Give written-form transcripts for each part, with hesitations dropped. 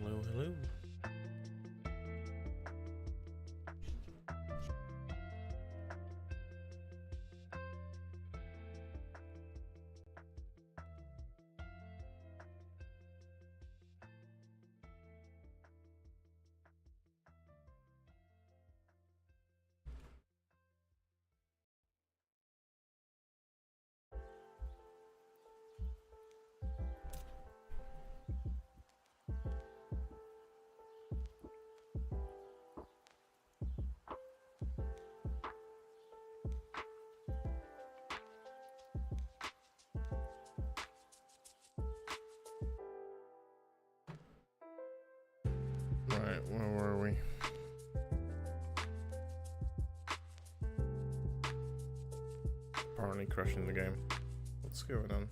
Hello, hello. Right, where were we? Apparently crashing the game. What's going on?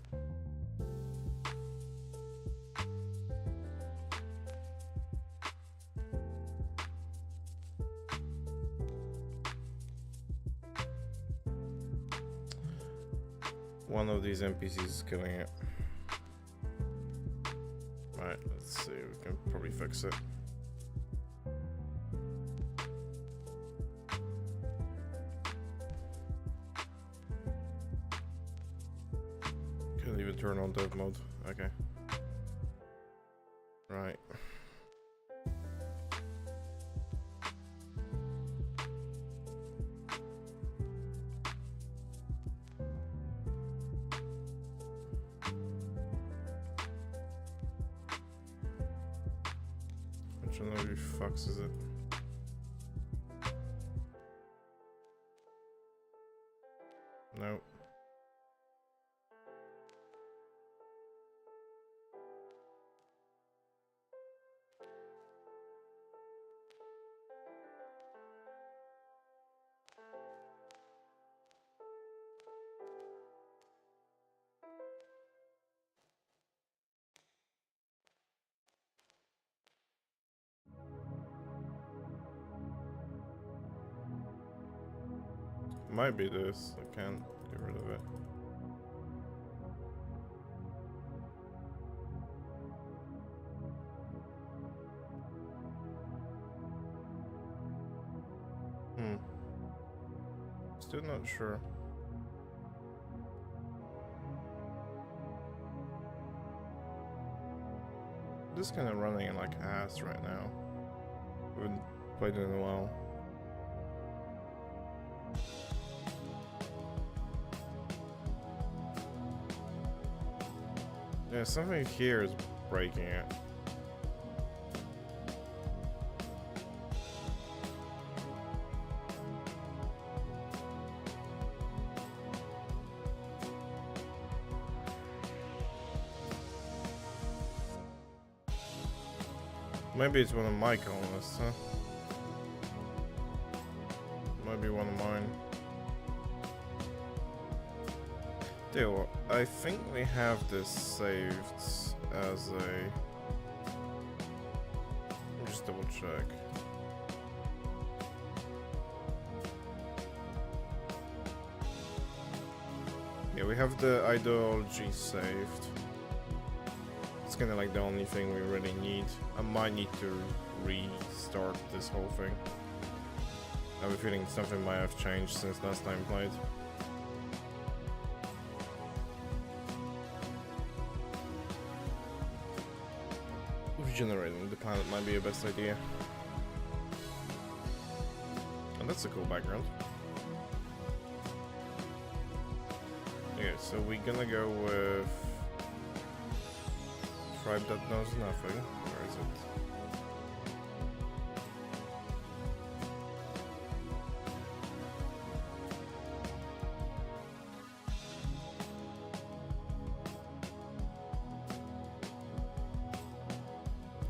One of these NPCs is killing it. Right, let's see, we can probably fix it. Can't even turn on dev mode. Okay. Right. Which one of you fucks is it? No. Might be this. I can't get rid of it. Still not sure. This kind of running like ass right now. Haven't played it in a while. Yeah, something here is breaking it. Maybe it's one of my colonists, huh? Maybe one of mine. Deal. I think we have this saved as a... Let me just double check. Yeah, we have the ideology saved. It's kind of like the only thing we really need. I might need to restart this whole thing. I have a feeling something might have changed since last time played. Regenerating the planet might be a best idea. And that's a cool background. Okay, so we're gonna go with tribe that knows nothing. Where is it?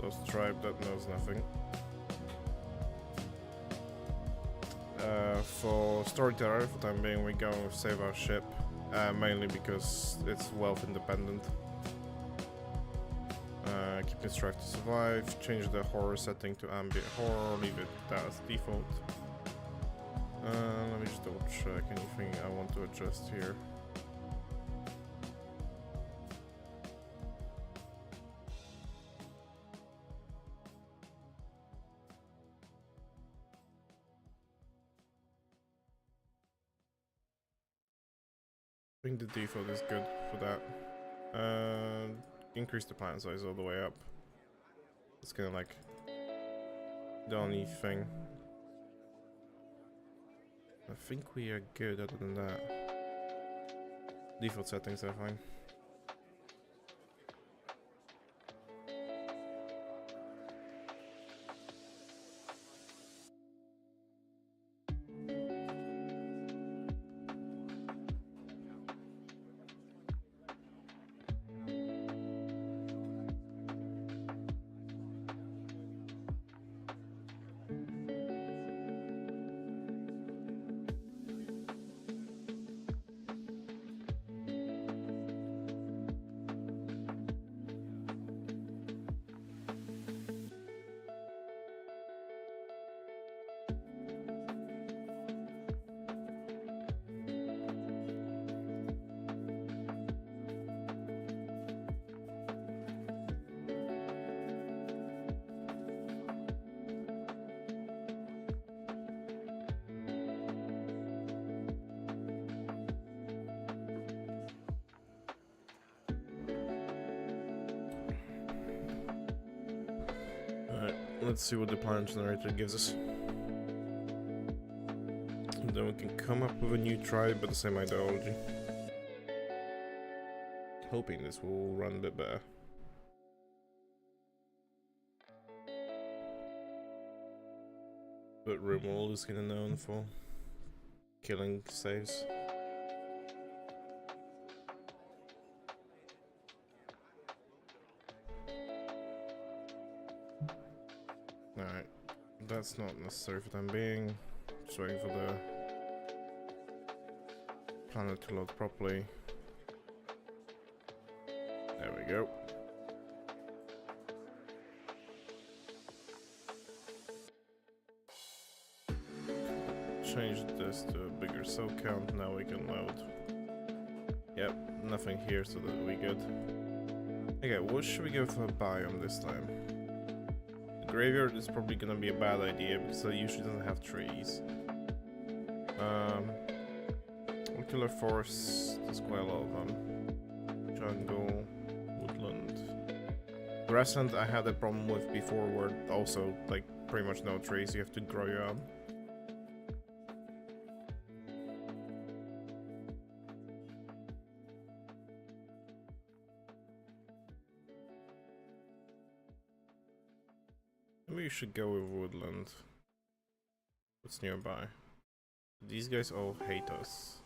Lost tribe that knows nothing. For storyteller, for the time being, we go save our ship. Mainly because it's wealth independent. Keep this track to survive. Change the horror setting to ambient horror. Leave it as default. Let me just double check anything I want to adjust here. think the default is good for that. Increase the planet size all the way up. It's kind of like the only thing. I think we are good other than that. Default settings are fine. Let's see what the planet generator gives us. And then we can come up with a new tribe with the same ideology. Hoping this will run a bit better. But Rimworld is kinda known for killing saves. Alright, that's not necessary for the time being. Just waiting for the planet to load properly. There we go. Change this to a bigger cell count, now we can load. Yep, nothing here, so that we good. Okay, what should we go for a biome this time? Graveyard is probably gonna be a bad idea because it usually doesn't have trees. Nuclear forest, there's quite a lot of them. Jungle, woodland. Grassland I had a problem with before where also like pretty much no trees, you have to grow your own. Maybe you should go with woodland. What's nearby? These guys all hate us.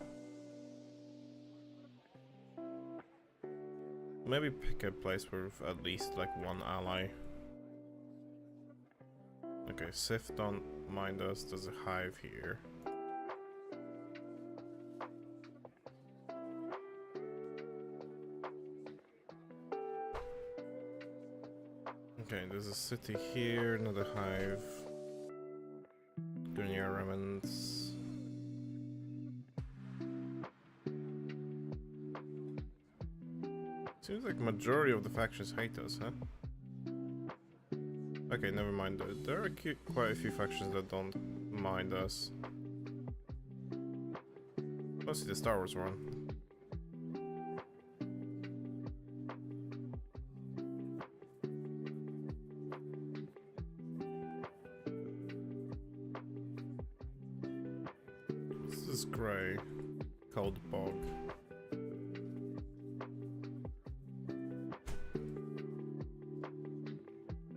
Maybe pick a place with at least like one ally. Okay, Sif don't mind us, there's a hive here. Okay, there's a city here, another hive. Grenier remnants. Seems like majority of the factions hate us, huh? Okay, never mind. There are quite a few factions that don't mind us. Mostly the Star Wars one. This is grey. Cold bog.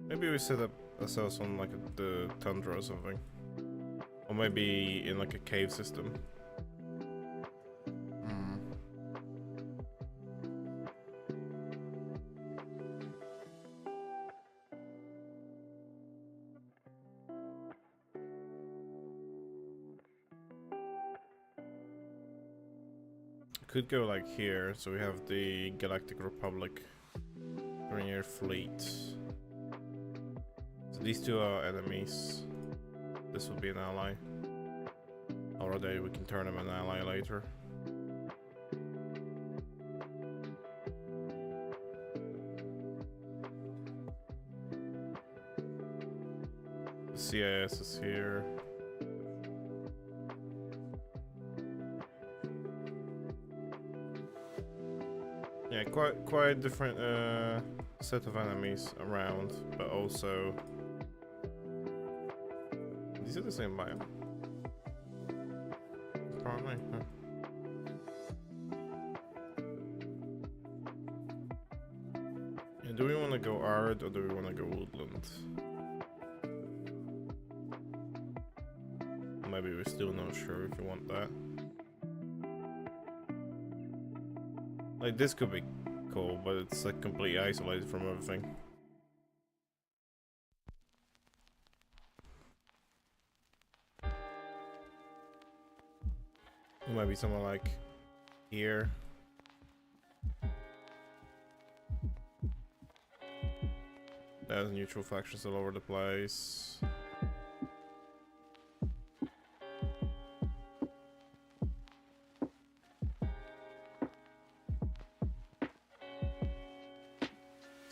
Maybe we set up ourselves on like the tundra or something. Or maybe in like a cave system. Could go like here, so we have the Galactic Republic Grenier fleet. So these two are enemies. This will be an ally. Already we can turn them an ally later. The CIS is here. Yeah, quite different set of enemies around, but also these are the same biome. Apparently, huh? Yeah, do we want to go arid or do we want to go woodland? Maybe we're still not sure if you want that. Like, this could be cool, but it's like completely isolated from everything. Maybe somewhere like here. There's neutral factions all over the place.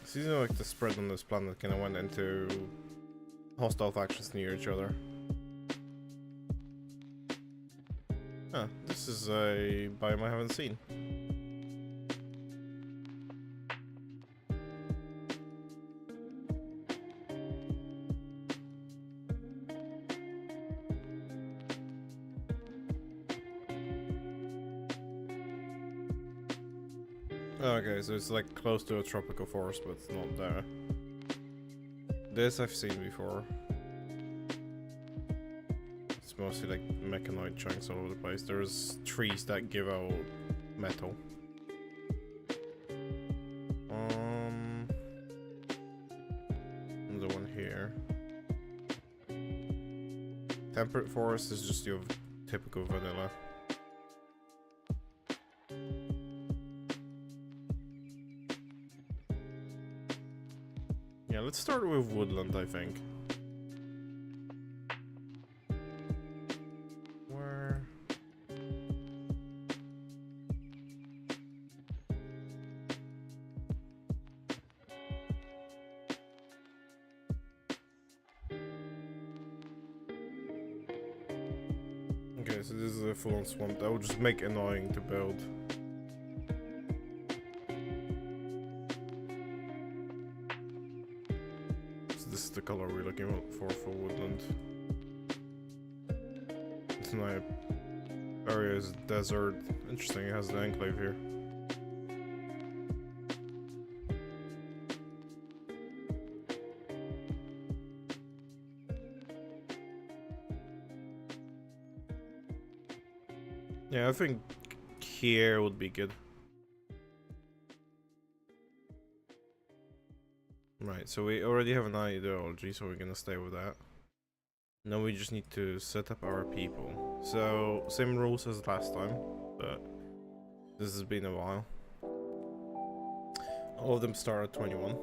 Seems like the spread on this planet kind of went into hostile factions near each other. Huh, this is a biome I haven't seen. Okay, so it's like close to a tropical forest, but it's not there. This I've seen before. It's mostly like mechanoid chunks all over the place. There's trees that give out metal. The one here. Temperate forest is just your typical vanilla. Yeah, let's start with woodland, I think. Where? Okay, so this is a full-on swamp. That would just make it annoying to build. This is the color we're looking for woodland. It's my area is desert. Interesting, it has the enclave here. Yeah, I think here would be good. Right, so we already have an ideology, so we're gonna stay with that. Now we just need to set up our people. So, same rules as last time, but this has been a while. All of them start at 21.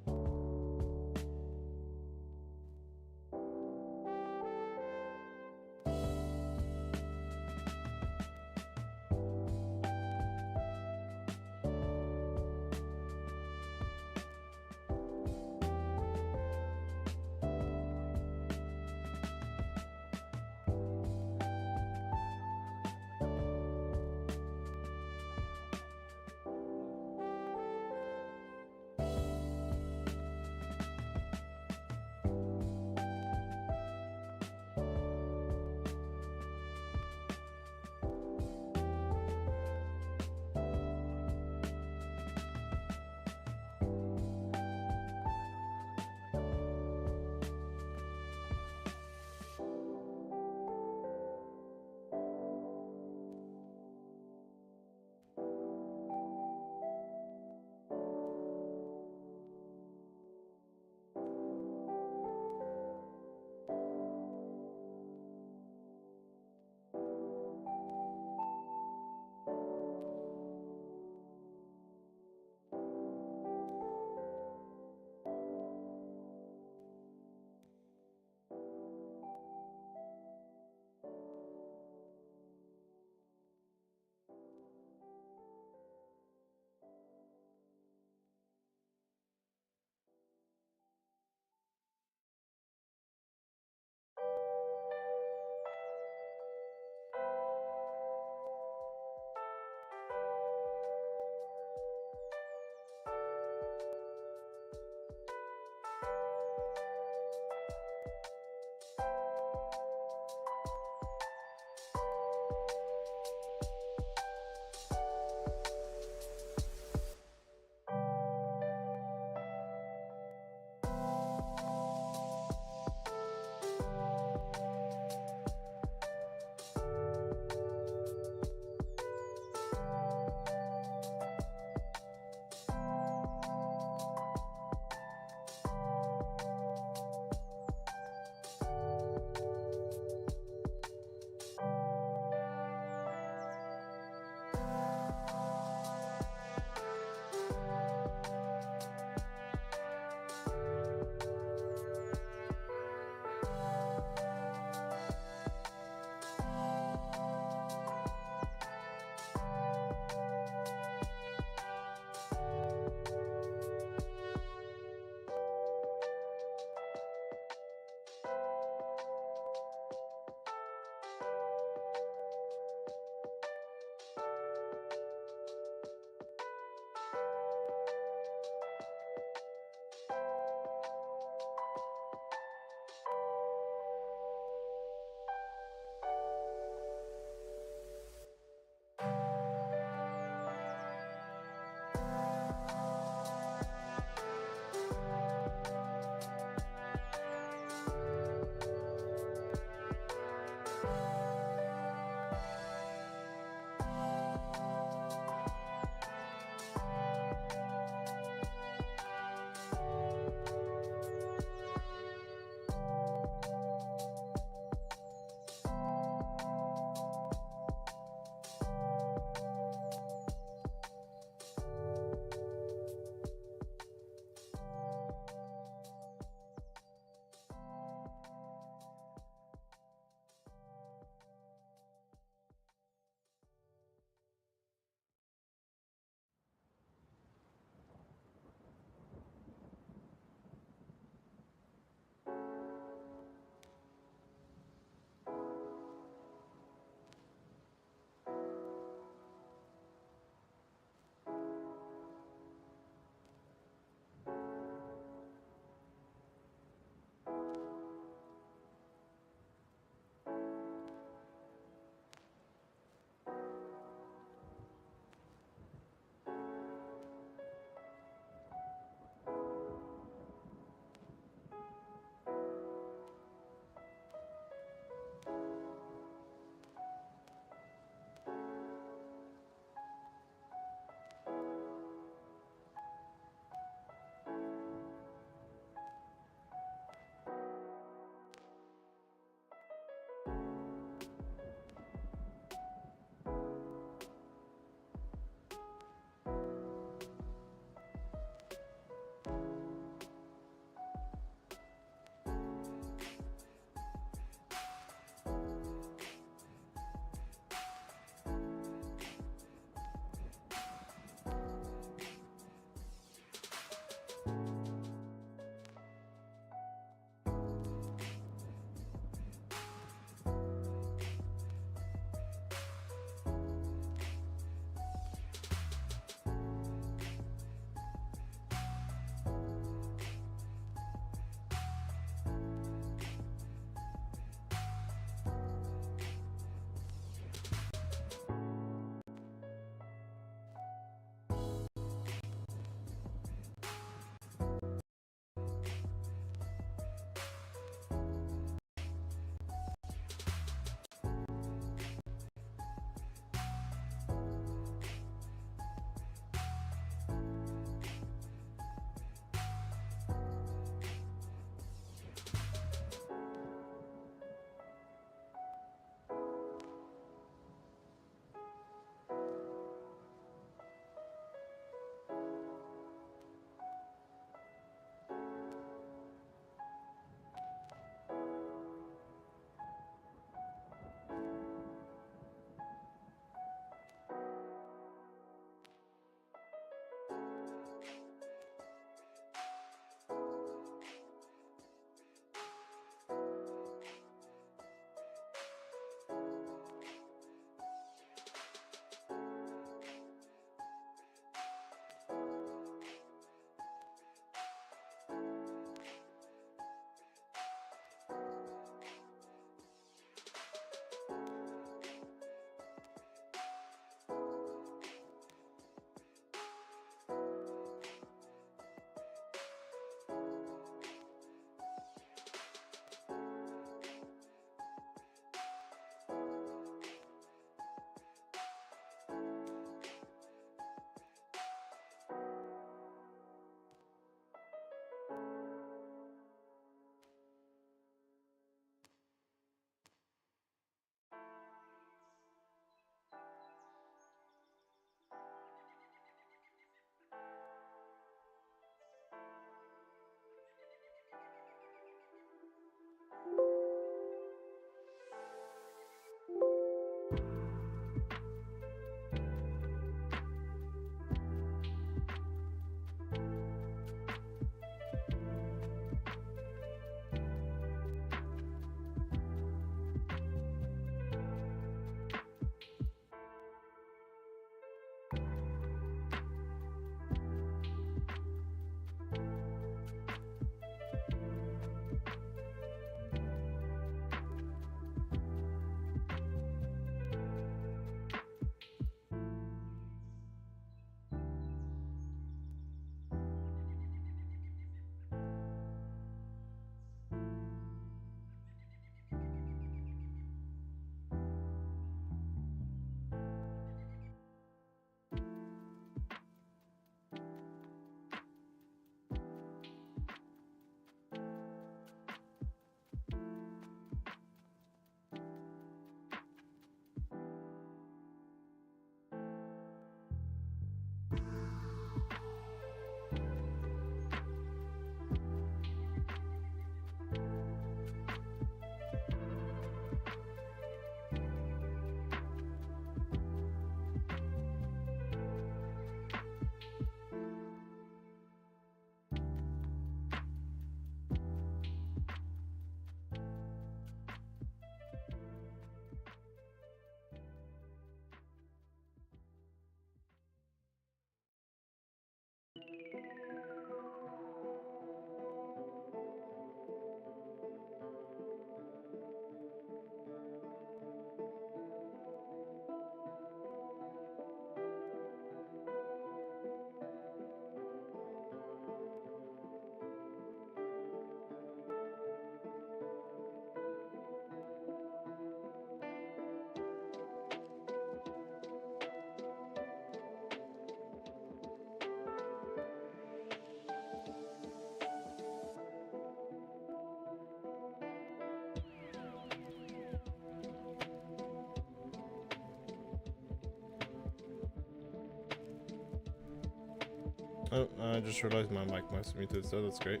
Oh, I just realized my mic was muted, so that's great.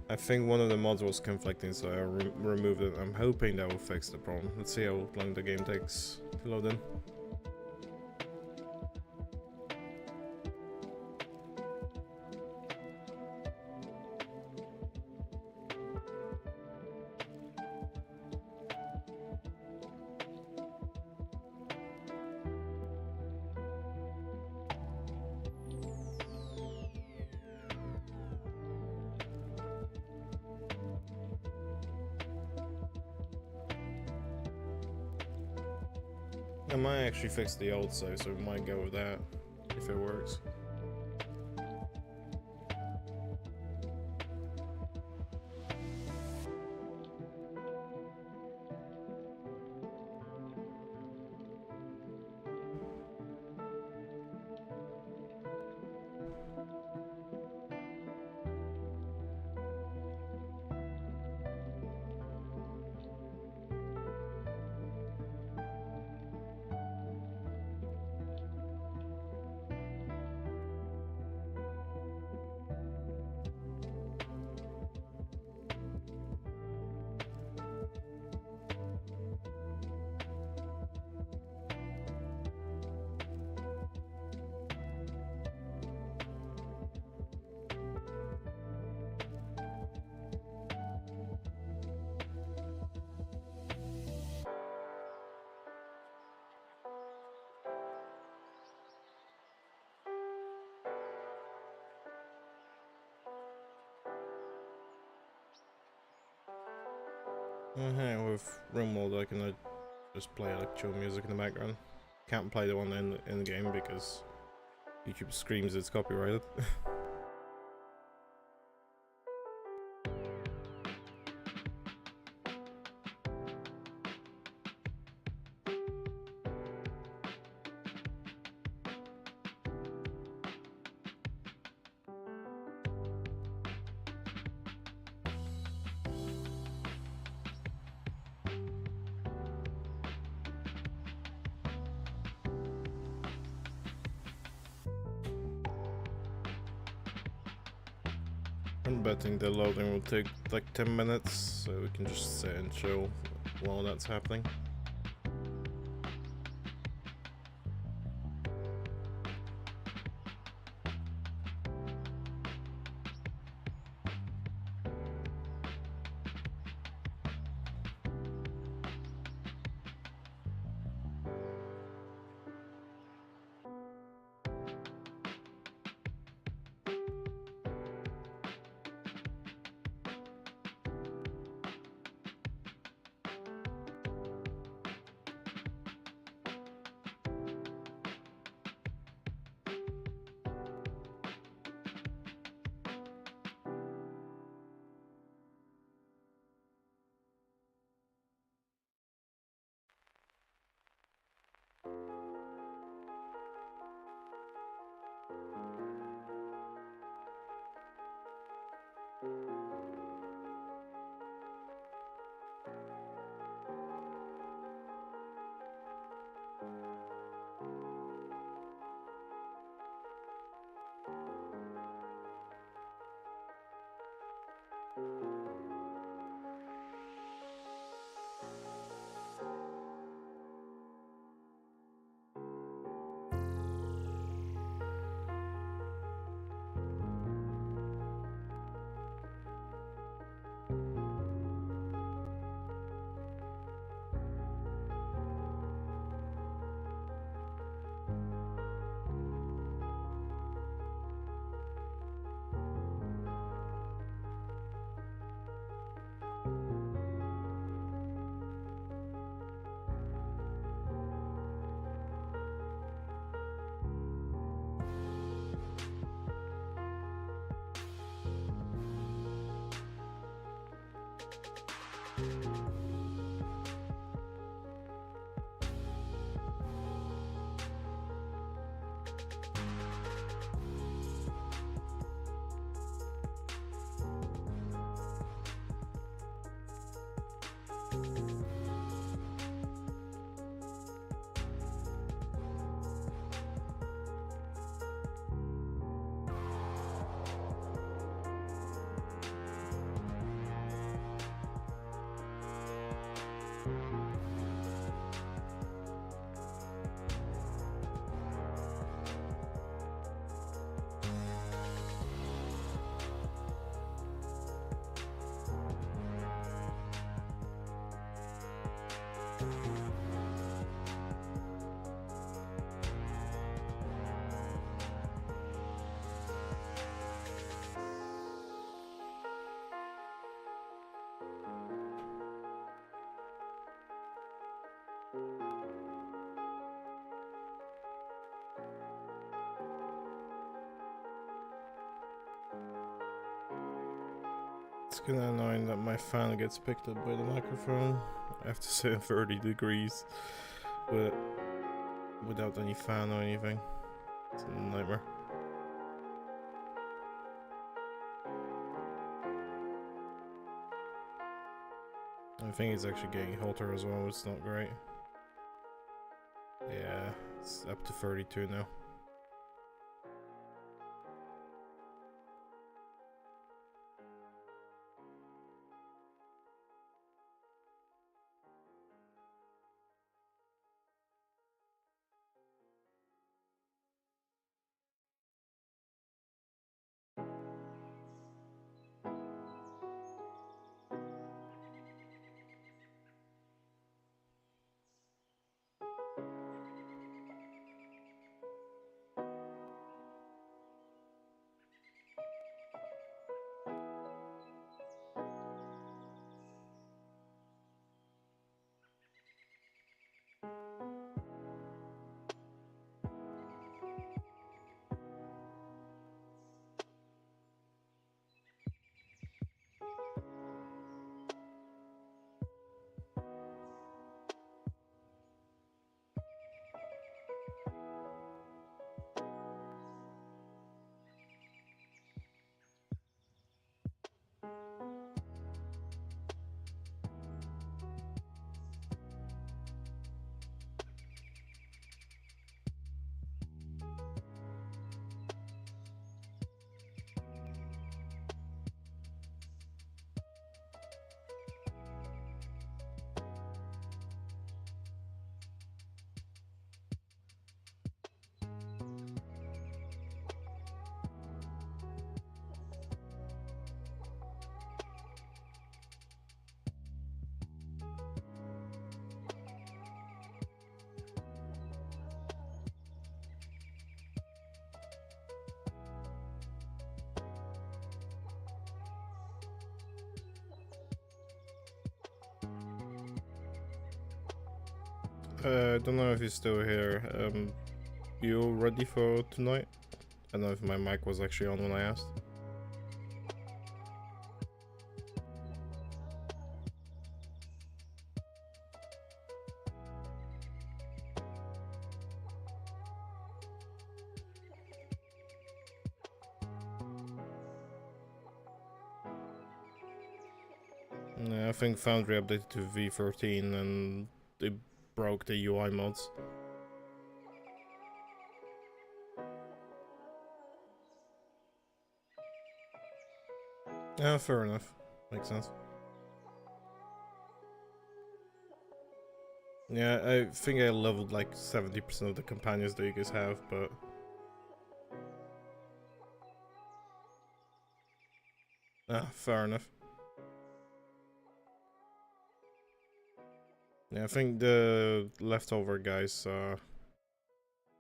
I think one of the mods was conflicting, so I removed it. I'm hoping that will fix the problem. Let's see how long the game takes to load in. I might actually fix the old save, so we might go with that if it works. With Rimworld I can just play like chill music in the background. Can't play the one in the game because YouTube screams it's copyrighted. I'm betting the loading will take like 10 minutes, so we can just sit and chill while that's happening. It's kinda annoying that my fan gets picked up by the microphone. I have to sit at 30 degrees but without any fan or anything. It's a nightmare. I think it's actually getting hotter as well, it's not great. Yeah, it's up to 32 now. I don't know if you're still here. You ready for tonight? I don't know if my mic was actually on when I asked. Yeah, I think Foundry updated to V13 and they broke the UI mods. Yeah, fair enough. Makes sense. Yeah, I think I leveled like 70% of the companions that you guys have, but... fair enough. Yeah, I think the leftover guys,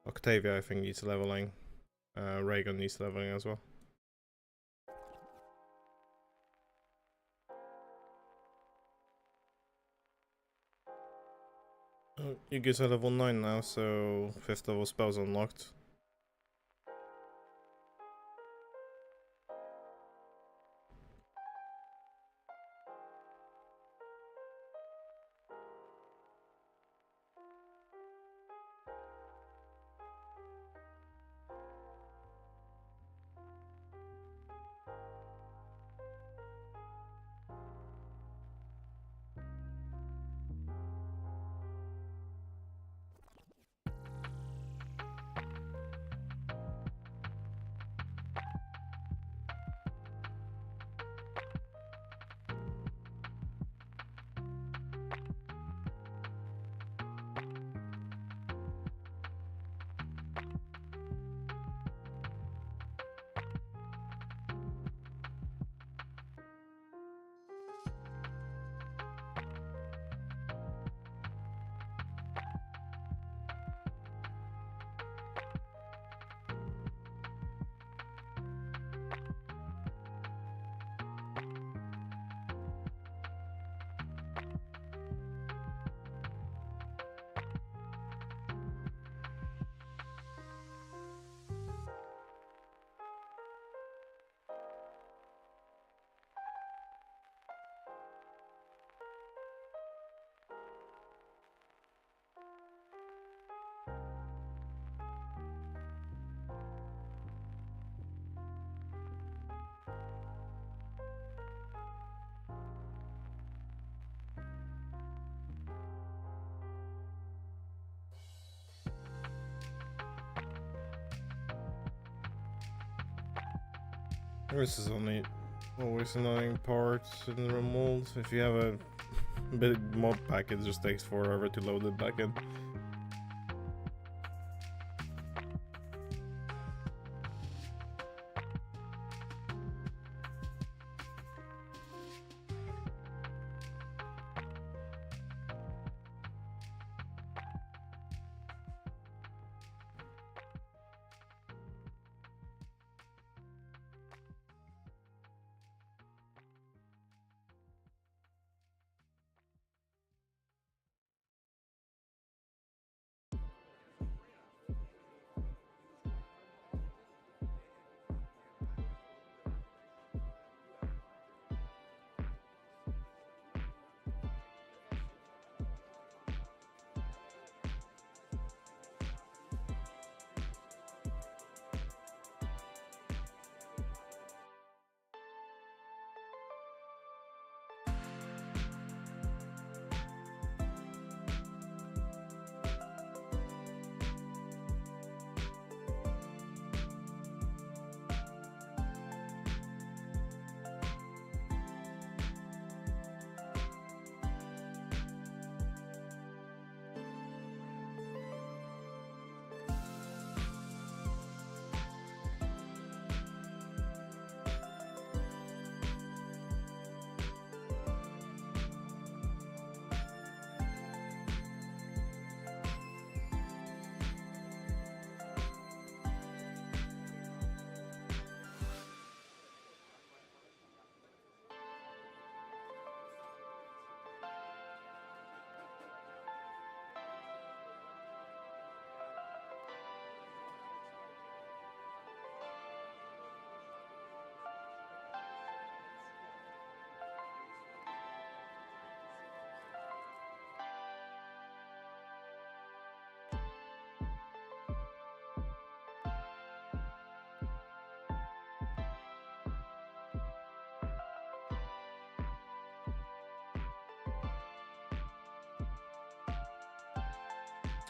Octavia I think needs leveling. Reagan needs leveling as well. You guys are level 9 now, so 5th level spells unlocked. This is only always annoying part in Rimworld. If you have a big mod pack, it just takes forever to load it back in.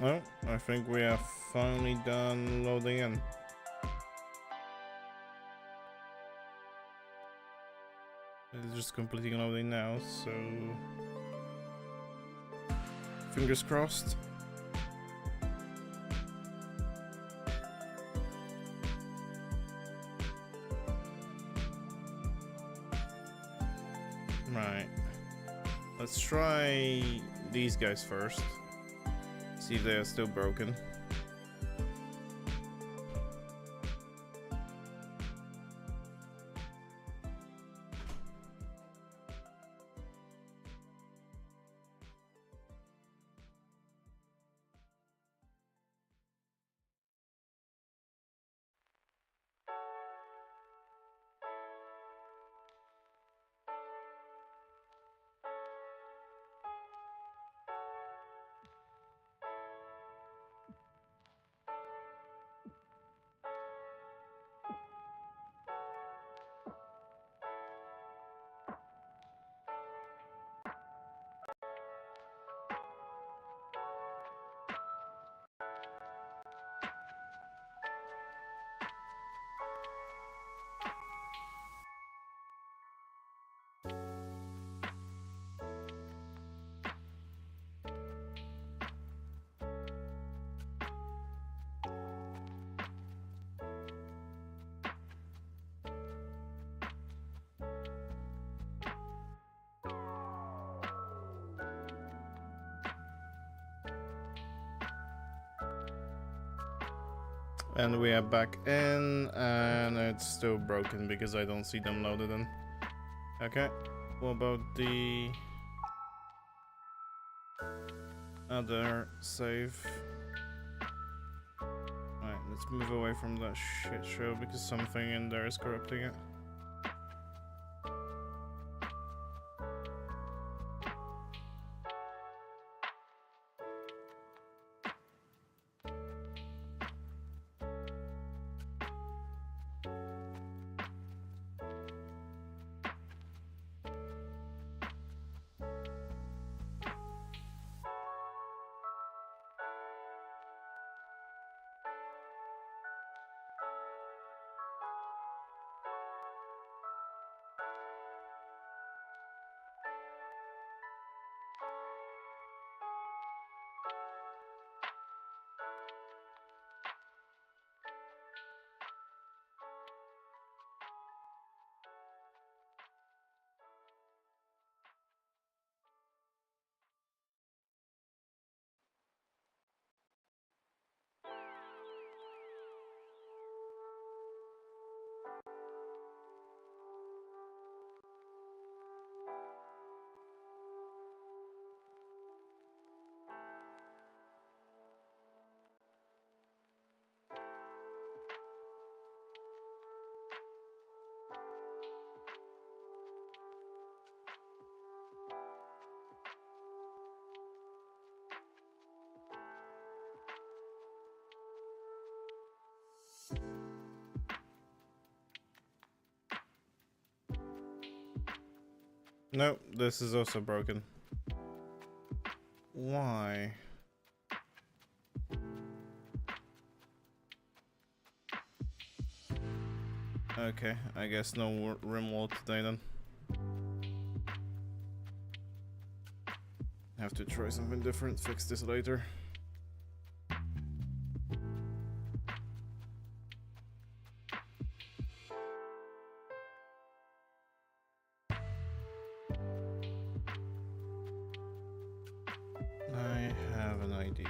Oh, I think we are finally done loading in. It's just completing loading now, so fingers crossed. Right. Let's try these guys first. See if they are still broken. And we are back in, and it's still broken because I don't see them loaded in. Okay, what about the other save? Alright, let's move away from that shit show because something in there is corrupting it. No, this is also broken. Why? Okay, I guess no Rimworld today then. Have to try something different, fix this later. I have an idea.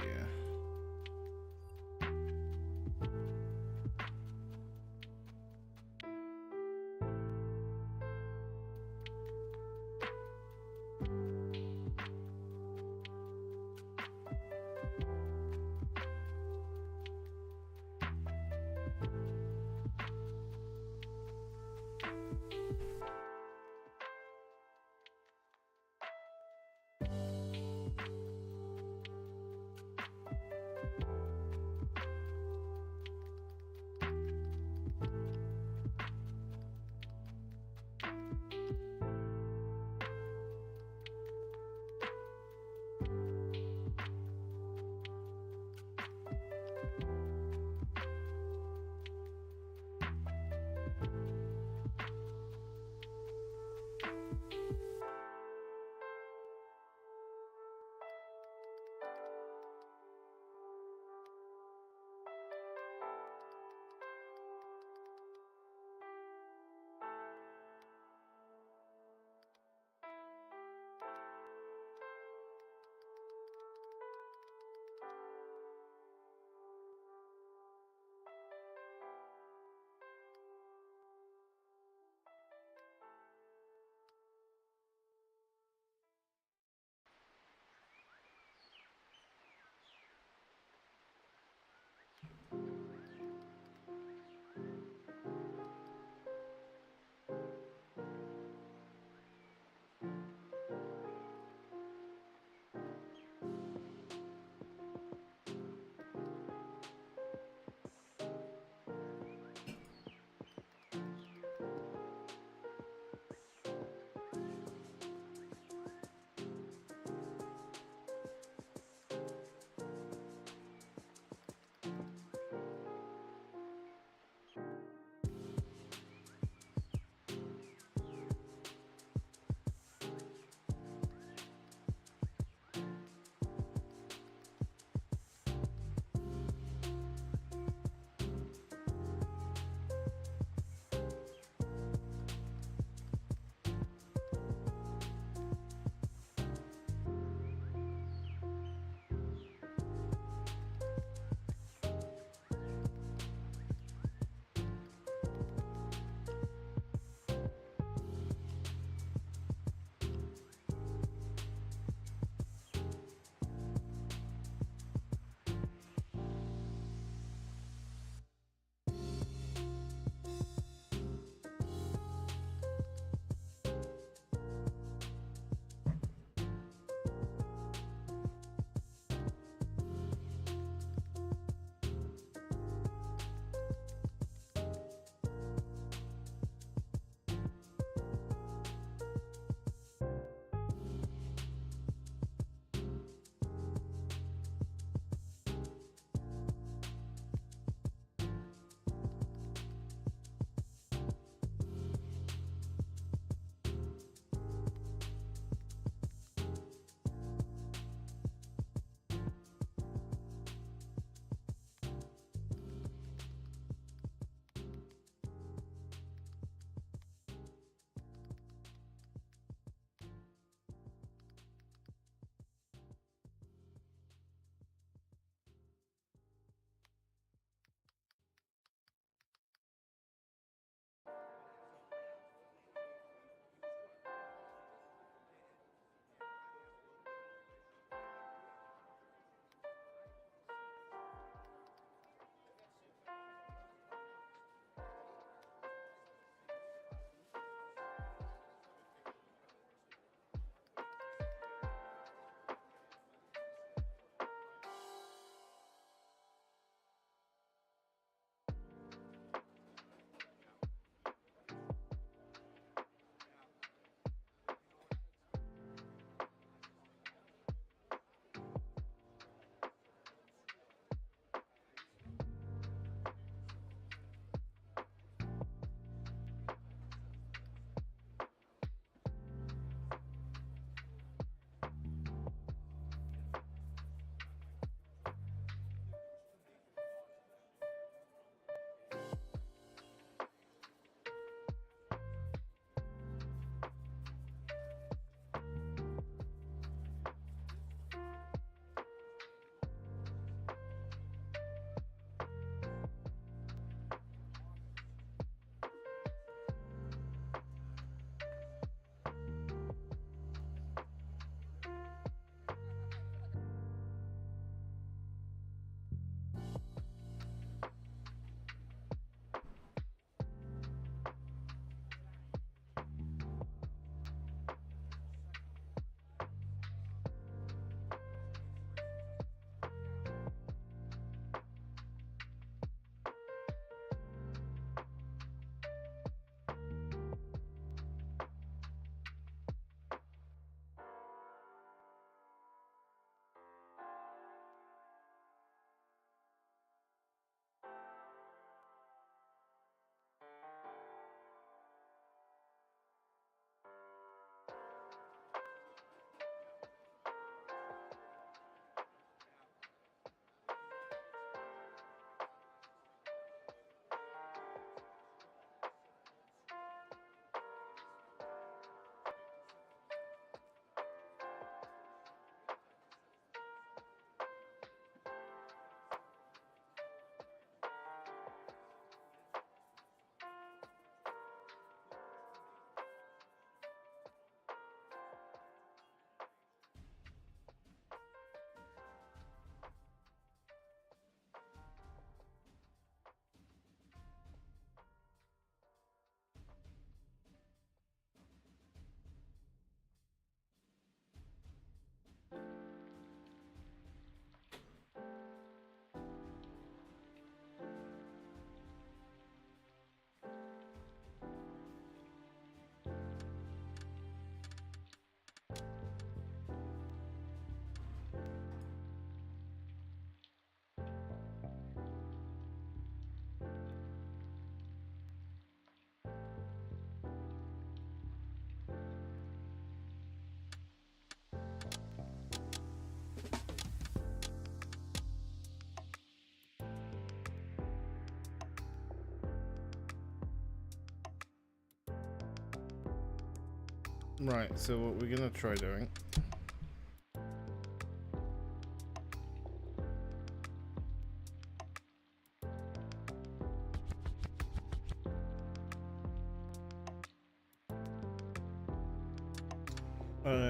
Right, so what we're gonna try doing.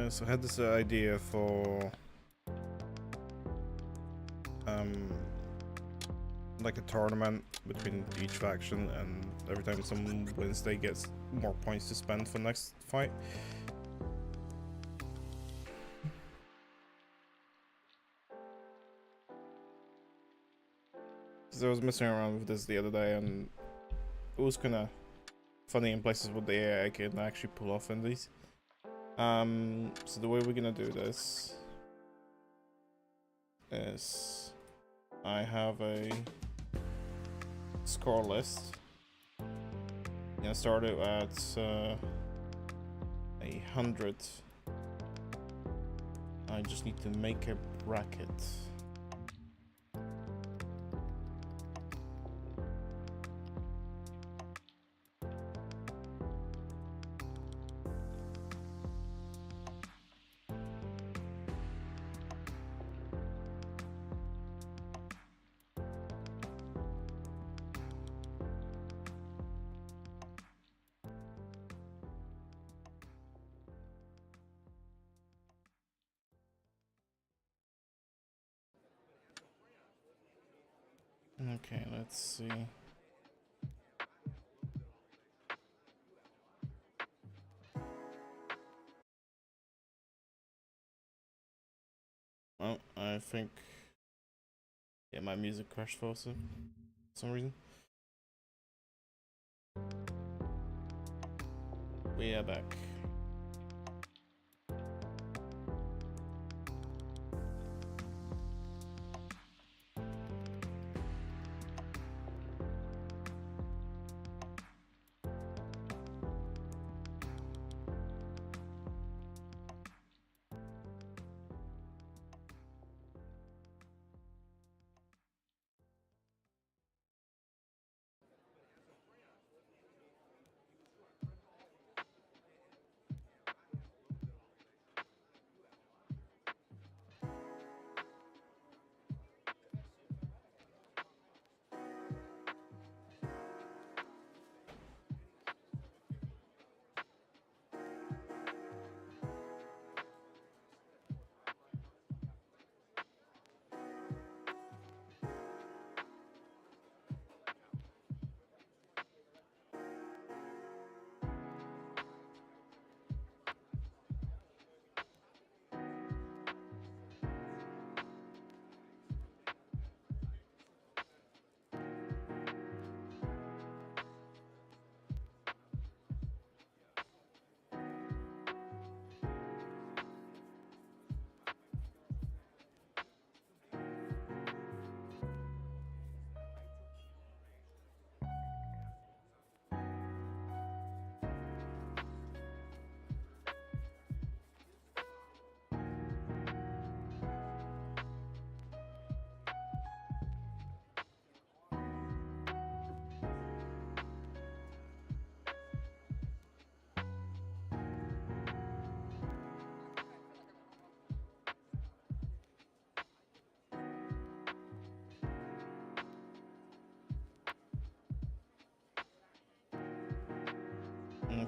So I had this idea for like a tournament between each faction, and every time someone wins they get more points to spend for next fight. Because I was messing around with this the other day and it was kind of funny in places what the AI can actually pull off in these. So the way we're gonna do this is I have a score list. I'm gonna start it at 100. I just need to make a bracket. Okay, let's see. Oh, I think my music crashed for some reason. We are back.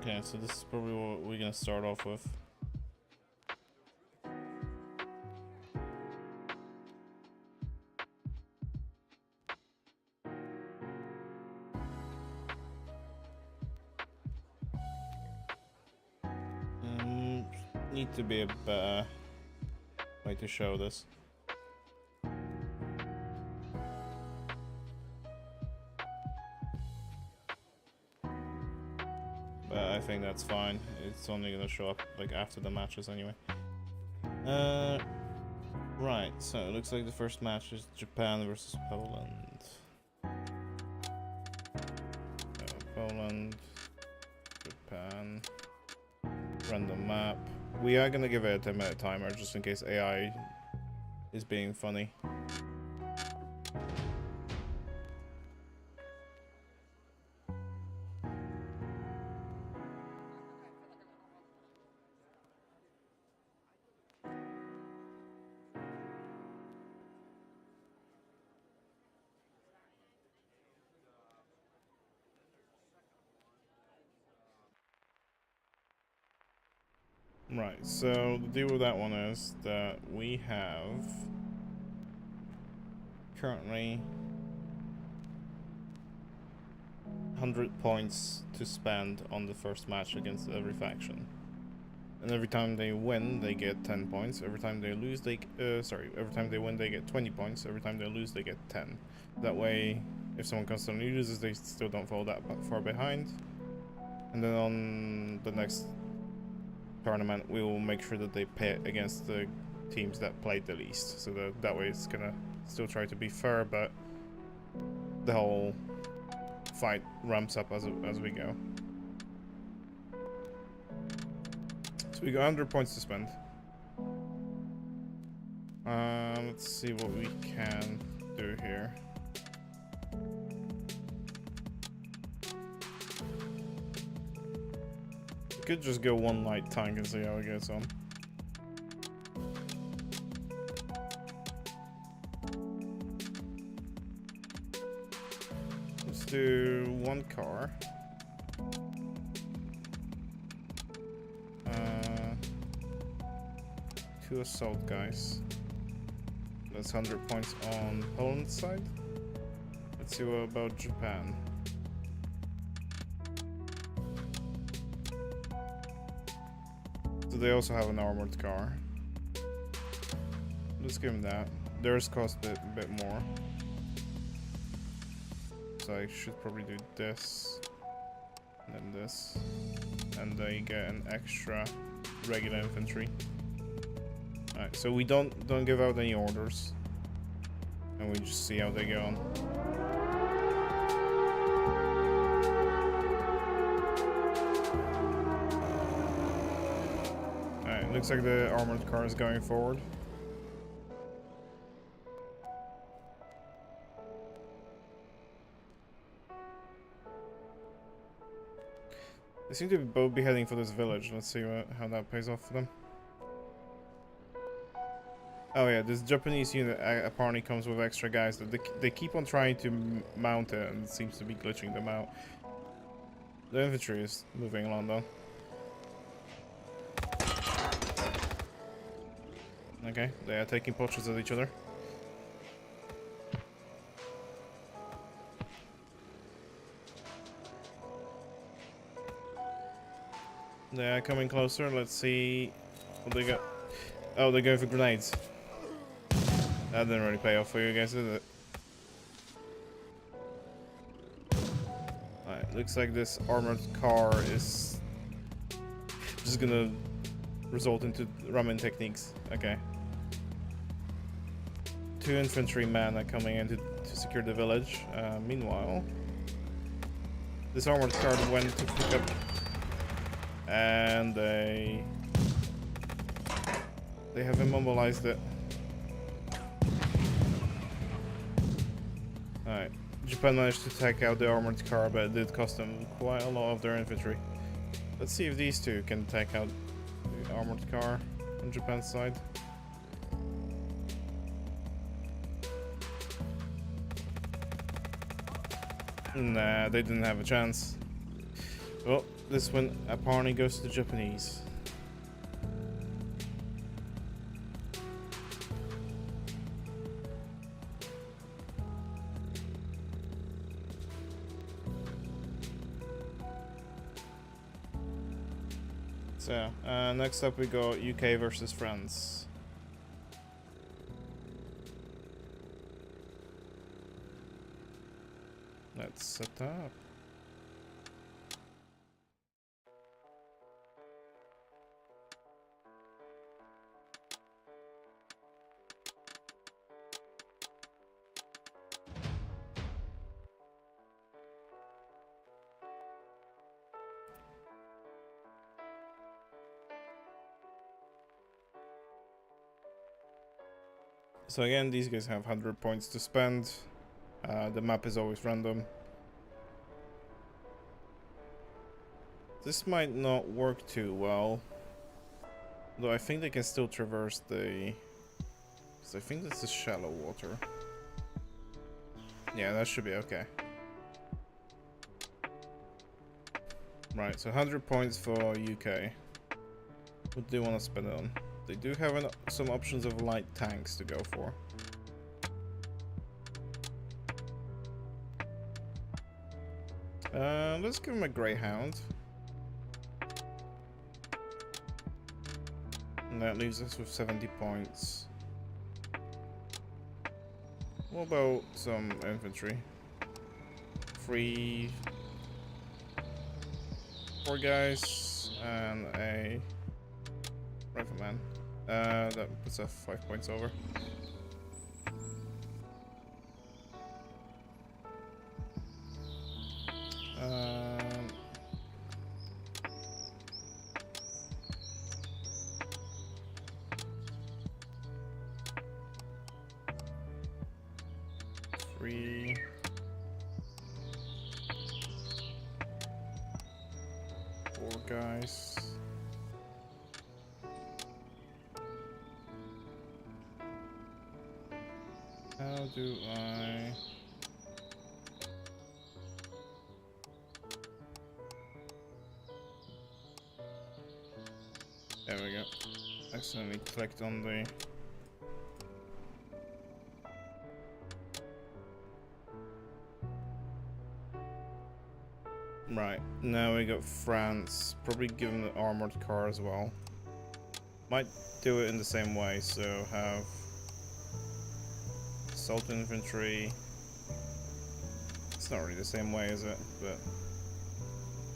Okay, so this is probably what we're gonna start off with. Need to be a better way to show this. But I think that's fine. It's only gonna show up like after the matches anyway. Right, so it looks like the first match is Japan versus Poland. Poland, Japan, random map. We are gonna give it a 10-minute timer just in case AI is being funny. Right, so the deal with that one is that we have currently 100 points to spend on the first match against every faction. And every time they win, they get 10 points. Every time they lose, every time they win, they get 20 points. Every time they lose, they get 10. That way, if someone constantly loses, they still don't fall that far behind. And then on the next tournament, we will make sure that they pay against the teams that played the least. So that way it's gonna still try to be fair, but the whole fight ramps up as we go. So we got 100 points to spend. Let's see what we can do here. We could just go one light tank and see how it gets on. Let's do one car. Two assault guys. That's 100 points on Poland's side. Let's see what about Japan. So they also have an armored car. Let's give them that. Theirs cost a bit more. So I should probably do this. And then this. And they get an extra regular infantry. Alright, so we don't give out any orders. And we just see how they go on. Alright, looks like the armored car is going forward. They seem to both be heading for this village. Let's see how that pays off for them. Oh yeah, this Japanese unit apparently comes with extra guys. They keep on trying to mount it, and it seems to be glitching them out. The infantry is moving along though. Okay, they are taking potshots at each other. They are coming closer. Let's see what they got. Oh, they're going for grenades. That didn't really pay off for you guys, did it? Alright, looks like this armored car is just gonna result into ramen techniques. Okay. 2 infantrymen are coming in to secure the village. Meanwhile, this armored car went to pick up, and they have immobilized it. Alright, Japan managed to take out the armored car, but it did cost them quite a lot of their infantry. Let's see if these two can take out the armored car on Japan's side. Nah, they didn't have a chance. Well, this one apparently goes to the Japanese. So, next up we go UK versus France. Let's set up. So again, these guys have 100 points to spend. The map is always random. This might not work too well. Though I think they can still traverse the... because I think this is shallow water. Yeah, that should be okay. Right, so 100 points for UK. What do you want to spend it on? They do have some options of light tanks to go for. Let's give him a Greyhound. And that leaves us with 70 points. What about some infantry? 4 guys and a rifleman. That puts us 5 points over. Three. 4 guys. How do I... There we go. Accidentally clicked on the... Right, now we got France. Probably give them the armored car as well. Might do it in the same way, so have assault infantry. It's not really the same way, is it? But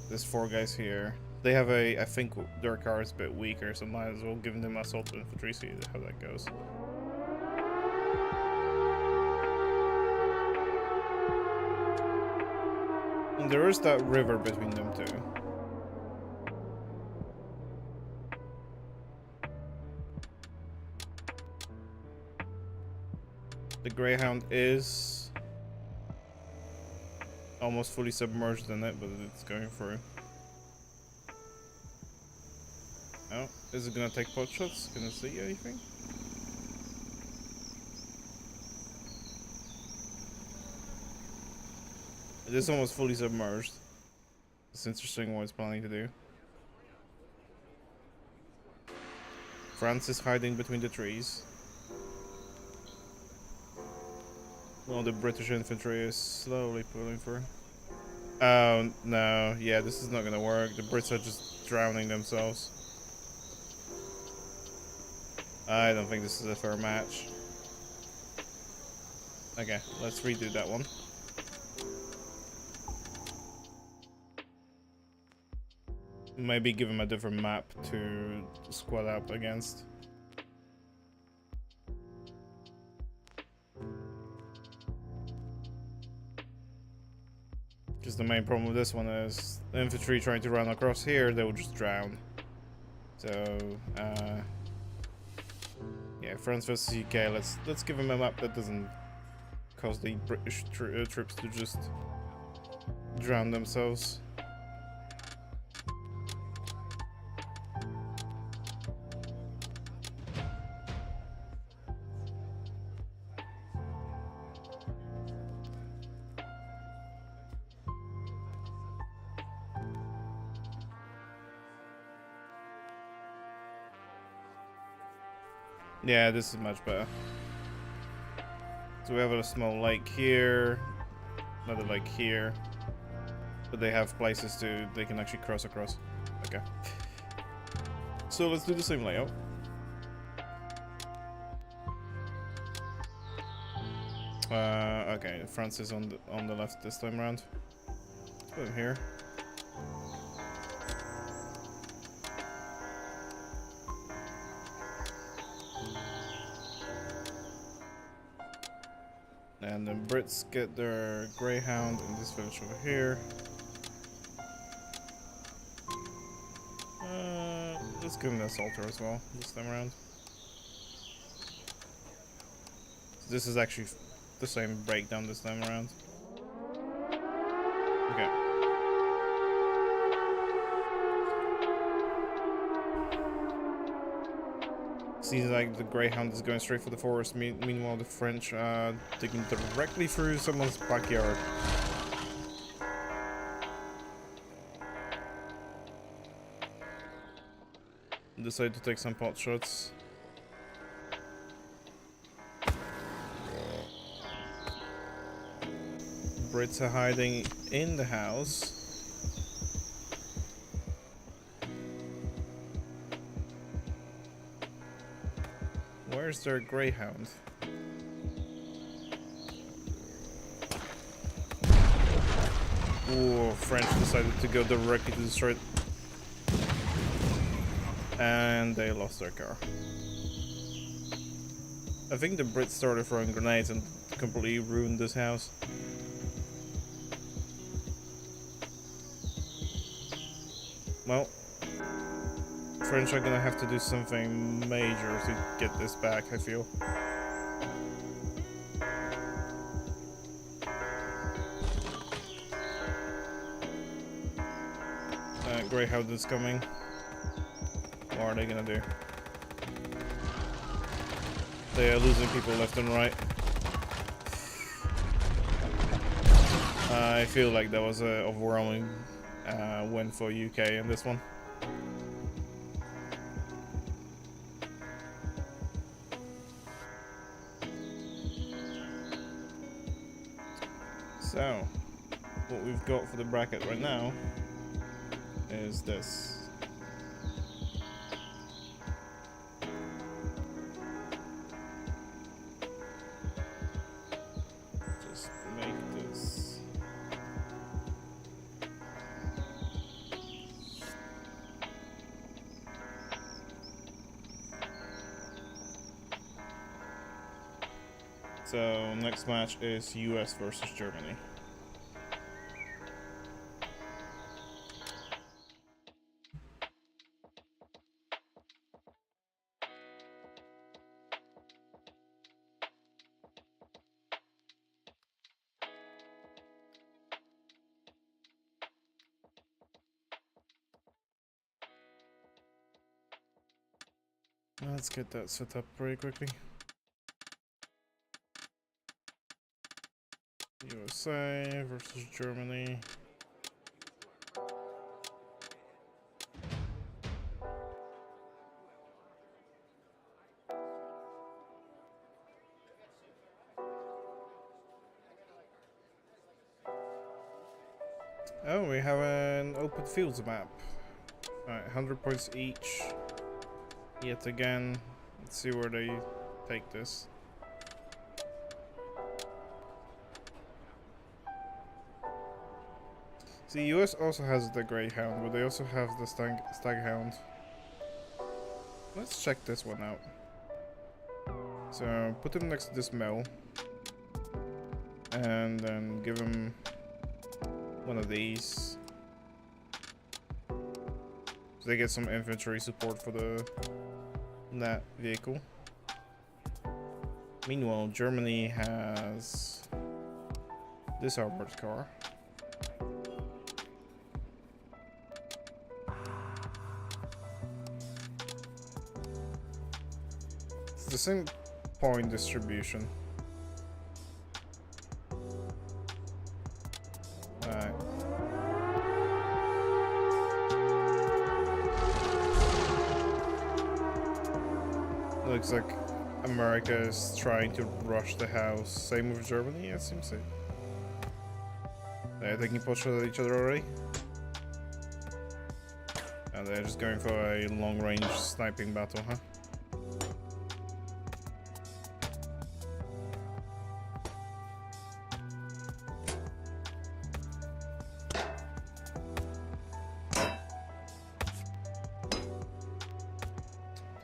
there's 4 guys here. They have a, I think their car is a bit weaker, so might as well give them assault infantry, see how that goes. And there is that river between them two. The Greyhound is almost fully submerged in it, but it's going through. Oh, is it gonna take pot shots? Can it see anything? It is almost fully submerged. It's interesting what it's planning to do. France is hiding between the trees. Well, the British infantry is slowly pulling through. Oh, no. Yeah, this is not gonna work. The Brits are just drowning themselves. I don't think this is a fair match. Okay, let's redo that one. Maybe give him a different map to squad up against. Because the main problem with this one is the infantry trying to run across here, they will just drown. So, yeah, France versus UK. Let's give him a map that doesn't cause the British troops to just drown themselves. Yeah, this is much better. So we have a small lake here, another lake here, but they have places they can actually cross across. Okay. So let's do the same layout. Okay, France is on the left this time around. Let's put him here. And the Brits get their Greyhound in this village over here. Let's give them the assaulter as well this time around. This is actually the same breakdown this time around. Okay. Seems like the Greyhound is going straight for the forest. Meanwhile, the French digging directly through someone's backyard. decide to take some pot shots. Brits are hiding in the house. Where's their greyhound? Ooh, French decided to go directly to destroy it. And they lost their car. I think the Brits started throwing grenades and completely ruined this house. Well, French are gonna have to do something major to get this back, I feel. Greyhound is coming. What are they gonna do? They are losing people left and right. I feel like that was an overwhelming win for UK in this one. So, what we've got for the bracket right now is this. Just make this. So, next match is US versus Germany. Let's get that set up pretty quickly. USA versus Germany. Oh, we have an open fields map. Alright, 100 points each. Yet again, let's see where they take this. The US also has the Greyhound, but they also have the Staghound. Let's check this one out. So, put him next to this mill. And then give him one of these. So they get some infantry support for that vehicle. Meanwhile, Germany has this armored car. It's the same point distribution. Alright. Looks like America is trying to rush the house. Same with Germany, it seems to. They're taking pot shots at each other already. And they're just going for a long-range sniping battle, huh?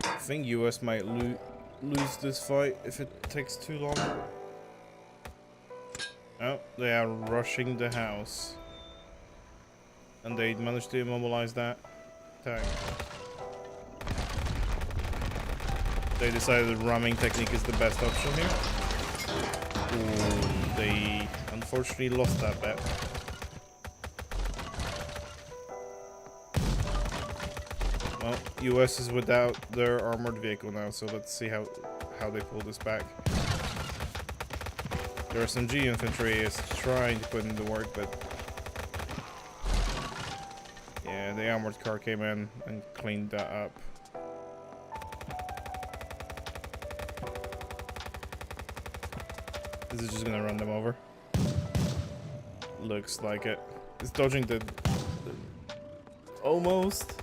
I think US might lose this fight if it takes too long. Oh, they are rushing the house. And they managed to immobilize that tank. They decided ramming technique is the best option here. Ooh, they unfortunately lost that bet. Well, US is without their armored vehicle now, so let's see how they pull this back. Their SMG infantry is trying to put in the work, but yeah, the armored car came in and cleaned that up. Is it just gonna run them over? Looks like it. It's dodging the almost.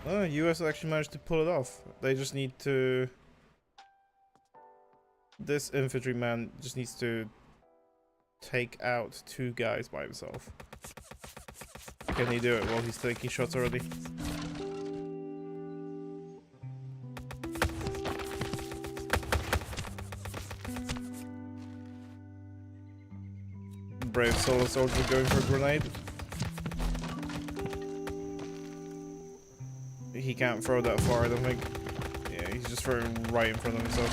Oh, US actually managed to pull it off. They just need to... This infantryman just needs to take out 2 guys by himself. Can he do it while he's taking shots already? Brave solo soldier going for a grenade. He can't throw that far, I don't think. Yeah, he's just throwing right in front of himself.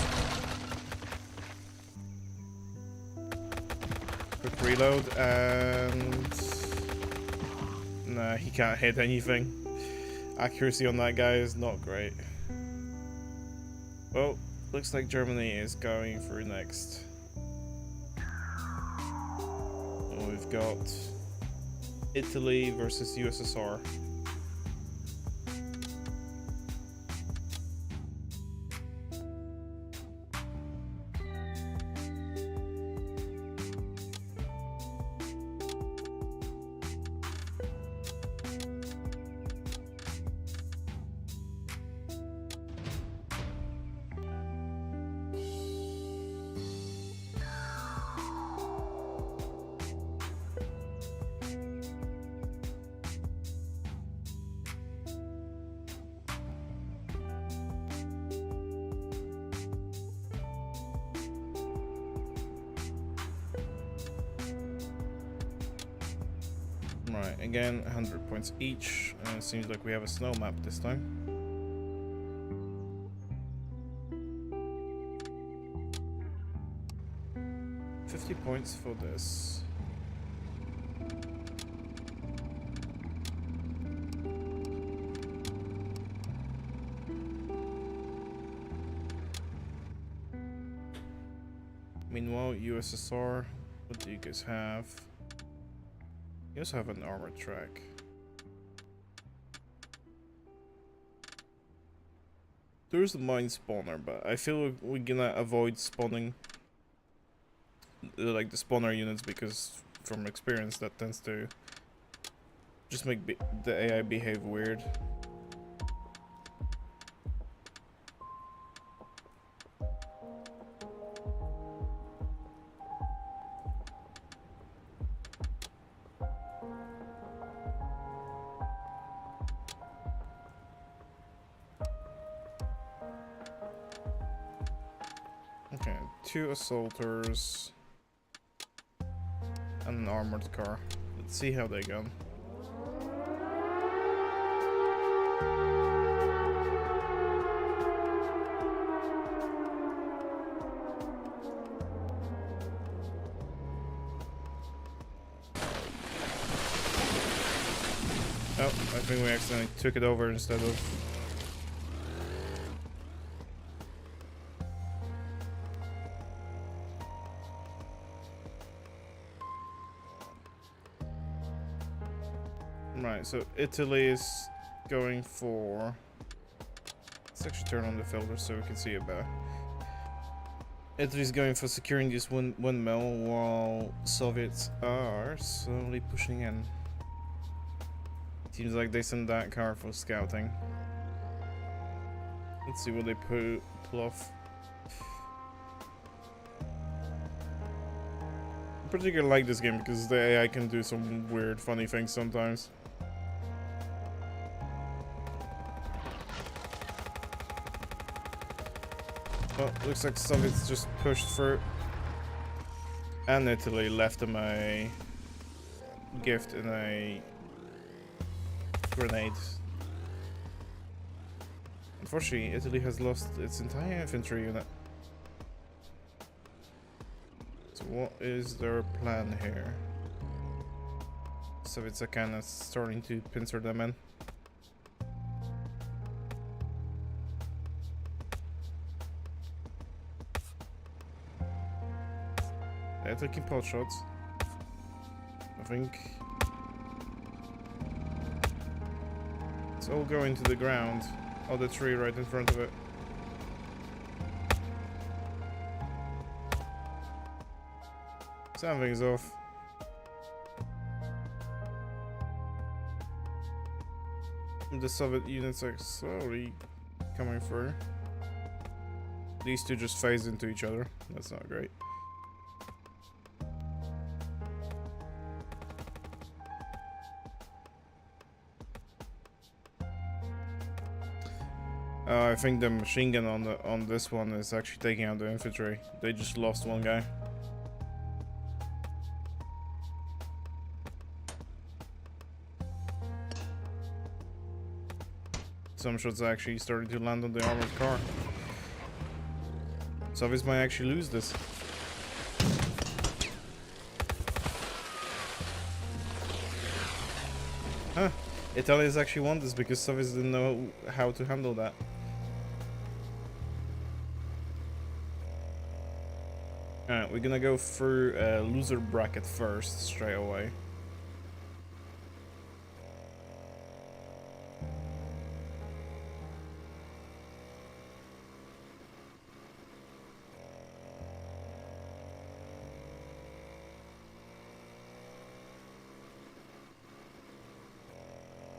Quick reload, and... Nah, he can't hit anything. Accuracy on that guy is not great. Well, looks like Germany is going through next. And we've got Italy versus USSR. Right, again, 100 points each. It seems like we have a snow map this time. $50 points for this. Meanwhile, USSR, what do you guys have? You also have an armored track. There's a mine spawner, but I feel like we're gonna avoid spawning like the spawner units, because from experience that tends to just make the AI behave weird. Okay, 2 assaulters and an armored car. Let's see how they go. Oh, I think we accidentally took it over instead of... Right, so Italy is going for... Let's actually turn on the filter so we can see it better. Italy's going for securing this windmill, while Soviets are slowly pushing in. Seems like they sent that car for scouting. Let's see what they pull off. I particularly like this game because the AI can do some weird, funny things sometimes. Well, looks like Soviets just pushed through. And Italy left them a gift in a grenade. Unfortunately, Italy has lost its entire infantry unit. So what is their plan here? Soviets are kind of starting to pincer them in. They're taking pot shots. I think it's all going to the ground. Oh, the tree right in front of it. Something's off. The Soviet units are slowly coming through. These two just phase into each other. That's not great. I think the machine gun on this one is actually taking out the infantry. They just lost one guy. Some shots actually starting to land on the armored car. Soviets might actually lose this. Huh. Italians actually won this because Soviets didn't know how to handle that. Alright, we're gonna go through a loser bracket first, straight away.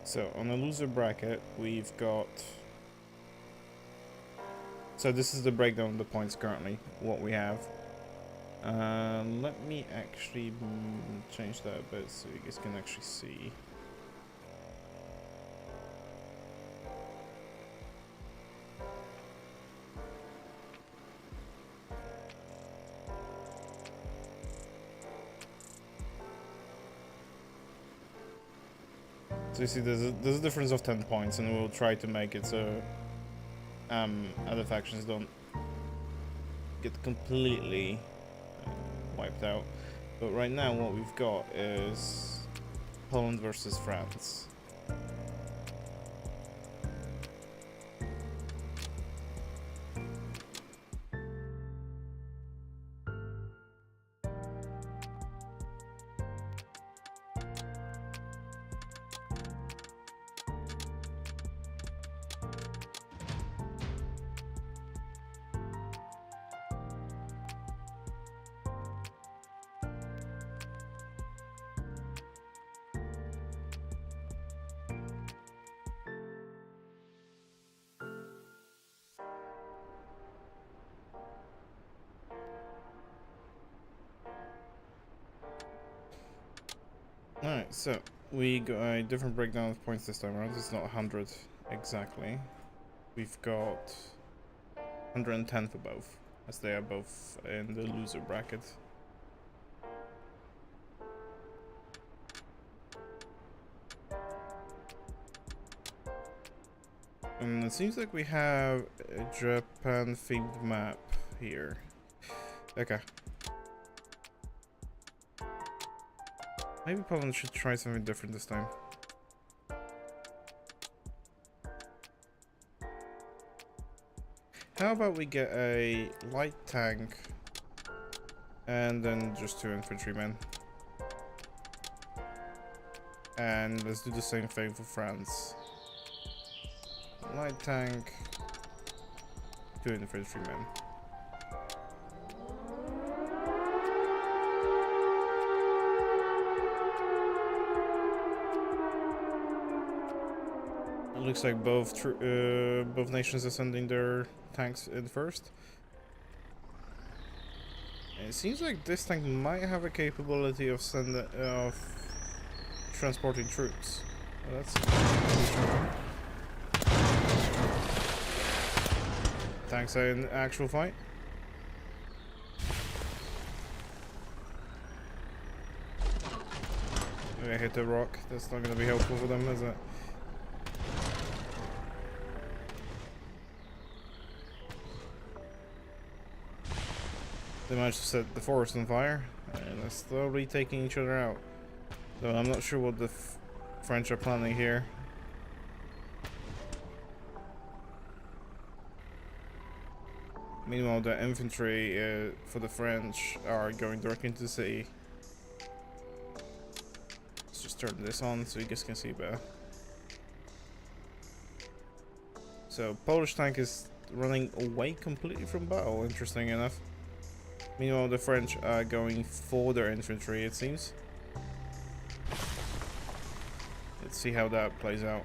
So, on the loser bracket, we've got... So this is the breakdown of the points currently, what we have. Let me actually change that a bit so you guys can actually see. So you see there's a difference of 10 points, and we'll try to make it so other factions don't get completely wiped out. But right now what we've got is Poland versus France. Alright, so we got a different breakdown of points this time around. It's not 100 exactly. We've got 110 for both, as they are both in the loser bracket. And it seems like we have a Japan themed map here. Okay. Maybe Poland should try something different this time. How about we get a light tank and then just 2 infantrymen? And let's do the same thing for France. Light tank, 2 infantrymen. Looks like both nations are sending their tanks in first. And it seems like this tank might have a capability of transporting troops. Well, that's tanks are in actual fight. I hit the rock. That's not going to be helpful for them, is it? They managed to set the forest on fire, and they're slowly taking each other out. Though I'm not sure what the French are planning here. Meanwhile, the infantry for the French are going directly into the city. Let's just turn this on so you guys can see better. So, Polish tank is running away completely from battle, interesting enough. Meanwhile, the French are going for their infantry, it seems. Let's see how that plays out.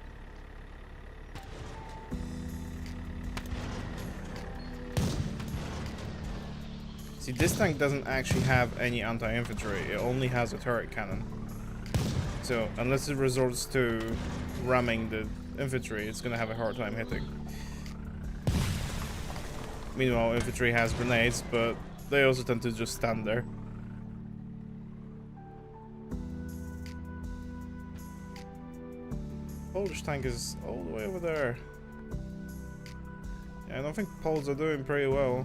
See, this tank doesn't actually have any anti-infantry, it only has a turret cannon. So, unless it resorts to ramming the infantry, it's gonna have a hard time hitting. Meanwhile, infantry has grenades, but they also tend to just stand there. Polish tank is all the way over there. Yeah, I don't think Poles are doing pretty well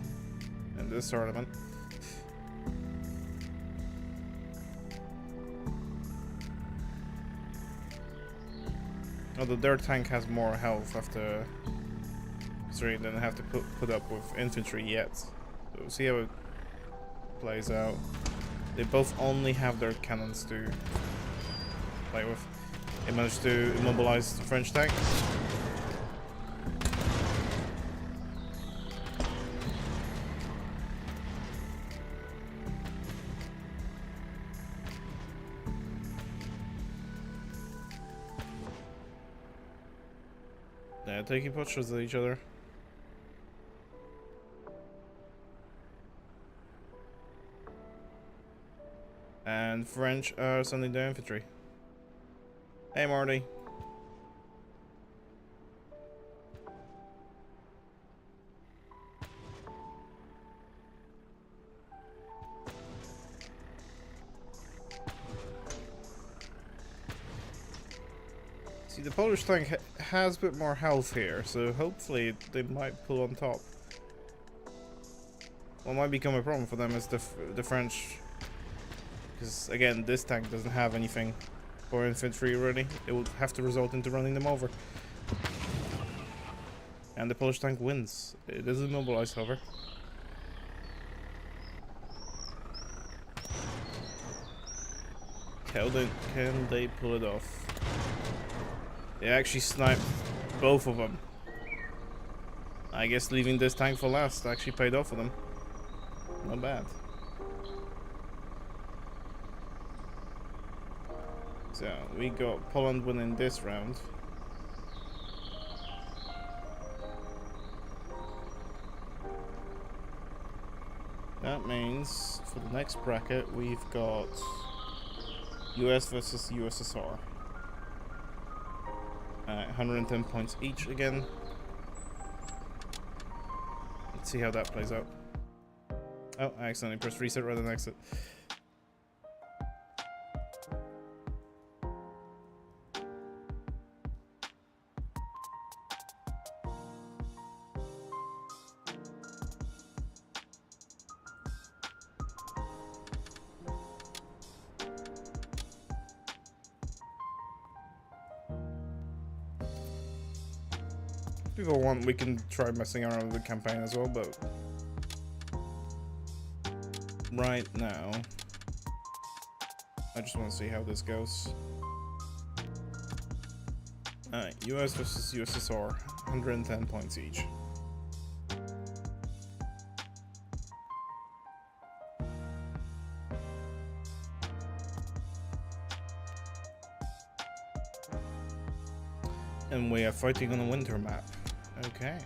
in this tournament. Although their tank has more health after... Sorry, they don't have to put up with infantry yet. So we'll see how it plays out. They both only have their cannons to play with. They managed to immobilize the French tank. Yeah, taking pictures of each other. And French are sending their infantry. Hey, Marty. See, the Polish tank has a bit more health here, so hopefully they might pull on top. What might become a problem for them is the French, because again, this tank doesn't have anything for infantry really. It would have to result into running them over. And the Polish tank wins. It is immobilized, however. Can they pull it off? They actually sniped both of them. I guess leaving this tank for last actually paid off for them. Not bad. So, we got Poland winning this round. That means, for the next bracket, we've got US versus USSR. 110 points each again. Let's see how that plays out. Oh, I accidentally pressed reset rather than exit. If people want, we can try messing around with the campaign as well, but right now, I just want to see how this goes. Alright, US versus USSR, 110 points each. And we are fighting on a winter map. Okay.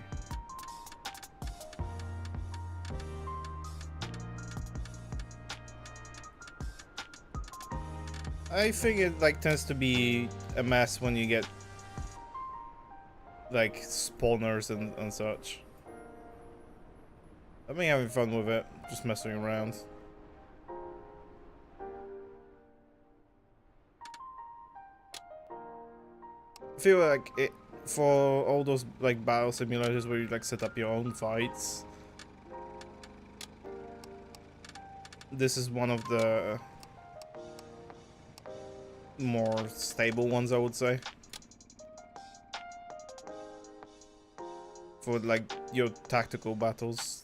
I think it like tends to be a mess when you get like spawners and such. I've been having fun with it, just messing around. I feel like it for all those like battle simulators where you like set up your own fights. This is one of the more stable ones, I would say. For like your tactical battles.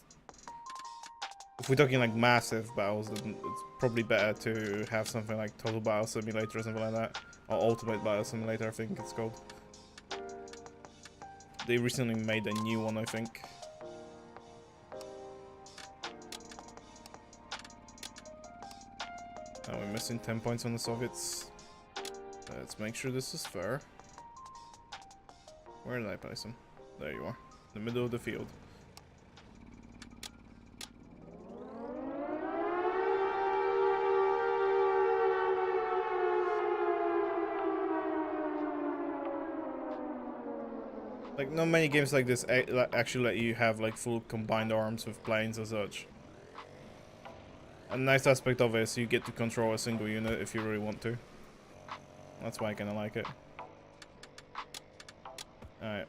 If we're talking like massive battles, then it's probably better to have something like Total Battle Simulator or something like that. Or Ultimate Battle Simulator, I think it's called. They recently made a new one, I think. Now we're missing 10 points on the Soviets. Let's make sure this is fair. Where did I place them? There you are. In the middle of the field. Like, not many games like this actually let you have like full combined arms with planes and such. A nice aspect of it is you get to control a single unit if you really want to. That's why I kinda like it. Alright.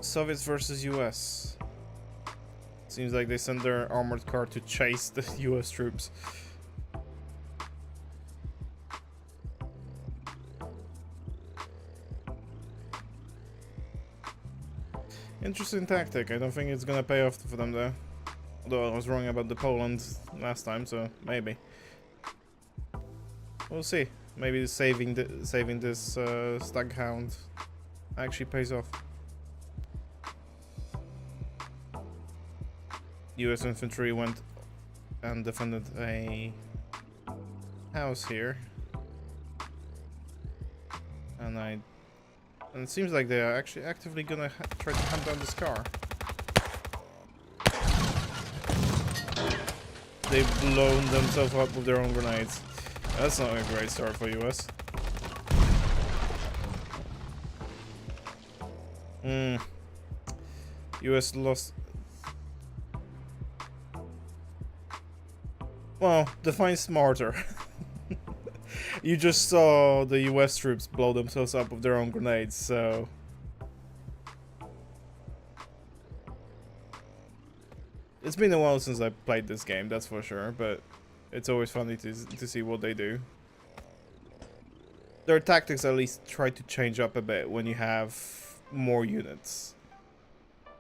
Soviets versus US. Seems like they sent their armored car to chase the US troops. Interesting tactic. I don't think it's gonna pay off for them though. Although I was wrong about the Poland last time, so maybe. We'll see. Maybe saving this Staghound actually pays off. US infantry went and defended a house here, and it seems like they are actually actively gonna try to hunt down this car. They've blown themselves up with their own grenades. That's not a great start for US. US lost. Well, define smarter. You just saw the US troops blow themselves up with their own grenades, so... It's been a while since I played this game, that's for sure, but it's always funny to see what they do. Their tactics at least try to change up a bit when you have more units.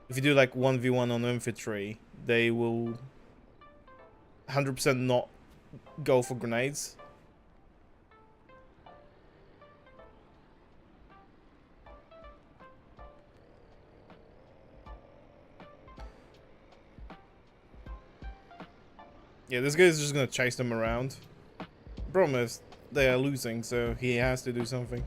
If you do like 1v1 on infantry, they will 100% not go for grenades. Yeah, this guy's just gonna chase them around. The problem is, they are losing, so he has to do something.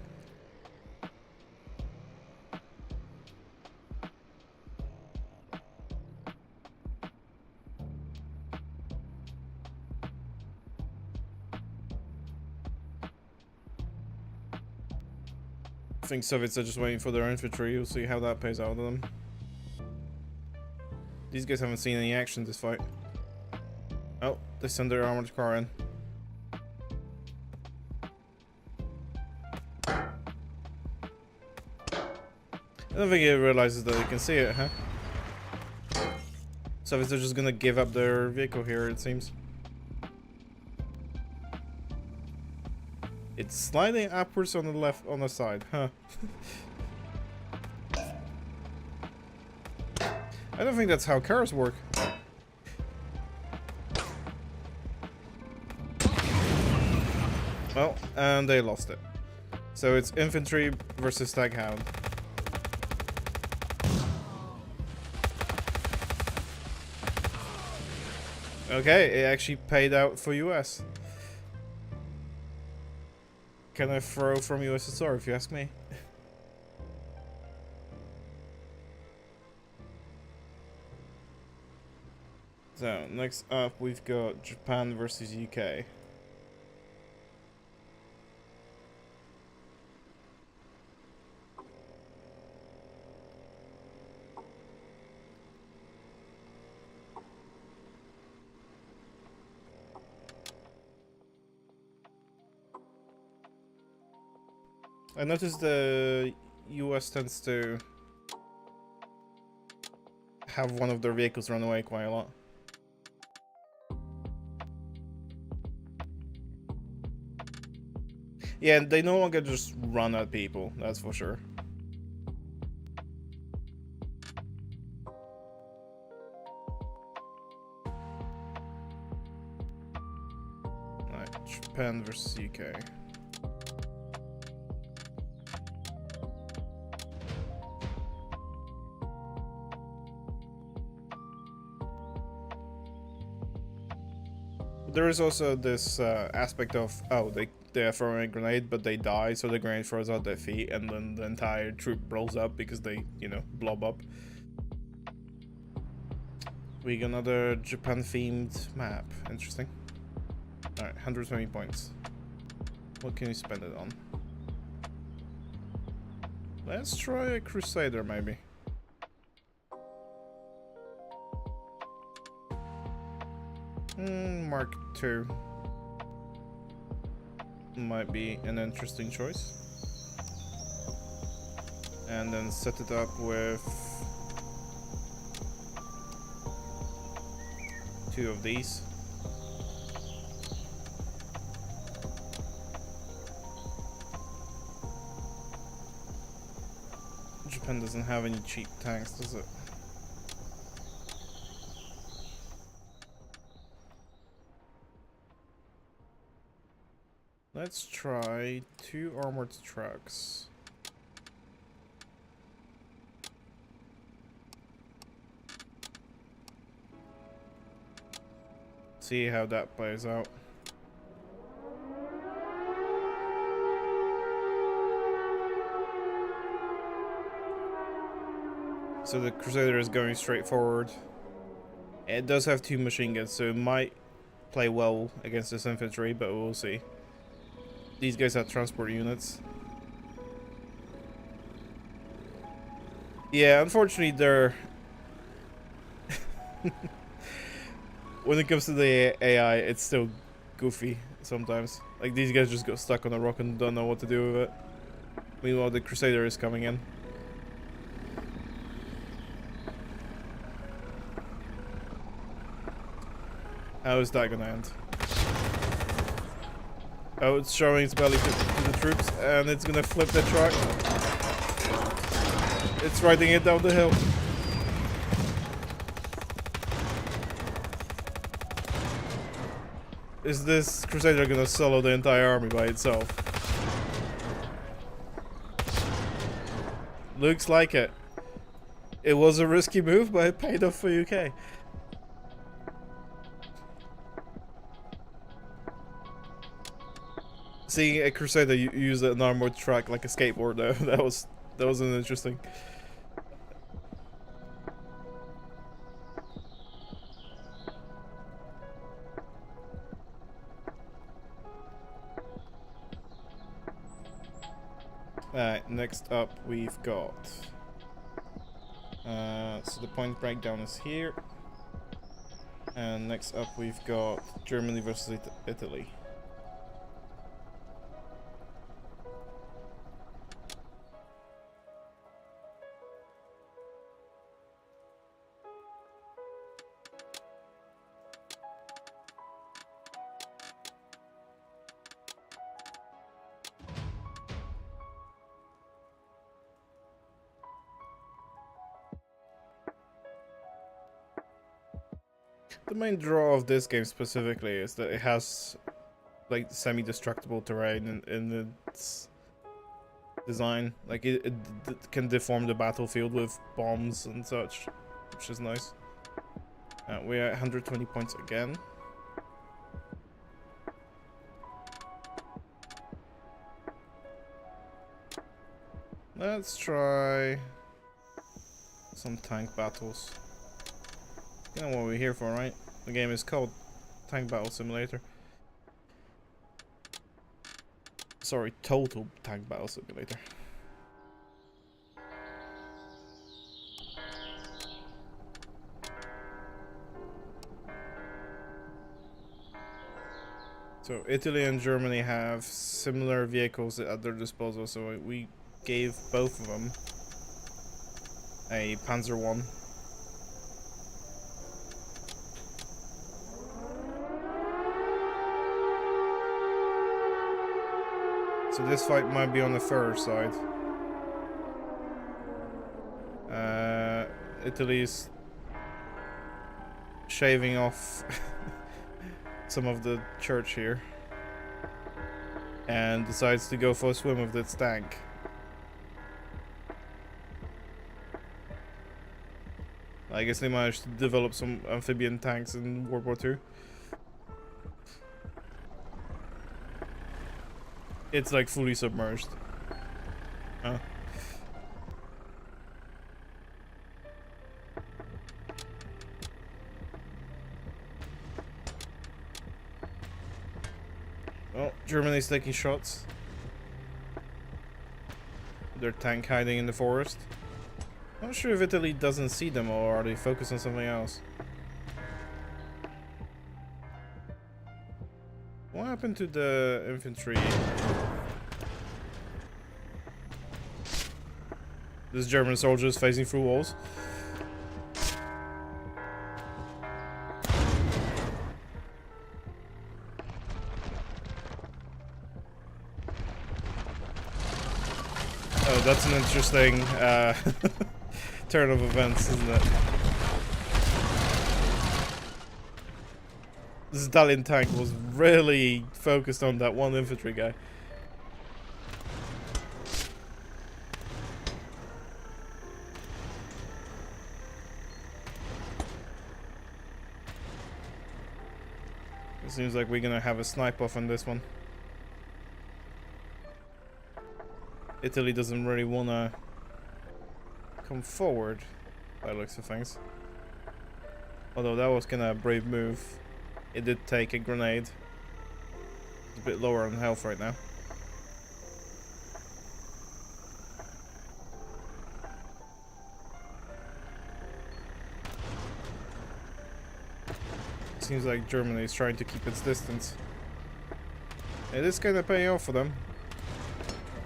I think Soviets are just waiting for their infantry. We'll see how that pays out of them. These guys haven't seen any action this fight. Oh, they send their armored car in. I don't think he realizes that he can see it, huh? Soviets are just gonna give up their vehicle here, it seems. It's sliding upwards on the left, on the side, huh? I don't think that's how cars work. Well, and they lost it. So it's infantry versus Staghound. Okay, it actually paid out for US. Can I throw from USSR if you ask me? So, next up we've got Japan versus UK. I noticed the US tends to have one of their vehicles run away quite a lot. Yeah, they no longer just run at people, that's for sure. Alright, Japan versus UK. there is also this aspect of, oh, they are throwing a grenade, but they die, so the grenade throws out their feet, and then the entire troop rolls up because they, you know, blob up. We got another Japan-themed map. Interesting. Alright, 120 points. What can we spend it on? Let's try a Crusader, maybe. Mark II. Might be an interesting choice. And then set it up with 2 of these. Japan doesn't have any cheap tanks, does it? Let's try 2 armored trucks. See how that plays out. So the Crusader is going straight forward. It does have 2 machine guns, so it might play well against this infantry, but we'll see. These guys have transport units. Yeah, unfortunately they're... when it comes to the AI, it's still goofy sometimes. Like, these guys just got stuck on a rock and don't know what to do with it. Meanwhile, the Crusader is coming in. How is that gonna end? Oh, it's showing its belly to the troops, and it's gonna flip the truck. It's riding it down the hill. Is this Crusader gonna solo the entire army by itself? Looks like it. It was a risky move, but it paid off for UK. Seeing a Crusader use an armored truck like a skateboard, though, that was an interesting. Alright, next up we've got... so the point breakdown is here. And next up we've got Germany versus Italy. The main draw of this game specifically is that it has like semi-destructible terrain in its design. Like it can deform the battlefield with bombs and such, which is nice. We're at 120 points again. Let's try some tank battles. You know what we're here for, right? The game is called Tank Battle Simulator. Sorry, Total Tank Battle Simulator. So Italy and Germany have similar vehicles at their disposal, so we gave both of them a Panzer I. So this fight might be on the further side. Italy's shaving off some of the church here and decides to go for a swim with its tank. I guess they managed to develop some amphibian tanks in World War II. It's like fully submerged. Huh? Oh, Germany's taking shots. Their tank hiding in the forest. Not sure if Italy doesn't see them or are they focused on something else. What happened to the infantry? This German soldier is facing through walls. Oh, that's an interesting turn of events, isn't it? This Italian tank was really focused on that one infantry guy. It seems like we're gonna have a snipe off on this one. Italy doesn't really wanna come forward by the looks of things. Although that was kinda a brave move. It did take a grenade. It's a bit lower on health right now. Seems like Germany is trying to keep its distance. It is kinda paying off for them.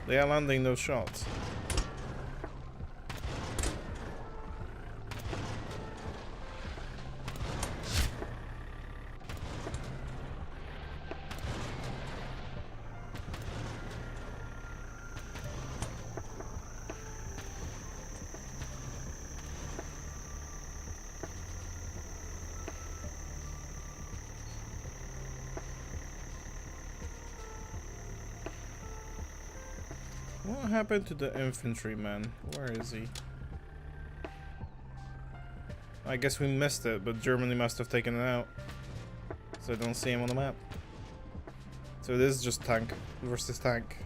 They are landing those shots. What happened to the infantryman? Where is he? I guess we missed it, but Germany must have taken it out. So I don't see him on the map. So it is just tank versus tank.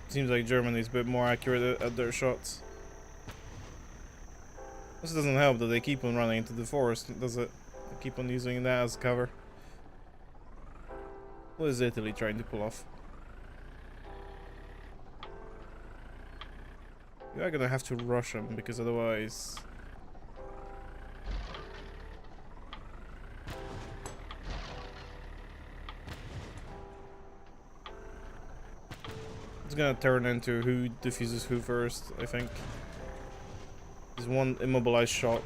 Seems like Germany's a bit more accurate at their shots. This doesn't help that they keep on running into the forest, does it? They keep on using that as cover. What is Italy trying to pull off? You are gonna have to rush them, because otherwise... it's gonna turn into who defuses who first, I think. This one immobilized shot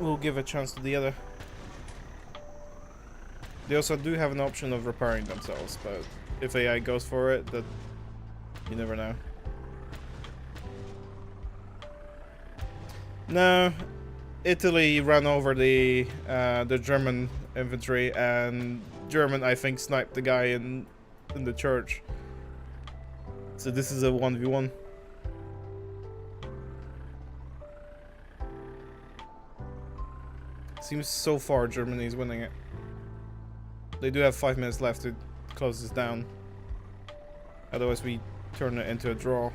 will give a chance to the other. They also do have an option of repairing themselves, but if AI goes for it, that you never know. No, Italy ran over the German infantry, and German, I think, sniped the guy in the church. So this is a 1v1. Seems so far Germany's winning it. They do have 5 minutes left to close this down. Otherwise we turn it into a draw.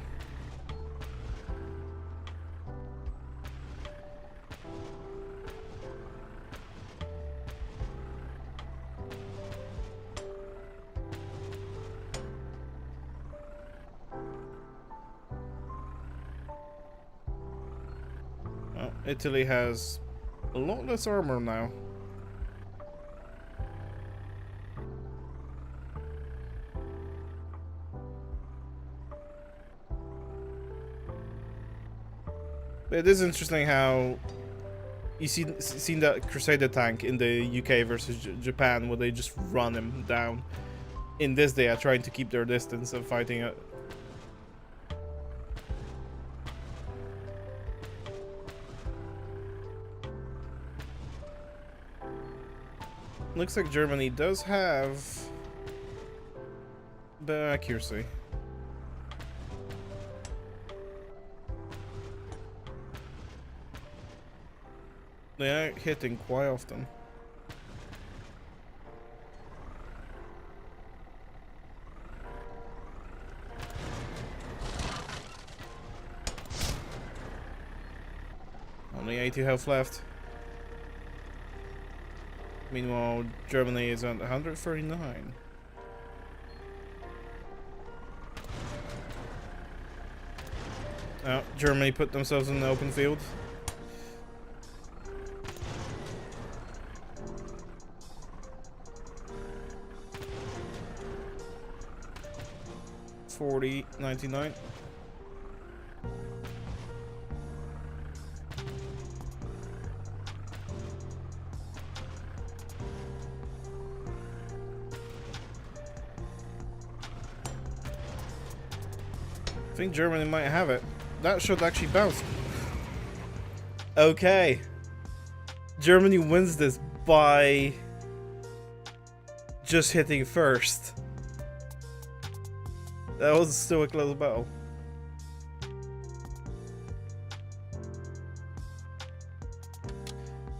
Well, Italy has a lot less armor now. But it is interesting how you seen that Crusader tank in the UK versus Japan, where they just run him down. In this, they are trying to keep their distance and fighting it. Looks like Germany does have better accuracy. They are hitting quite often. Only 80 health left. Meanwhile, Germany is at 139. Oh, Germany put themselves in the open field. $40.99. I think Germany might have it. That should actually bounce. Okay. Germany wins this by just hitting first. That was still a close battle.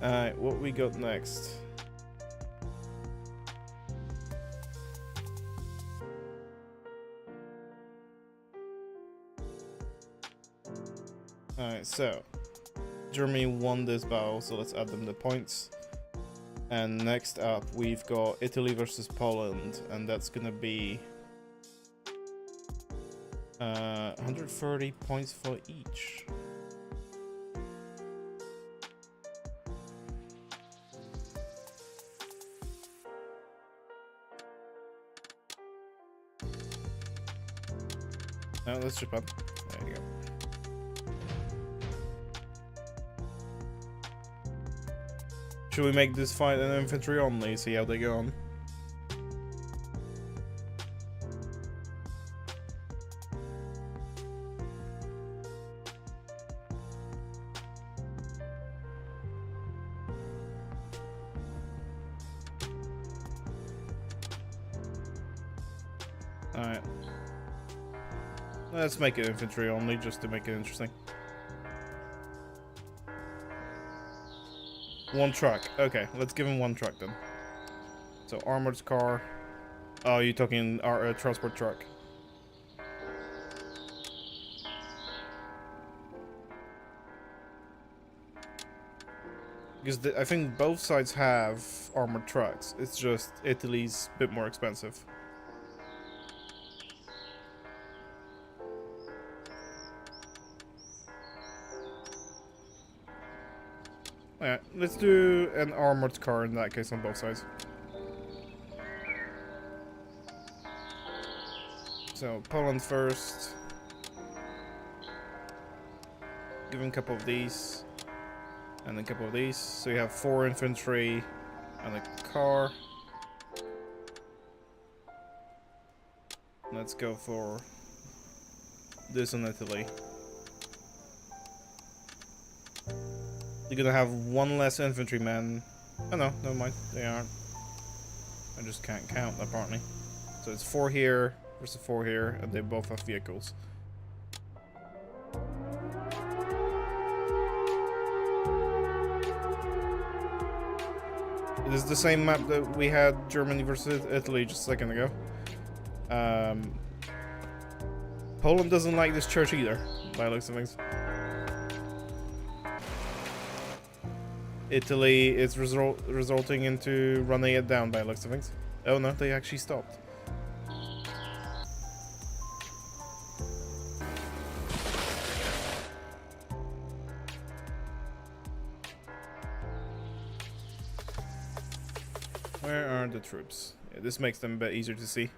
Alright, what we got next? Alright, so Germany won this battle, so let's add them the points. And next up, we've got Italy versus Poland, and that's gonna be 130 points for each. Now let's jump up. There you go. Should we make this fight an infantry only? See how they go on. Alright. Let's make it infantry only, just to make it interesting. One truck. Okay, let's give him one truck then. So, armored car. Oh, you're talking our transport truck. Because I think both sides have armored trucks. It's just Italy's a bit more expensive. Alright, let's do an armored car in that case on both sides. So, Poland first. Give him a couple of these. And a couple of these. So you have 4 infantry and a car. Let's go for this in Italy. You're gonna have 1 less infantryman. Oh no, never mind. They aren't. I just can't count, apparently. So it's 4 here versus 4 here, and they both have vehicles. It is the same map that we had Germany versus Italy just a second ago. Poland doesn't like this church either, by the looks of things. Italy is resulting into running it down by the looks of things. Oh no, they actually stopped. Where are the troops? Yeah, this makes them a bit easier to see.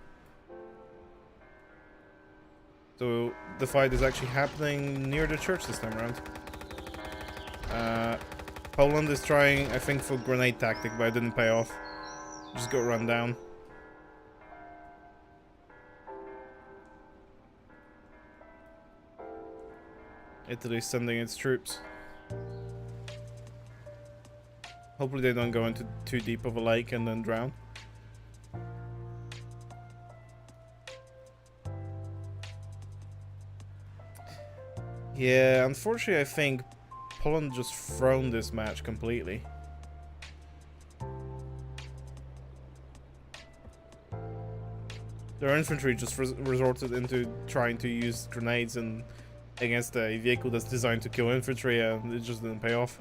So the fight is actually happening near the church this time around. Poland is trying, I think, for grenade tactic, but it didn't pay off. Just got run down. Italy's sending its troops. Hopefully they don't go into too deep of a lake and then drown. Yeah, unfortunately I think Poland just thrown this match completely. Their infantry just resorted into trying to use grenades and against a vehicle that's designed to kill infantry, and it just didn't pay off.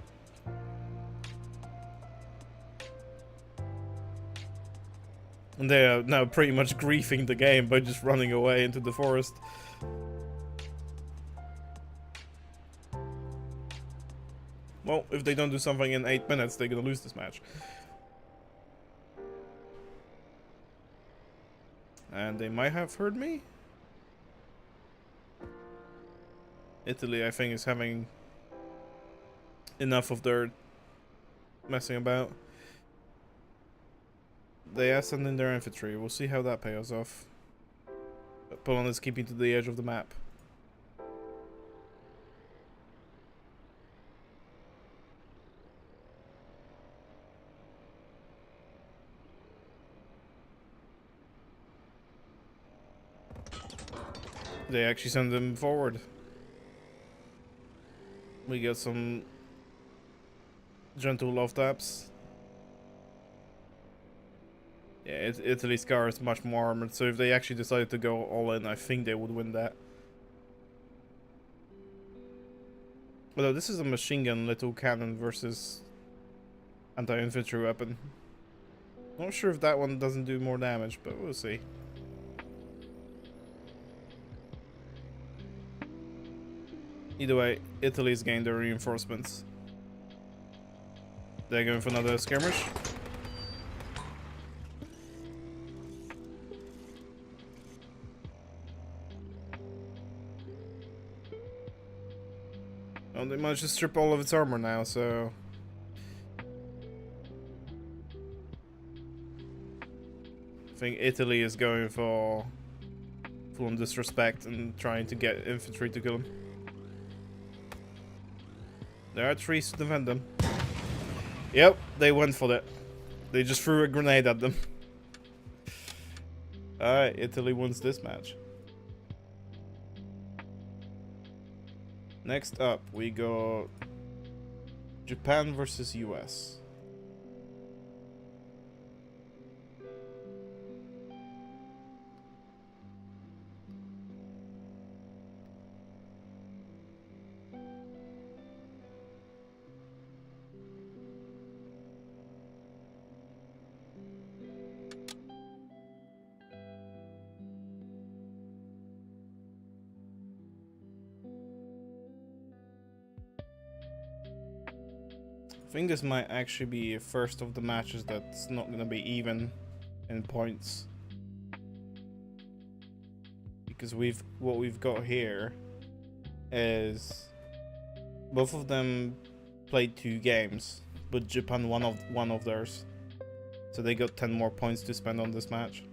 And they are now pretty much griefing the game by just running away into the forest. Well, if they don't do something in 8 minutes, they're gonna lose this match. And they might have heard me? Italy, I think, is having enough of their messing about. They are sending their infantry. We'll see how that pays off. But Poland is keeping to the edge of the map. They actually send them forward. We got some gentle love taps. Yeah, Italy's car is much more armored, so if they actually decided to go all in, I think they would win that. Although this is a machine gun little cannon versus anti-infantry weapon. Not sure if that one doesn't do more damage, but we'll see. Either way, Italy's gained their reinforcements. They're going for another skirmish. Oh, they managed to strip all of its armor now, so... I think Italy is going for full-on disrespect and trying to get infantry to kill them. There are trees to defend them. Yep, they went for that. They just threw a grenade at them. Alright, Italy wins this match. Next up, we go Japan versus US. I think this might actually be a first of the matches that's not going to be even in points. Because what we've got here is both of them played 2 games, but Japan one of theirs. So they got 10 more points to spend on this match.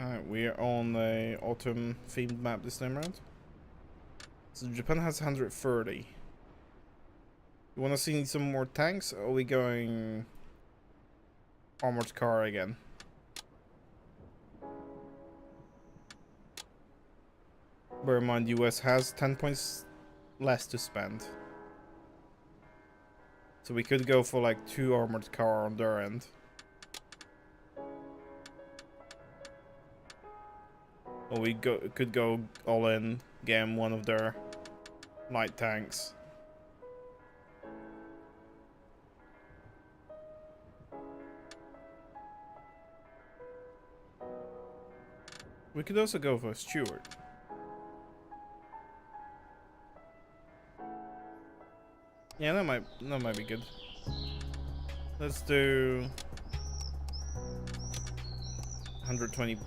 Alright, we are on a autumn themed map this time around. So Japan has 130. You wanna see some more tanks, or are we going armored car again? Bear in mind, US has 10 points less to spend. So we could go for like 2 armored car on their end. Or we could go all in, game one of their light tanks. We could also go for Stewart. Yeah, that might be good. Let's do 120.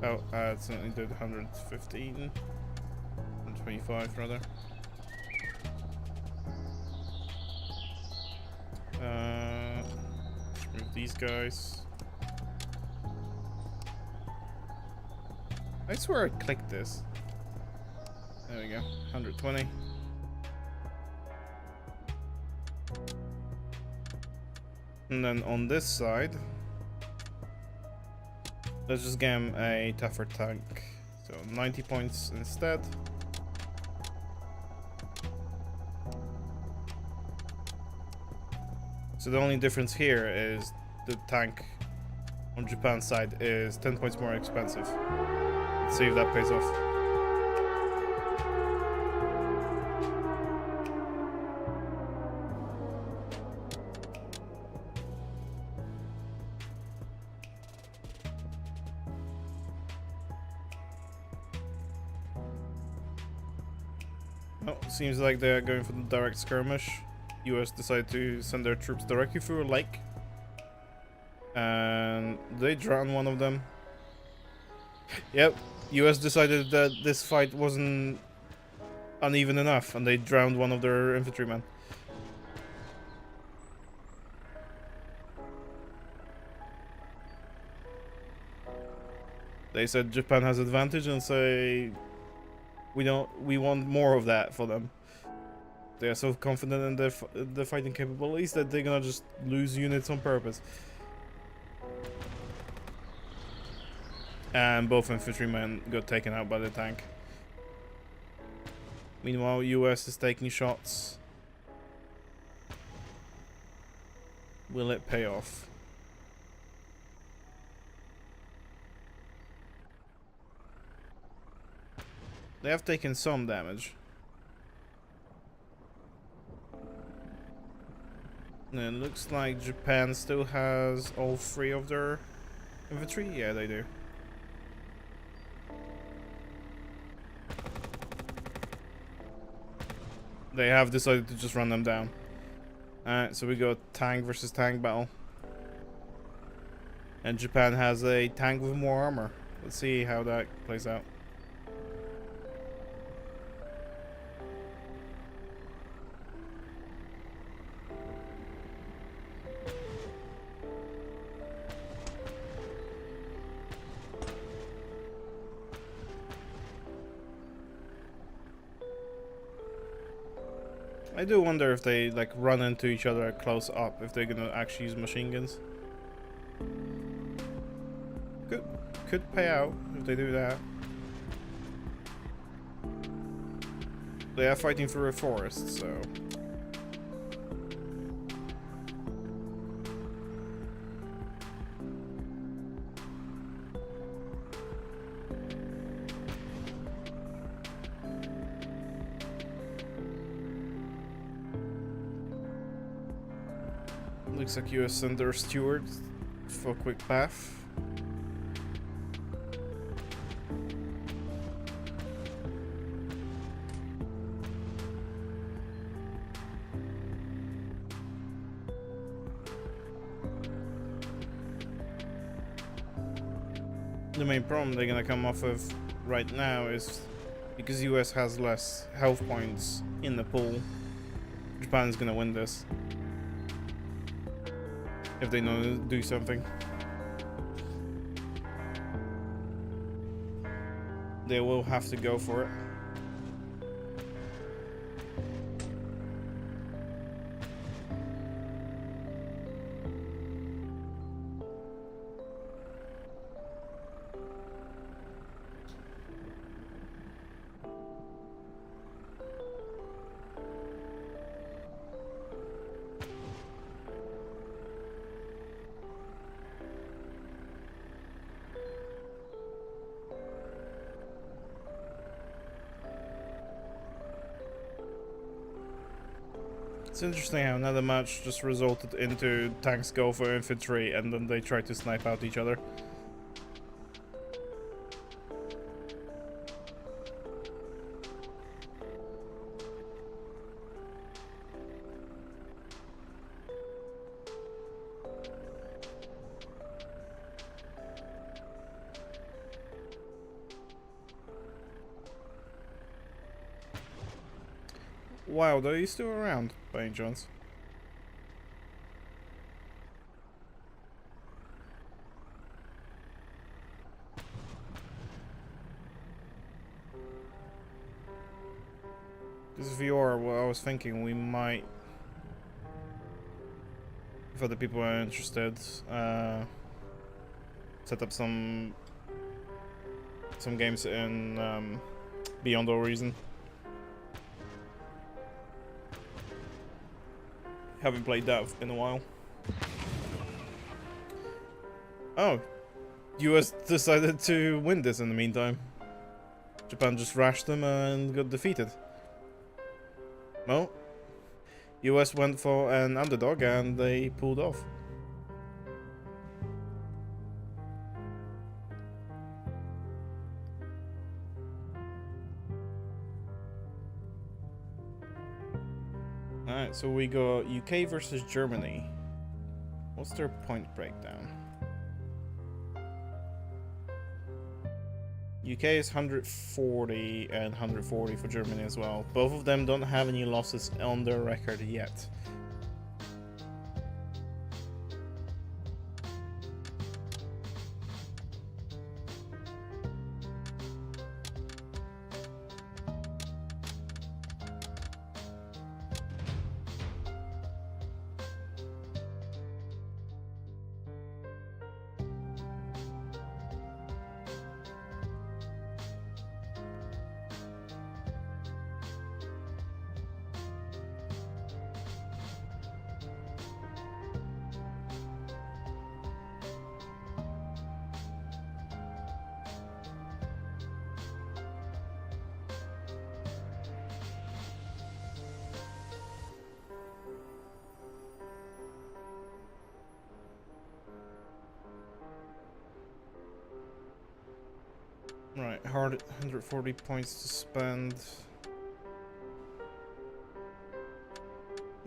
Oh, it's only did 115, 125 rather. these guys. I swear I clicked this. There we go. 120. And then on this side, let's just get him a tougher tank. So 90 points instead. So the only difference here is the tank on Japan's side is 10 points more expensive. Let's see if that pays off. Oh, seems like they're going for the direct skirmish. US decided to send their troops directly through a lake. And they drowned one of them. Yep, US decided that this fight wasn't uneven enough, and they drowned one of their infantrymen. They said Japan has advantage and say we want more of that for them. They are so confident in their fighting capabilities that they're gonna just lose units on purpose. And both infantrymen got taken out by the tank. Meanwhile, US is taking shots. Will it pay off? They have taken some damage. And it looks like Japan still has all 3 of their infantry. Yeah, they do. They have decided to just run them down. Alright, so we got tank versus tank battle. And Japan has a tank with more armor. Let's see how that plays out. I do wonder if they like run into each other close up, if they're gonna actually use machine guns. Could pay out if they do that. They are fighting through a forest, so. Looks like US sent their steward for a quick bath. The main problem they're gonna come off of right now is because US has less health points in the pool, Japan's gonna win this. If they know to do something. They will have to go for it. It's interesting how another match just resulted into tanks go for infantry and then they try to snipe out each other. Wow, are you still around by any chance? This VR, what I was thinking, we might, if other people are interested, set up some games in Beyond Horizon. Haven't played that in a while. Oh, US decided to win this in the meantime. Japan just rashed them and got defeated. Well, US went for an underdog and they pulled off. Alright, so we got UK versus Germany. What's their point breakdown? UK is 140 and 140 for Germany as well. Both of them don't have any losses on their record yet. Right, hard 140 points to spend.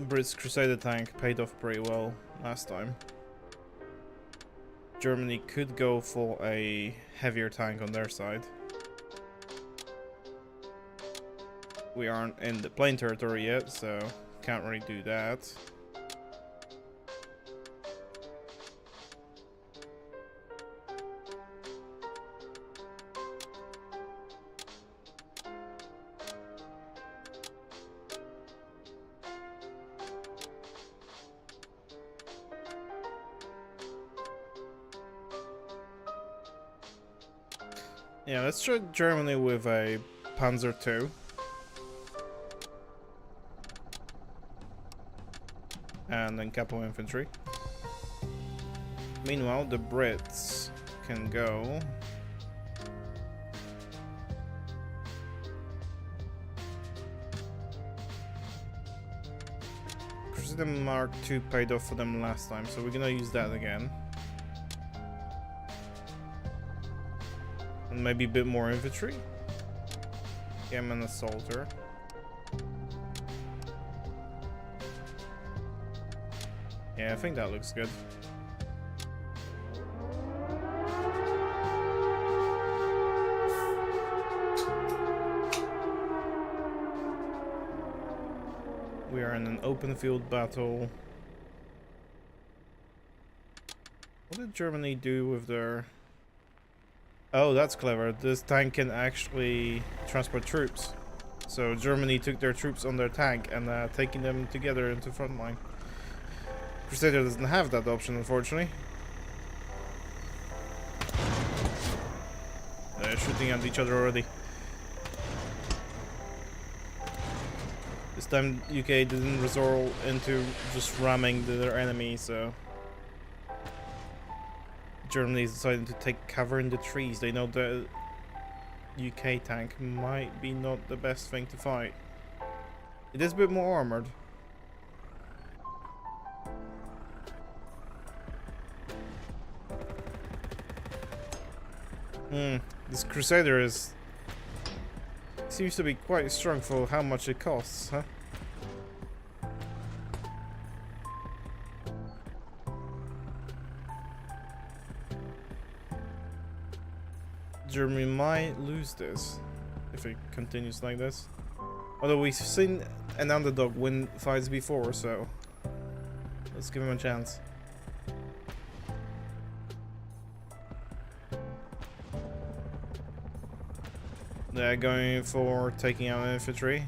Brits Crusader tank paid off pretty well last time. Germany could go for a heavier tank on their side. We aren't in the plane territory yet, so can't really do that. Yeah, let's try Germany with a Panzer II. And then capital infantry. Meanwhile, the Brits can go. Crusader Mark II paid off for them last time, so we're gonna use that again. And maybe a bit more infantry. Yeah, I'm an assaulter. Yeah, I think that looks good. We are in an open field battle. What did Germany do with their... Oh, that's clever. This tank can actually transport troops. So Germany took their troops on their tank and taking them together into front line. Crusader doesn't have that option, unfortunately. They're shooting at each other already. This time UK didn't resort into just ramming their enemy, so... Germany is deciding to take cover in the trees. They know the UK tank might be not the best thing to fight. It is a bit more armored. This Crusader seems to be quite strong for how much it costs, huh? Germany might lose this if it continues like this. Although we've seen an underdog win fights before, so let's give him a chance. They're going for taking out infantry.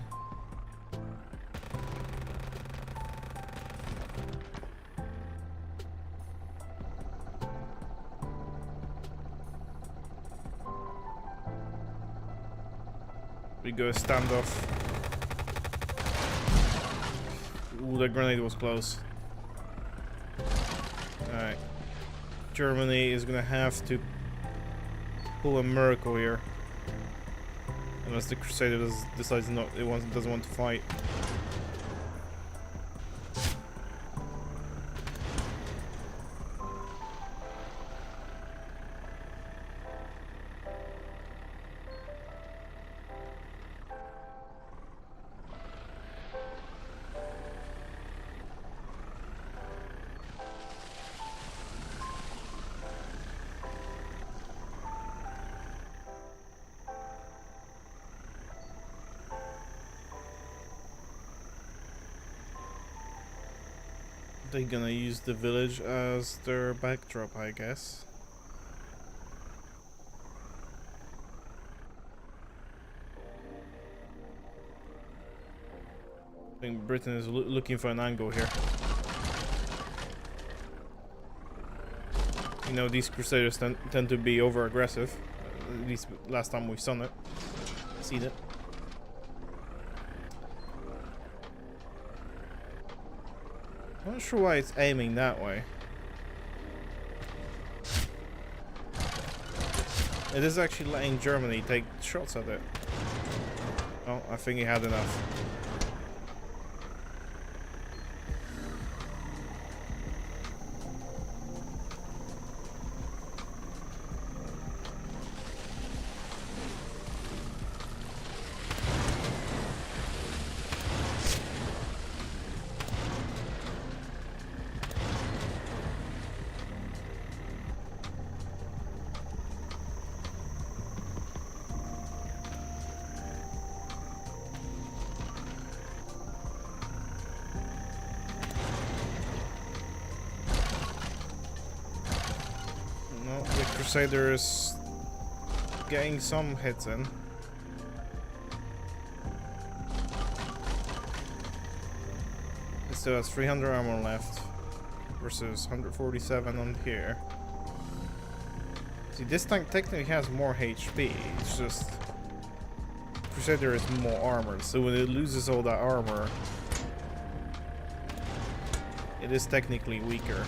We go standoff. Ooh, the grenade was close. Alright. Germany is gonna have to pull a miracle here. Unless the Crusader decides doesn't want to fight. They're gonna use the village as their backdrop, I guess. I think Britain is looking for an angle here. You know, these Crusaders tend to be over-aggressive. At least last time we've seen it. I'm not sure why it's aiming that way. It is actually letting Germany take shots at it. Oh, I think he had enough. Crusader is getting some hits in. It still has 300 armor left versus 147 on here. See, this tank technically has more HP, it's just Crusader is more armored, so when it loses all that armor, it is technically weaker.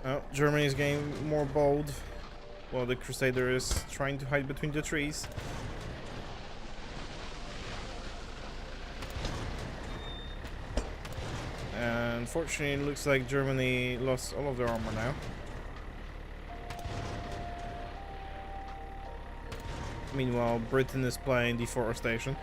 Oh, Germany is getting more bold, while the Crusader is trying to hide between the trees. And unfortunately, it looks like Germany lost all of their armor now. Meanwhile, Britain is playing deforestation.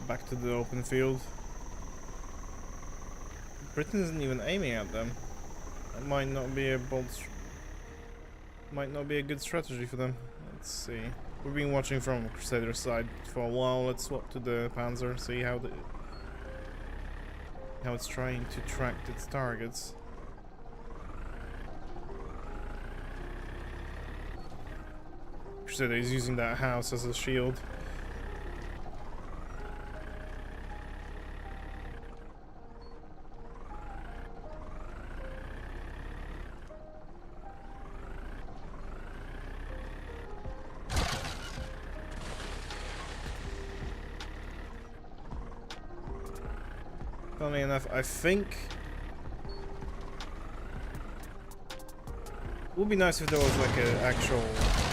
Back to the open field. Britain isn't even aiming at them. That might not be a good strategy for them. Let's see. We've been watching from Crusader side for a while. Let's swap to the Panzer, see how it's trying to track its targets. Crusader is using that house as a shield. Funnily enough, I think it would be nice if there was like an actual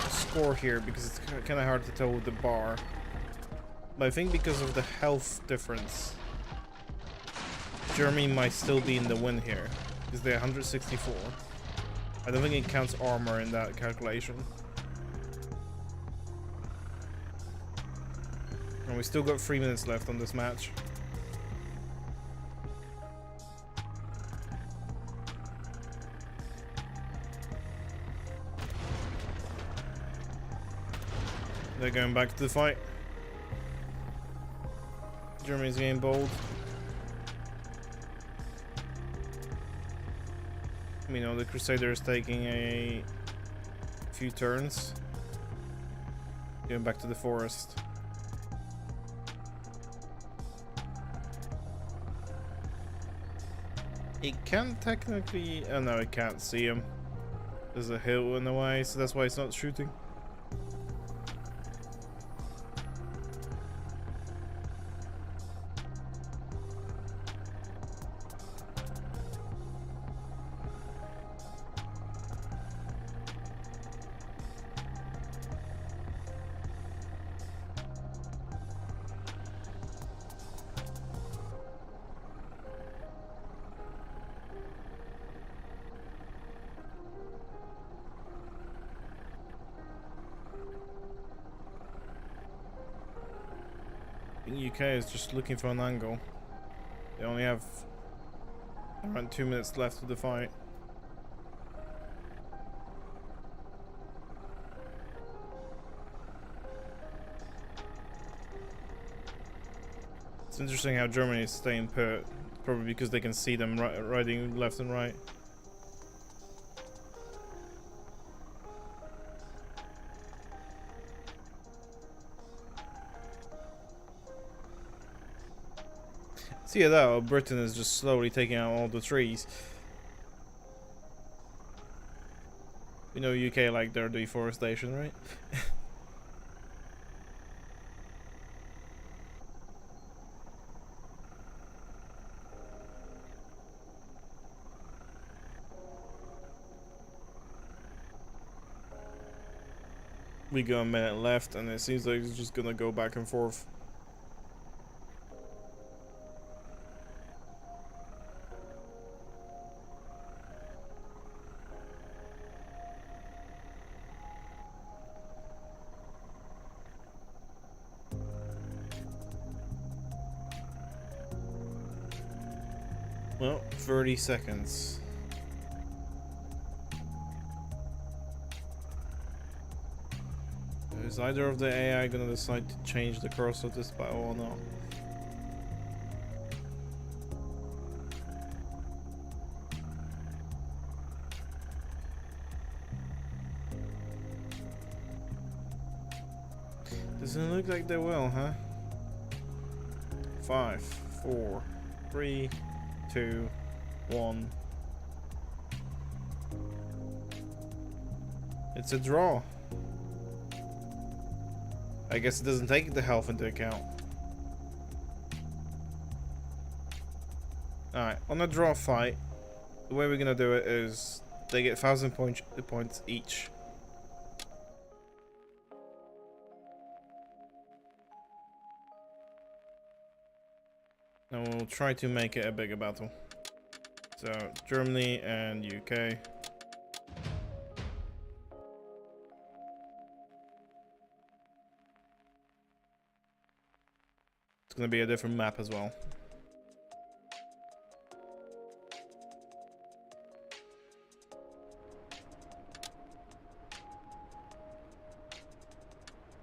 score here, because it's kind of hard to tell with the bar. But I think because of the health difference, Germany might still be in the win here, because they're 164. I don't think it counts armor in that calculation. And we still got 3 minutes left on this match. They're going back to the fight. Germany's getting bold. You know, the Crusader is taking a few turns. Going back to the forest. It can technically... Oh no, it can't see him. There's a hill in the way, so that's why it's not shooting. The UK is just looking for an angle. They only have around 2 minutes left of the fight. It's interesting how Germany is staying put, probably because they can see them riding left and right. See that, Britain is just slowly taking out all the trees. You know UK like their deforestation, right? We got a minute left and it seems like it's just gonna go back and forth. Well, 30 seconds. Is either of the AI gonna decide to change the course of this battle or not? Doesn't look like they will, huh? 5, 4, 3, 2, 1. It's a draw. I guess it doesn't take the health into account. Alright, on a draw fight, the way we're gonna do it is they get 1,000 points each. And we'll try to make it a bigger battle. So, Germany and UK. It's gonna be a different map as well.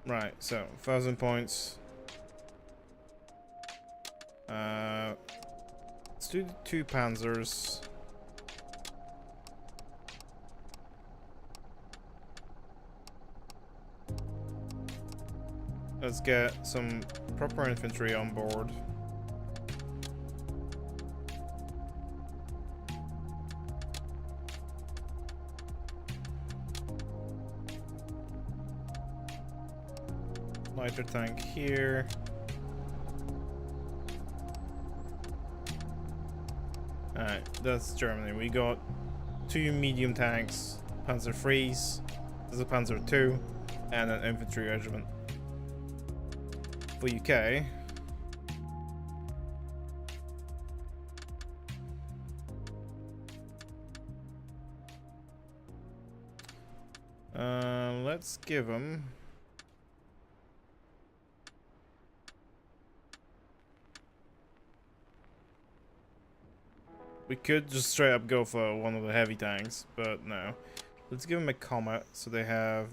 Right, so 1,000 points. Let's do the 2 panzers. Let's get some proper infantry on board. Lighter tank here. Alright, that's Germany. We got 2 medium tanks, Panzer IIIs, there's a Panzer II, and an infantry regiment. For UK, let's give them We could just straight up go for one of the heavy tanks, but no. Let's give them a Comet, so they have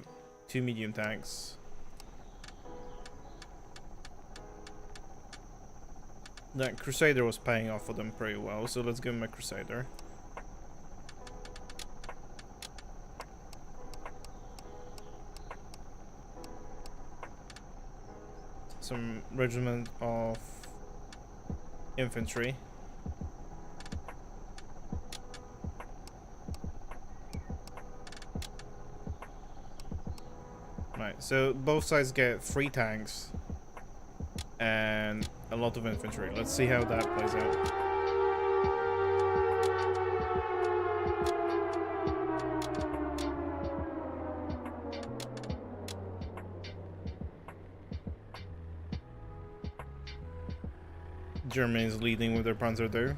2 medium tanks. That Crusader was paying off for them pretty well, so let's give them a Crusader. Some regiment of infantry. Right, so both sides get 3 tanks and a lot of infantry. Let's see how that plays out. Germany is leading with their Panzer there.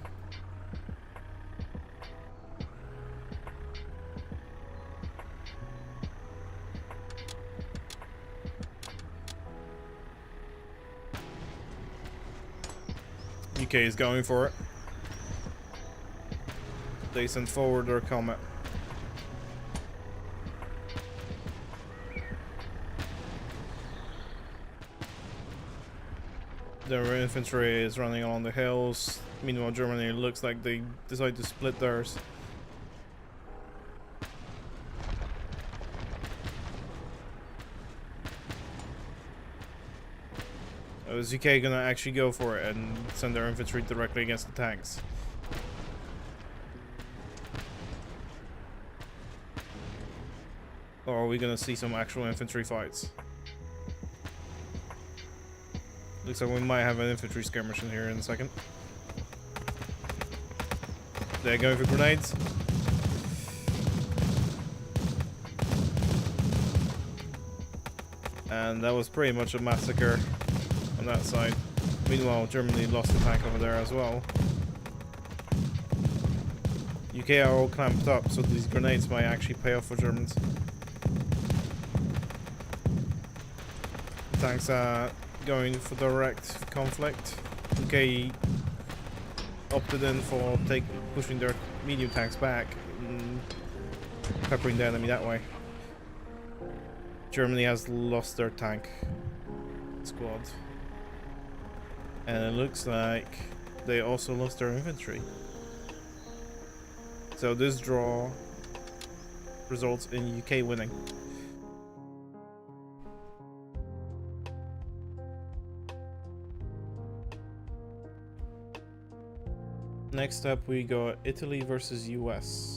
UK is going for it. They send forward their Comet. Their infantry is running along the hills. Meanwhile, Germany looks like they decide to split theirs. Is UK gonna actually go for it and send their infantry directly against the tanks? Or are we gonna see some actual infantry fights? Looks like we might have an infantry skirmish in here in a second. They're going for grenades. And that was pretty much a massacre on that side. Meanwhile, Germany lost a tank over there as well. UK are all clamped up, so these grenades might actually pay off for Germans. Tanks are going for direct conflict. UK opted in for pushing their medium tanks back and peppering the enemy that way. Germany has lost their tank squad. And it looks like they also lost their infantry. So this draw results in UK winning. Next up we got Italy versus US.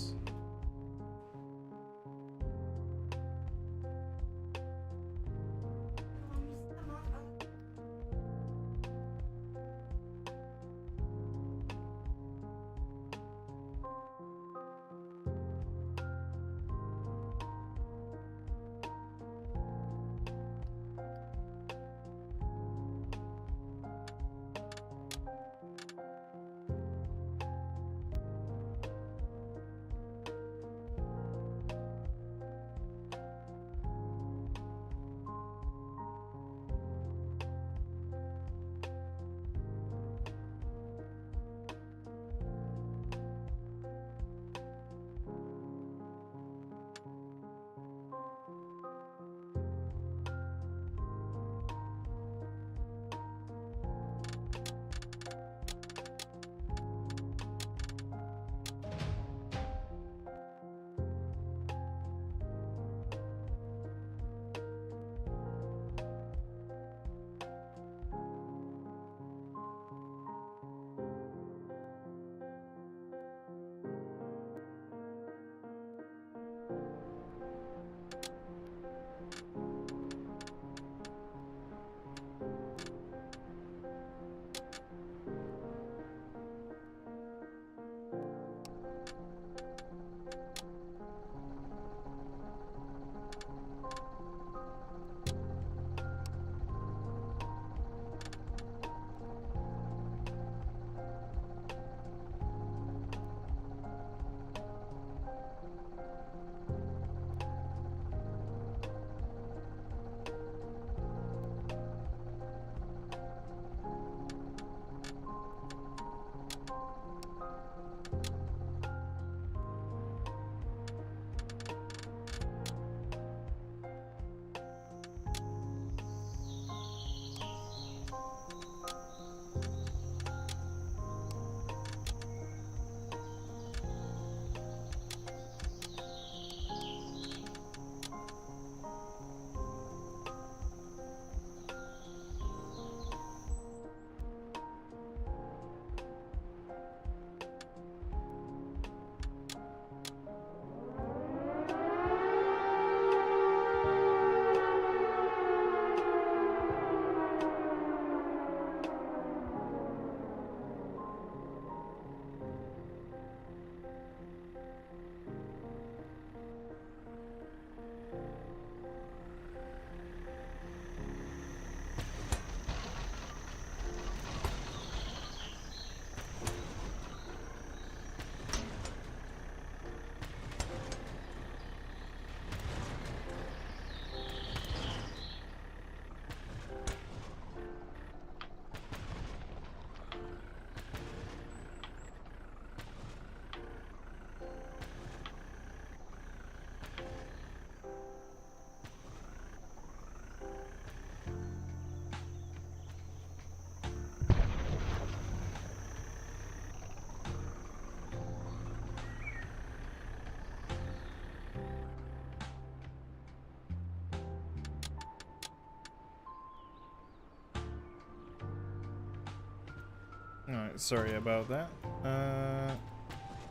Alright, sorry about that.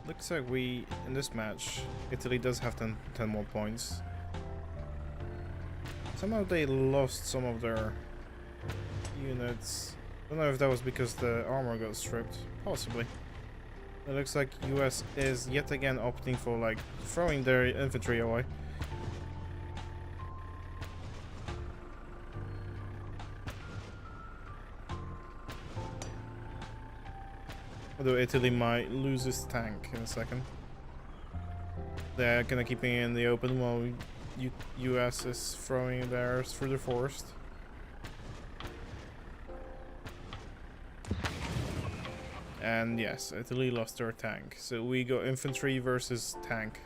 Looks like we, in this match, Italy does have 10 more points. Somehow they lost some of their units. I don't know if that was because the armor got stripped. Possibly. It looks like US is yet again opting for, like, throwing their infantry away. Although Italy might lose his tank in a second. They're gonna keep it in the open while US is throwing theirs through the forest. And yes, Italy lost their tank. So we go infantry versus tank.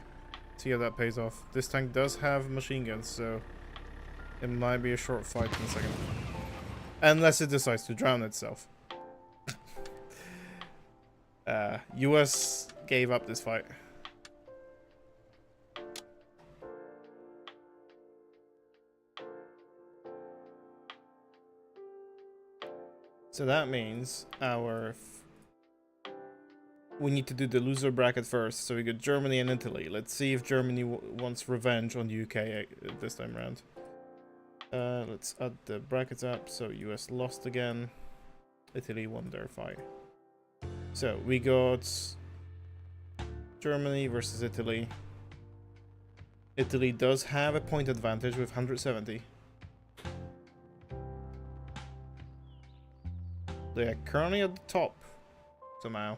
See how that pays off. This tank does have machine guns, so it might be a short fight in a second. Unless it decides to drown itself. US gave up this fight. So that means we need to do the loser bracket first. So we got Germany and Italy. Let's see if Germany wants revenge on the UK this time around. Let's add the brackets up. So US lost again. Italy won their fight. So we got Germany versus Italy. Italy does have a point advantage with 170. They are currently at the top somehow.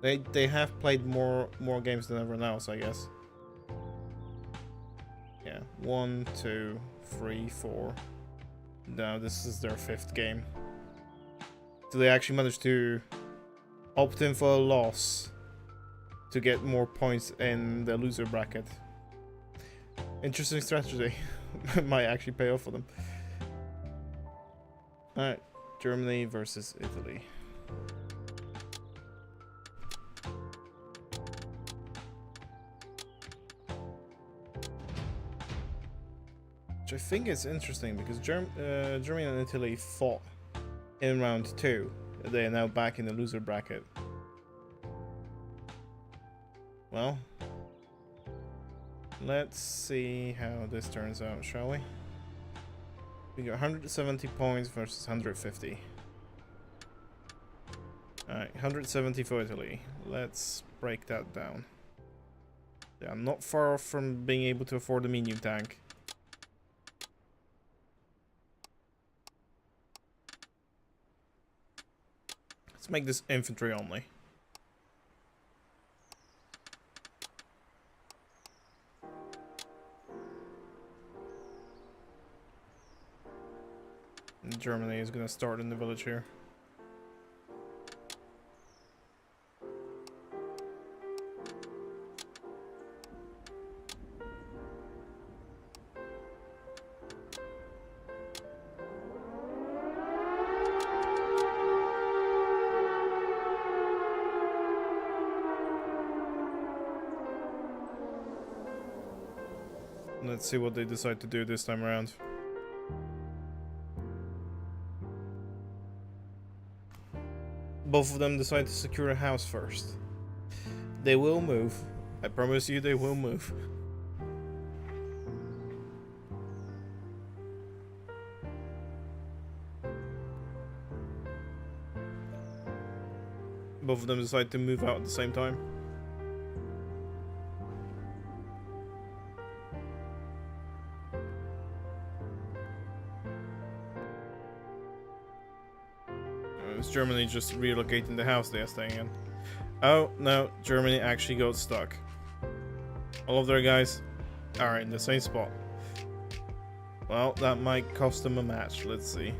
They have played more games than everyone else, I guess. Yeah, 1, 2, 3, 4. Now this is their 5th game. So they actually managed to opt in for a loss to get more points in the loser bracket. Interesting strategy. Might actually pay off for them. Alright, Germany versus Italy. Which I think is interesting because Germany and Italy fought in round 2. They are now back in the loser bracket. Well, let's see how this turns out, shall we? We got 170 points versus 150. Alright, 170 for Italy. Let's break that down. They are not far off from being able to afford a medium tank. Let's make this infantry only. And Germany is gonna start in the village here. Let's see what they decide to do this time around. Both of them decide to secure a house first. They will move. I promise you they will move. Both of them decide to move out at the same time. Germany just relocating the house they are staying in. Oh no, Germany actually got stuck. All of their guys are in the same spot. Well, that might cost them a match. Let's see.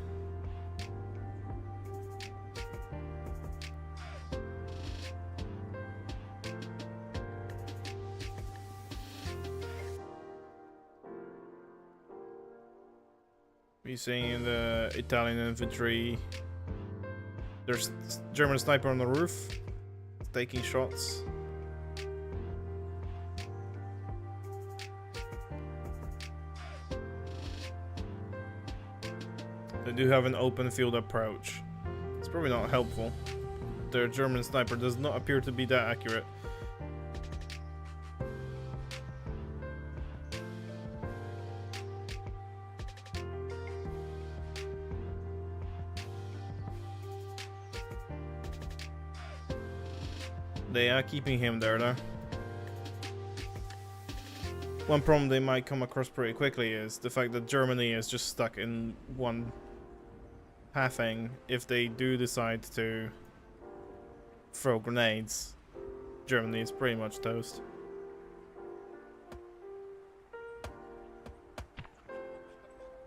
We're seeing the Italian infantry. There's German sniper on the roof, taking shots. They do have an open field approach. It's probably not helpful. Their German sniper does not appear to be that accurate. They are keeping him there though. One problem they might come across pretty quickly is the fact that Germany is just stuck in one pathing. If they do decide to throw grenades, Germany is pretty much toast.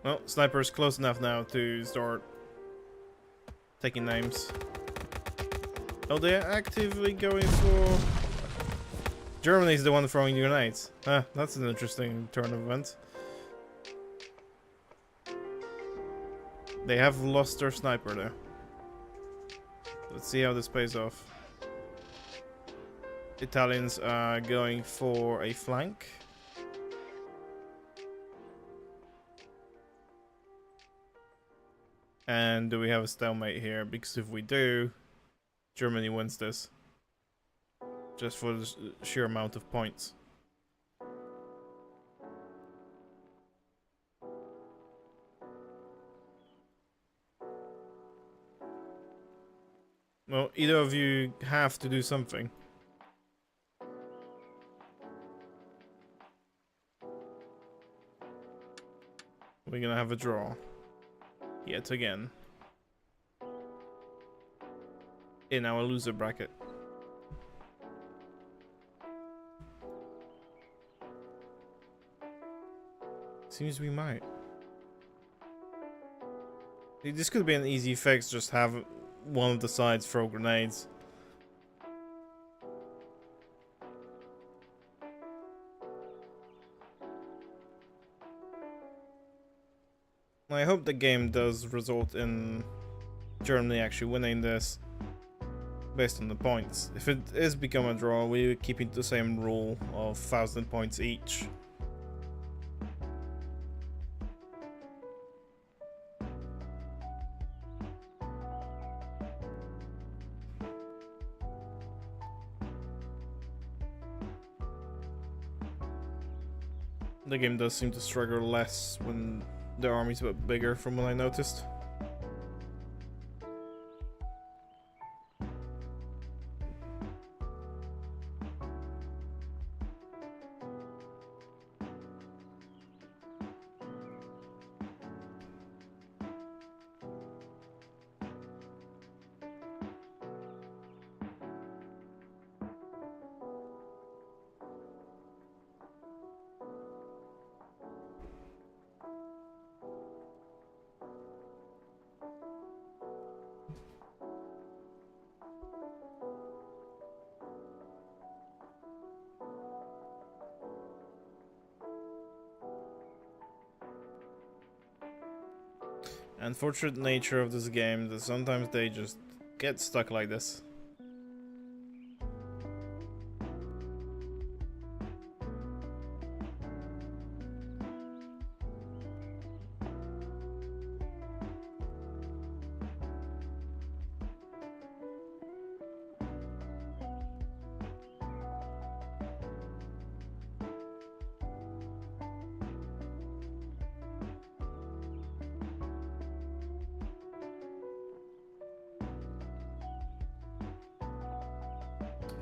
Well, sniper is close enough now to start taking names. Oh, they're actively going for... Germany's the one throwing the grenades. Ah, that's an interesting turn of events. They have lost their sniper there. Let's see how this pays off. Italians are going for a flank. And do we have a stalemate here? Because if we do, Germany wins this. Just for the sheer amount of points. Well, either of you have to do something. We're gonna have a draw. Yet again. In our loser bracket. Seems we might. This could be an easy fix, just have one of the sides throw grenades. I hope the game does result in Germany actually winning this based on the points. If it is become a draw, we keep it the same rule of 1,000 points each. The game does seem to struggle less when the army's a bit bigger from what I noticed. Unfortunate nature of this game that sometimes they just get stuck like this.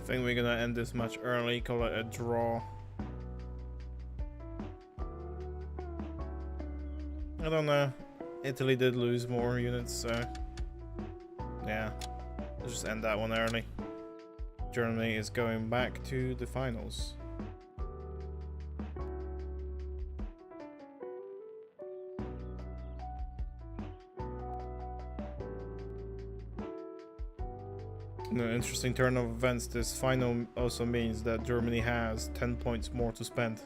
I think we're gonna end this match early, call it a draw. I don't know. Italy did lose more units, so yeah, let's just end that one early. Germany is going back to the finals. An interesting turn of events. This final also means that Germany has 10 points more to spend.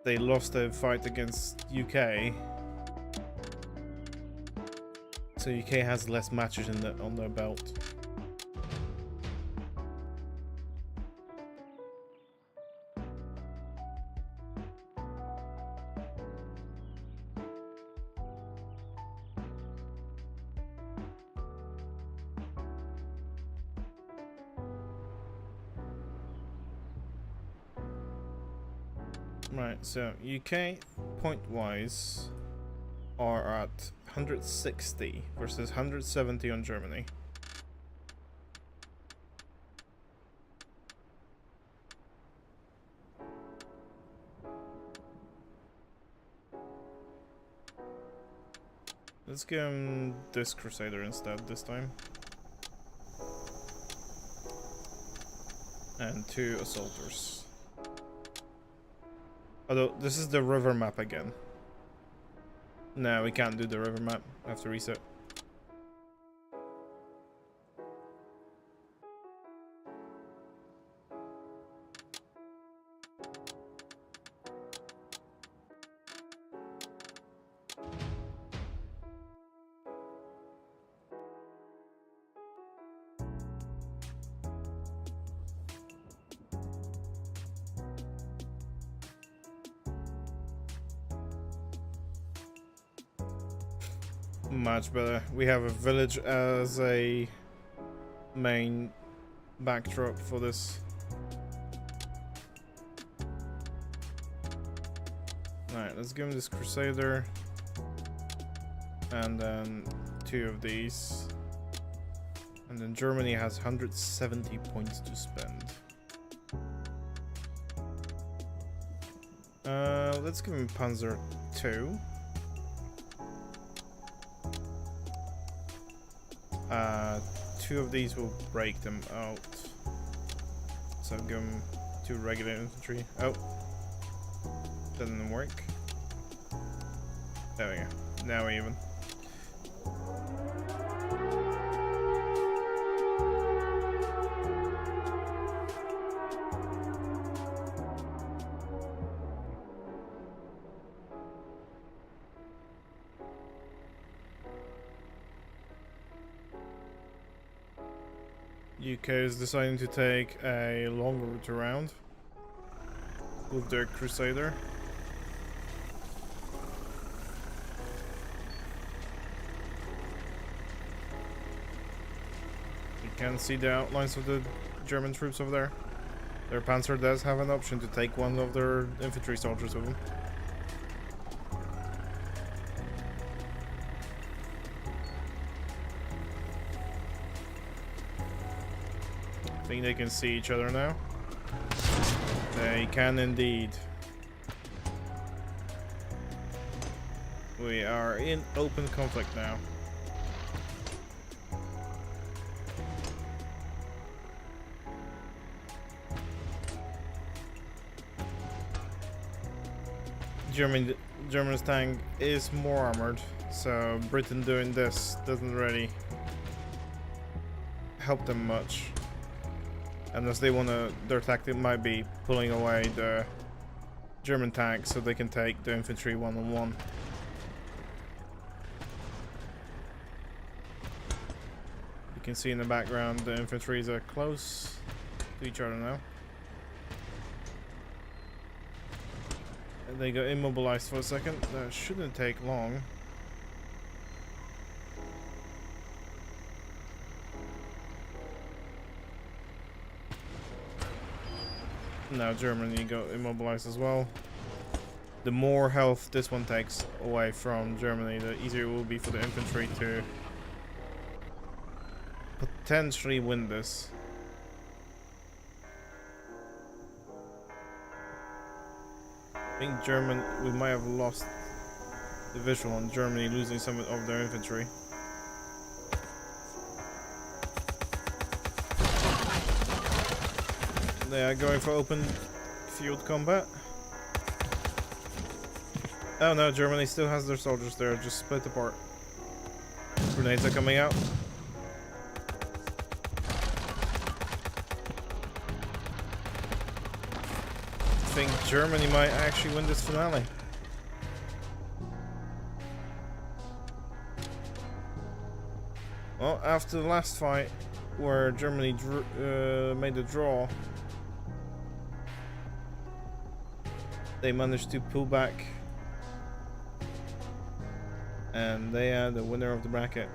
They lost a fight against UK, so UK has less matches on their belt. Right, so UK point-wise are at 160 versus 170 on Germany. Let's give him this Crusader instead this time. And 2 Assaulters. Although, this is the river map again. No, we can't do the river map. I have to reset. Much better. We have a village as a main backdrop for this. Alright, let's give him this Crusader. And then 2 of these. And then Germany has 170 points to spend. Let's give him Panzer II. 2 of these will break them out. So give them 2 regular infantry. Oh, doesn't work. There we go. Now we're even. UK is deciding to take a longer route around with their Crusader. You can see the outlines of the German troops over there. Their Panzer does have an option to take one of their infantry soldiers with them. I think they can see each other now. They can indeed. We are in open conflict now. Germany's tank is more armored, so Britain doing this doesn't really help them much. Unless they want to, their tactic might be pulling away the German tanks so they can take the infantry one-on-one. You can see in the background the infantries are close to each other now. And they got immobilized for a second. That shouldn't take long. Now Germany got immobilized as well. The more health this one takes away from Germany, the easier it will be for the infantry to potentially win this. I think we might have lost the visual on Germany losing some of their infantry. They are going for open field combat. Oh no, Germany still has their soldiers there, just split apart. Grenades are coming out. I think Germany might actually win this finale. Well, after the last fight, where Germany made a draw, they managed to pull back, and they are the winner of the bracket.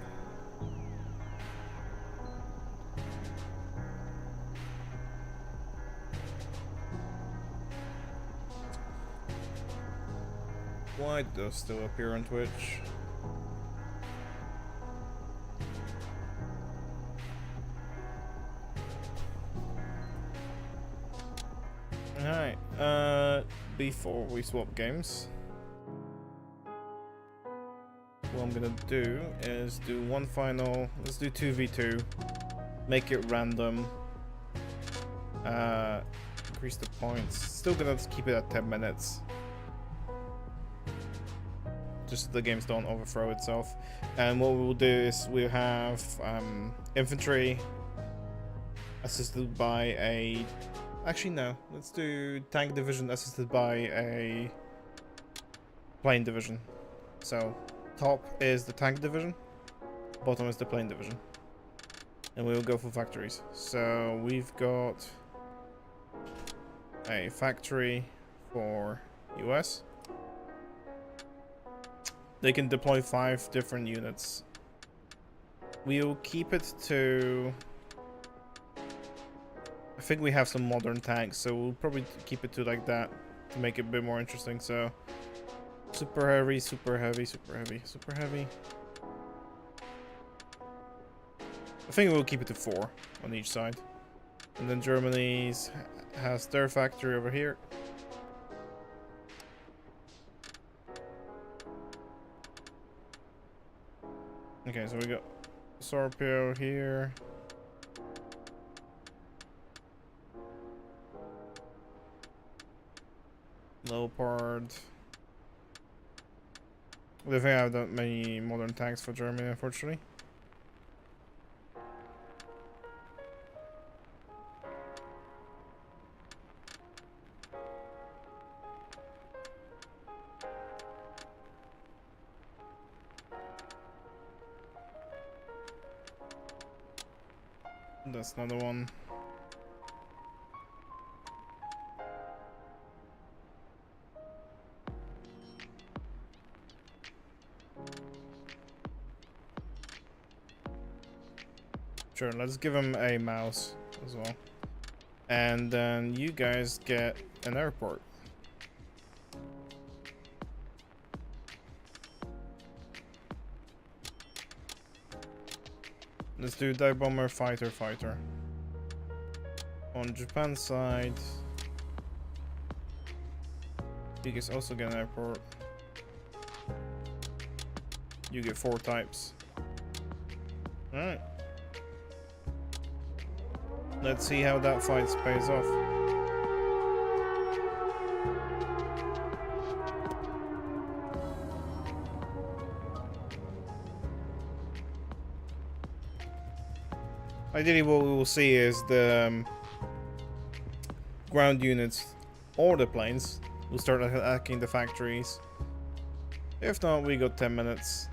Why does those still appear on Twitch? Alright, before we swap games, what I'm gonna do is do one final, let's do 2v2, make it random, increase the points, still gonna keep it at 10 minutes, just so the games don't overthrow itself. And what we'll do is we'll have infantry assisted by a, actually no, let's do tank division assisted by a plane division. So top is the tank division, bottom is the plane division, and we will go for factories. So we've got a factory for US. They can deploy 5 different units. We'll keep it to, I think we have some modern tanks, so we'll probably keep it to like that to make it a bit more interesting. So super heavy, super heavy, super heavy, super heavy. I think we'll keep it to 4 on each side. And then Germany's has their factory over here. Okay, so we got Sorpio here. Leopard. I don't think I have that many modern tanks for Germany, unfortunately. That's another one. Sure, let's give him a mouse as well. And then you guys get an airport. Let's do dive bomber, fighter, fighter. On Japan side, you guys also get an airport. You get 4 types. Alright. Let's see how that fight pays off. Ideally, what we will see is the ground units or the planes will start attacking the factories. If not, we got 10 minutes.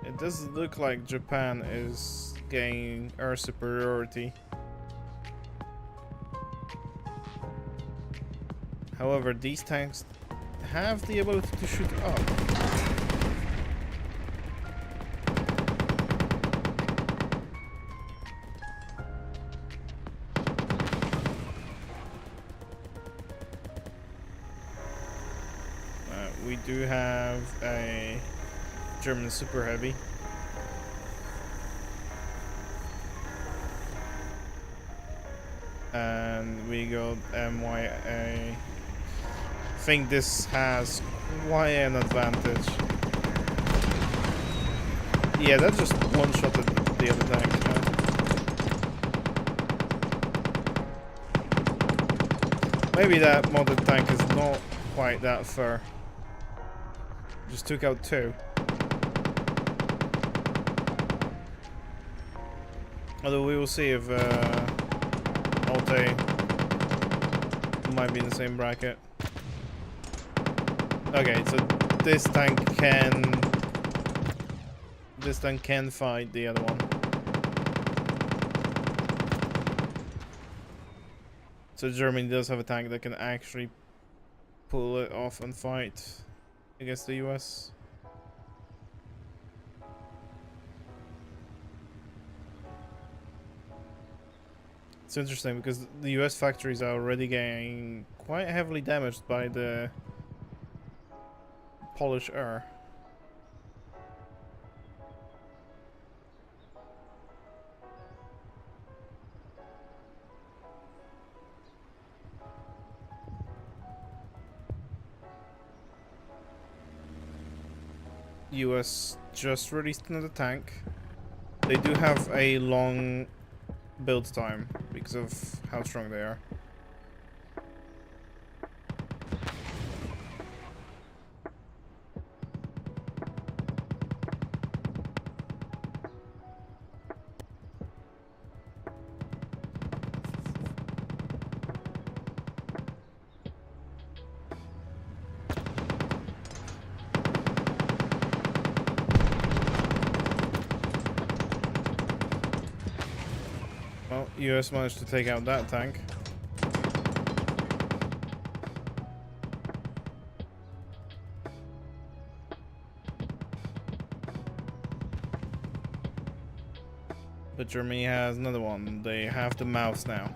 It does look like Japan is gaining air superiority. However, these tanks have the ability to shoot up. We do have a German super heavy. And we got MYA. I think this has quite an advantage. Yeah, that just one-shotted the other tank. Maybe that modded tank is not quite that fair. Just took out 2. Although we will see if Alte might be in the same bracket. Okay, so this tank can fight the other one. So Germany does have a tank that can actually pull it off and fight against the US. It's interesting because the US factories are already getting quite heavily damaged by the Polish air. US just released another tank. They do have a long build time because of how strong they are. Well, US managed to take out that tank. But Germany has another one. They have the mouse now.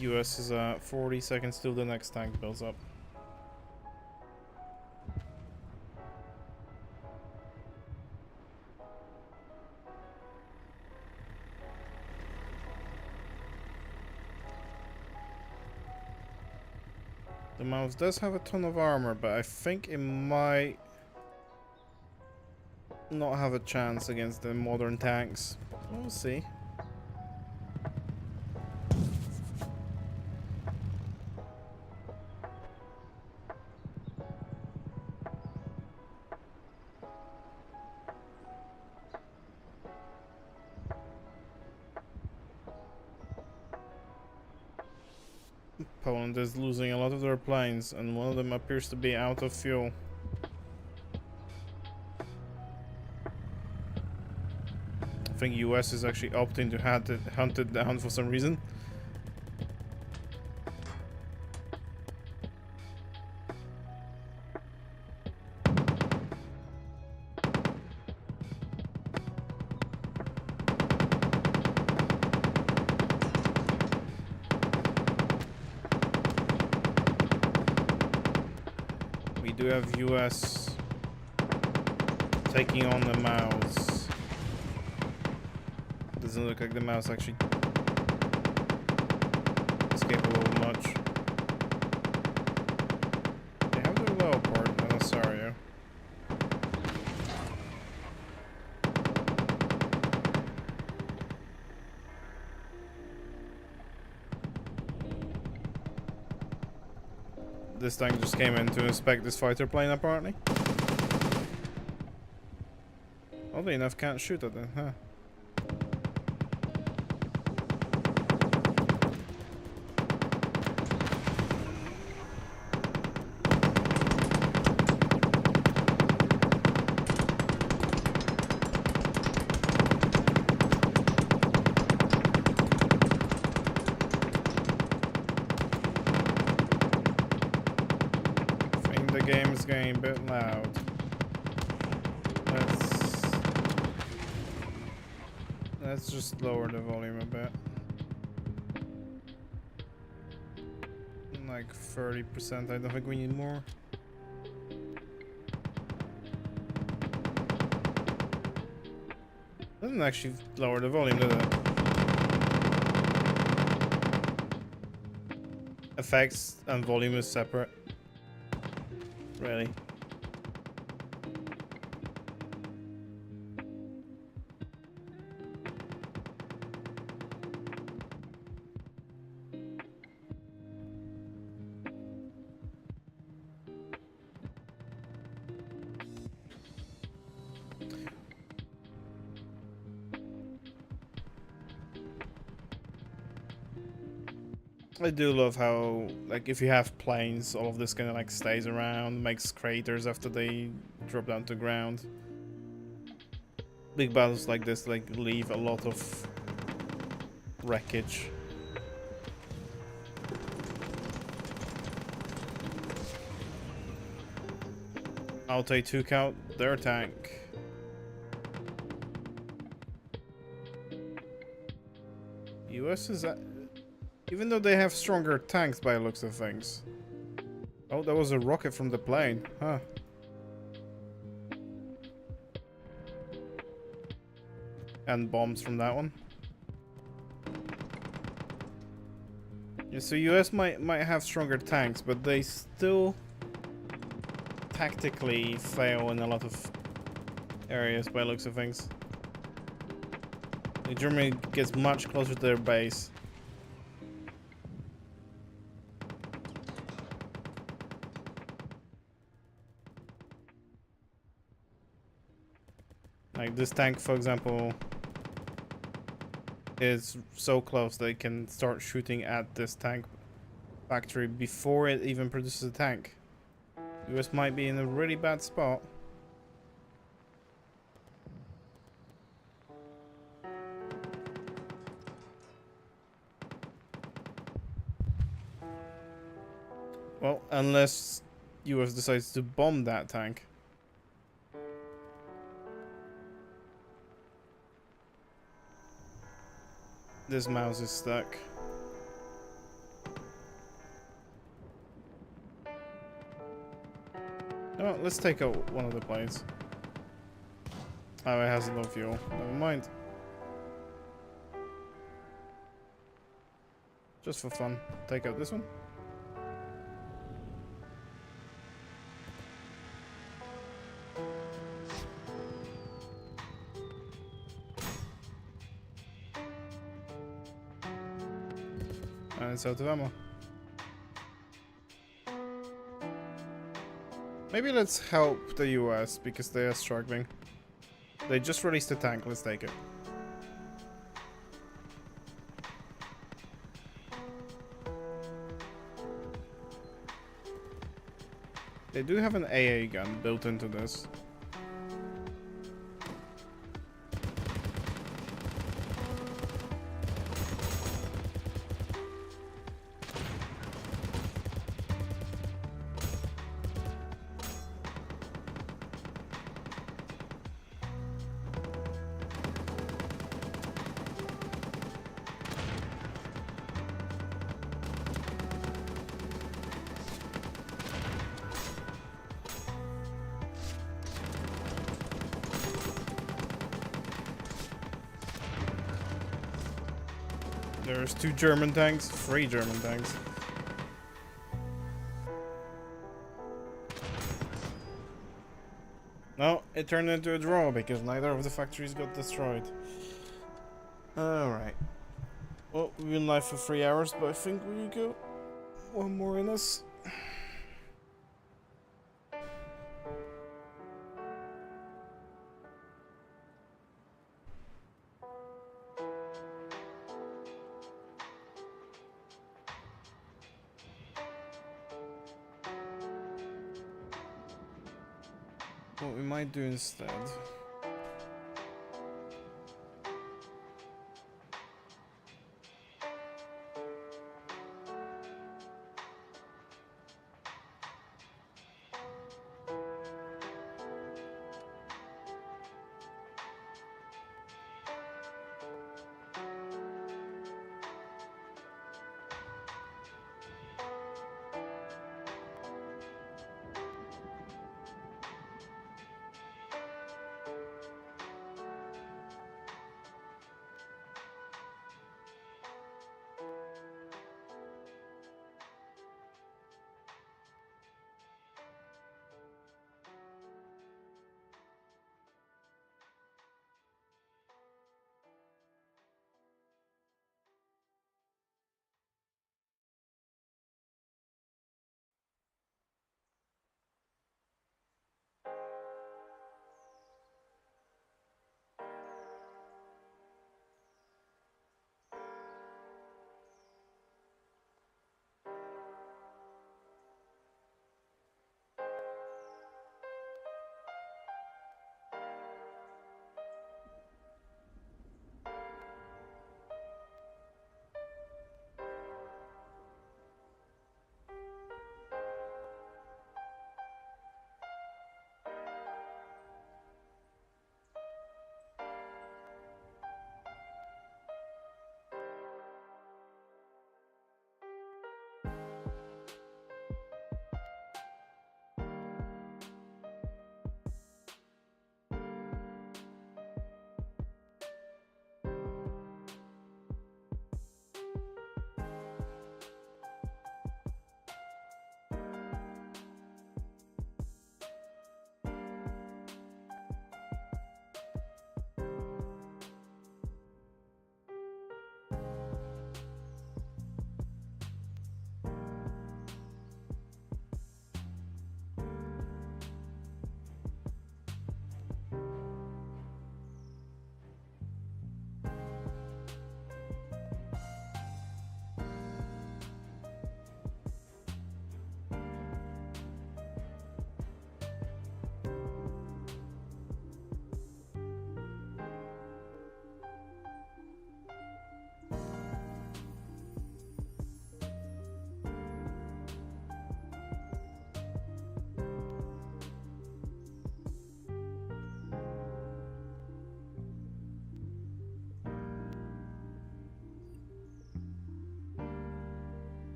US is 40 seconds till the next tank builds up. The mouse does have a ton of armor, but I think it might not have a chance against the modern tanks. We'll see. Poland is losing a lot of their planes, and one of them appears to be out of fuel. I think US is actually opting to hunt it down for some reason. We do have US taking on the mouse. Doesn't look like the mouse actually is capable of much. They have the lower part, I'm sorry. This tank just came in to inspect this fighter plane, apparently. Oddly enough, can't shoot at it, huh? The game is getting a bit loud. Let's just lower the volume a bit. Like 30%. I don't think we need more. Doesn't actually lower the volume, does it? Effects and volume is separate. Really? I do love how, like, if you have planes, all of this kind of like stays around, makes craters after they drop down to the ground. Big battles like this, like, leave a lot of wreckage. Alte took out their tank. US is that... Even though they have stronger tanks by the looks of things. Oh, that was a rocket from the plane. Huh. And bombs from that one. Yeah, so US might have stronger tanks, but they still tactically fail in a lot of areas by the looks of things. Like, Germany gets much closer to their base. Like this tank, for example, is so close they can start shooting at this tank factory before it even produces a tank. US might be in a really bad spot. Well, unless US decides to bomb that tank. This mouse is stuck. Oh, let's take out one of the planes. Oh, it has no fuel. Never mind. Just for fun. Take out this one. And it's out of ammo. Maybe let's help the US because they are struggling. They just released a tank, let's take it. They do have an AA gun built into this. There's 2 German tanks, 3 German tanks. No, it turned into a draw because neither of the factories got destroyed. Alright. Well, we've been live for 3 hours, but I think we go one more in us. What we might do instead.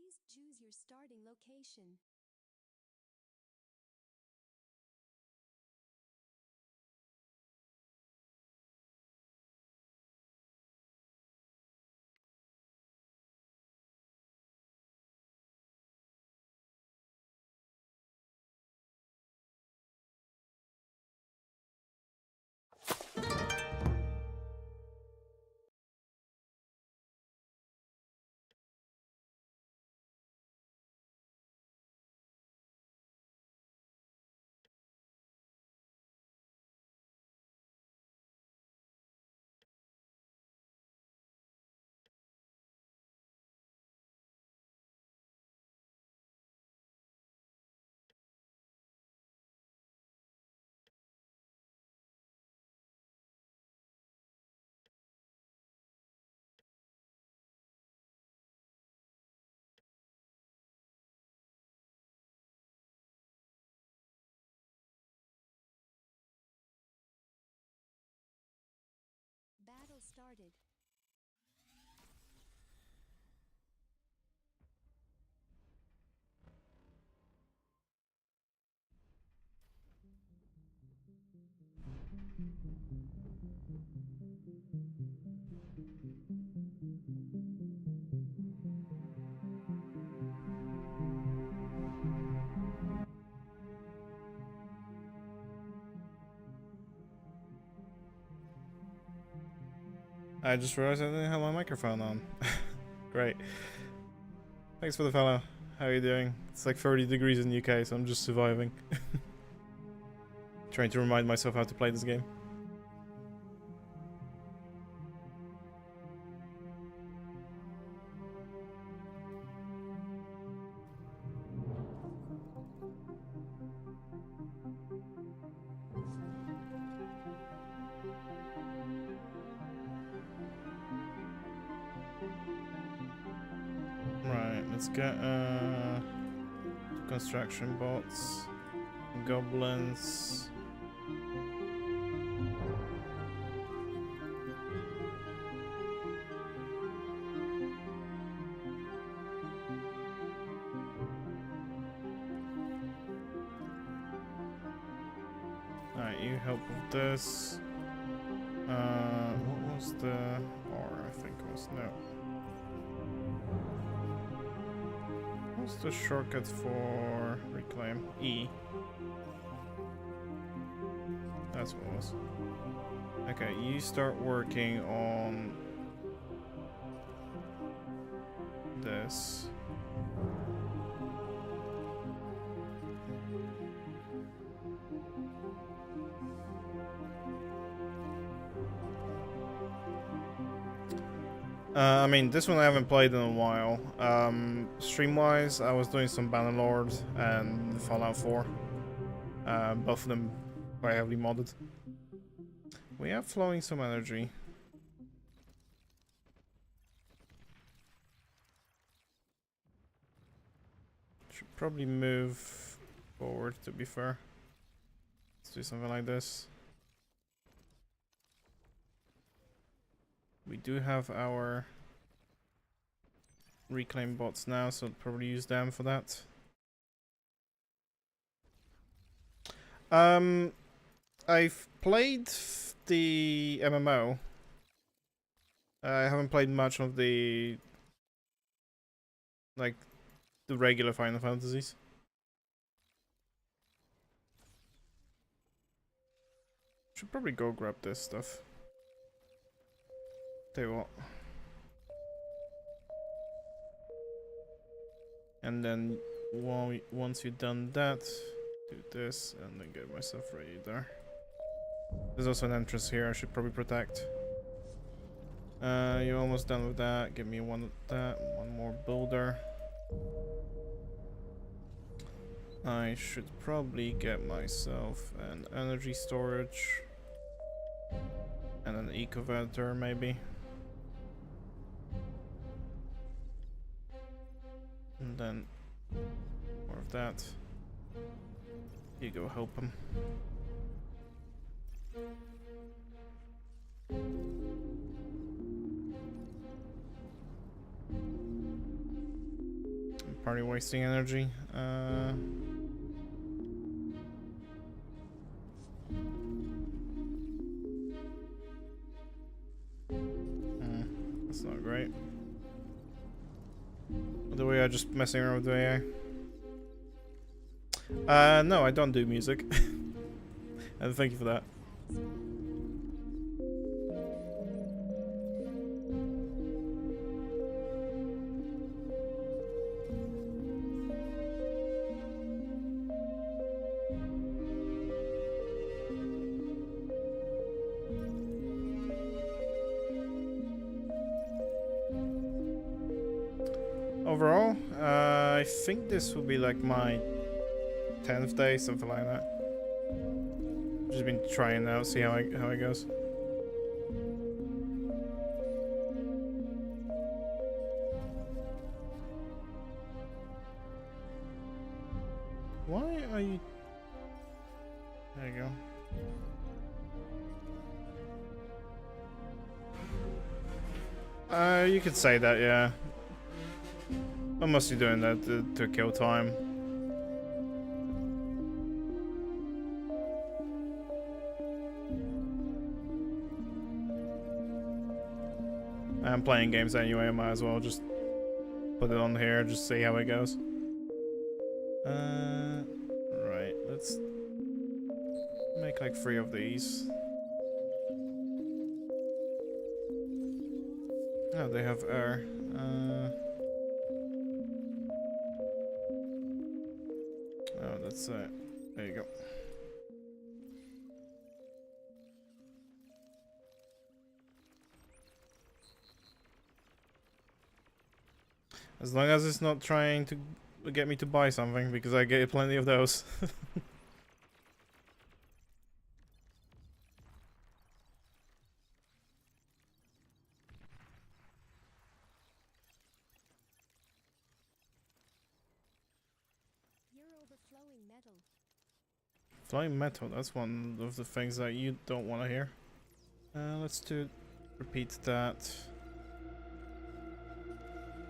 Please choose your starting location. Battle started. I just realized I didn't have my microphone on. Great. Thanks for the follow. How are you doing? It's like 30 degrees in the UK, so I'm just surviving. Trying to remind myself how to play this game. Right, let's get construction bots, goblins. Alright, you help with this. What was the R? I think it was no. What's the shortcut for reclaim? E. That's what it was. Okay, you start working on this. I mean, this one I haven't played in a while. Stream-wise, I was doing some Bannerlord and Fallout 4. Both of them quite heavily modded. We are flowing some energy. Should probably move forward, to be fair. Let's do something like this. We do have our reclaim bots now, so I'll probably use them for that. I've played the MMO. I haven't played much of the regular Final Fantasies. Should probably go grab this stuff. Tell you what. And then once you've done that, do this and then get myself ready there. There's also an entrance here I should probably protect. You're almost done with that. Give me one of that, one more builder. I should probably get myself an energy storage and an eco-vector maybe. And then more of that. You go help him. party wasting energy. That's not great. By the way, I'm just messing around with the AI. No, I don't do music. And thank you for that. Overall, I think this will be like my 10th day, something like that. Just been trying out, see how it goes. Why are you? There you go. You could say that, yeah. I'm mostly doing that to kill time. I'm playing games anyway, I might as well just put it on here, just see how it goes. Right, let's make like 3 of these. Oh, they have air. Oh, that's it. There you go. As long as it's not trying to get me to buy something, because I get plenty of those. You're overflowing metal. Flying metal, that's one of the things that you don't want to hear. Let's repeat that.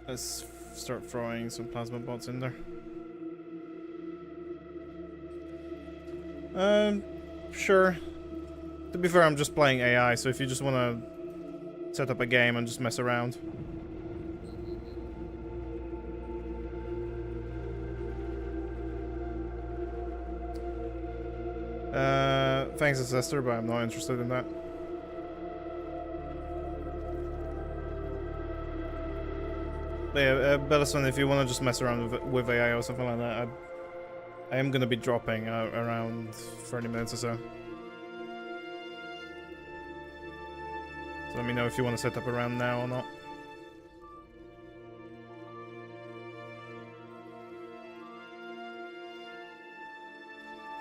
Let's start throwing some plasma bots in there. Sure. To be fair, I'm just playing AI, so if you just want to set up a game and just mess around. Thanks, Ancestor, but I'm not interested in that. But yeah, Bellison, if you want to just mess around with AI or something like that, I am going to be dropping around 30 minutes or so. So let me know if you want to set up around now or not.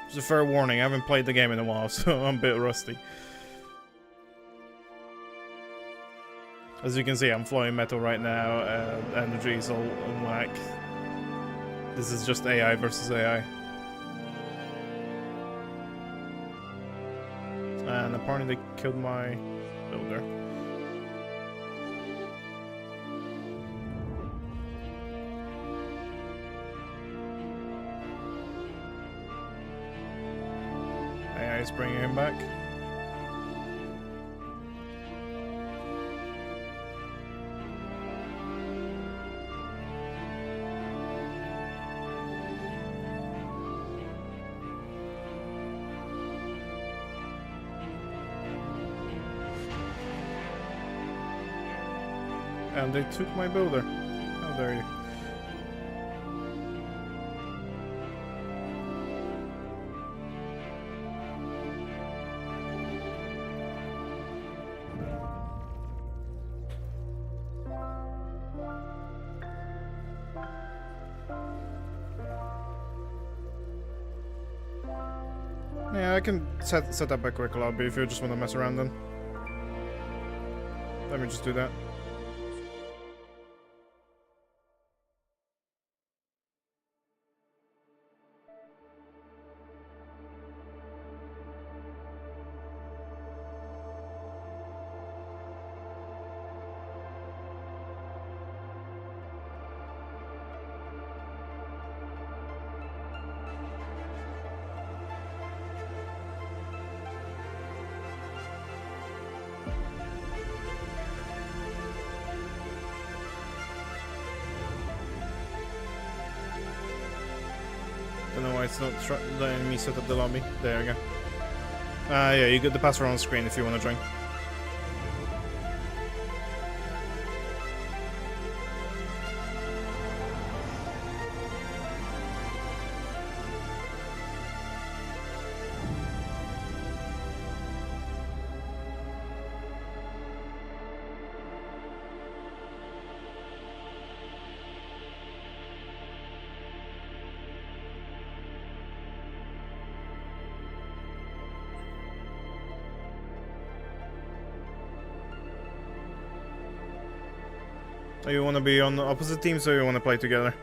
Just a fair warning, I haven't played the game in a while, so I'm a bit rusty. As you can see, I'm flowing metal right now, energy is all on whack. This is just AI versus AI. And apparently they killed my builder. AI is bringing him back. And they took my builder. How dare you. Yeah, I can set up a quick lobby if you just want to mess around then. Let me just do that. Don't know why it's not letting me set up the lobby. There we go. Yeah, you get the password on the screen if you want to join. Do you want to be on the opposite teams or you want to play together?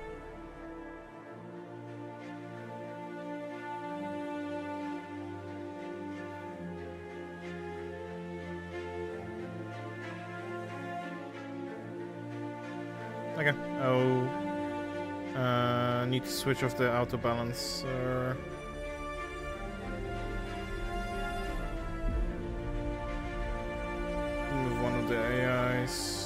Okay. Oh. Need to switch off the auto balancer. Move one of the AIs.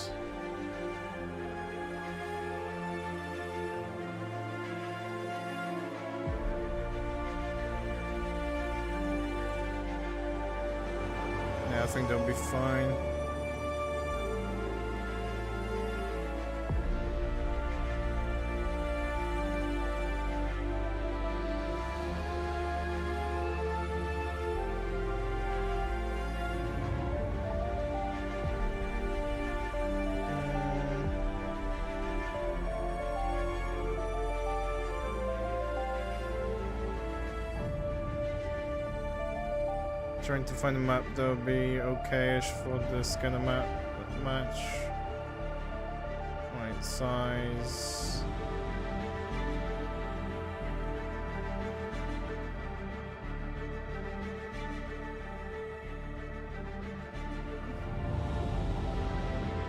I think that'll be fine. Trying to find a map that would be okay-ish for this kind of match. Right size.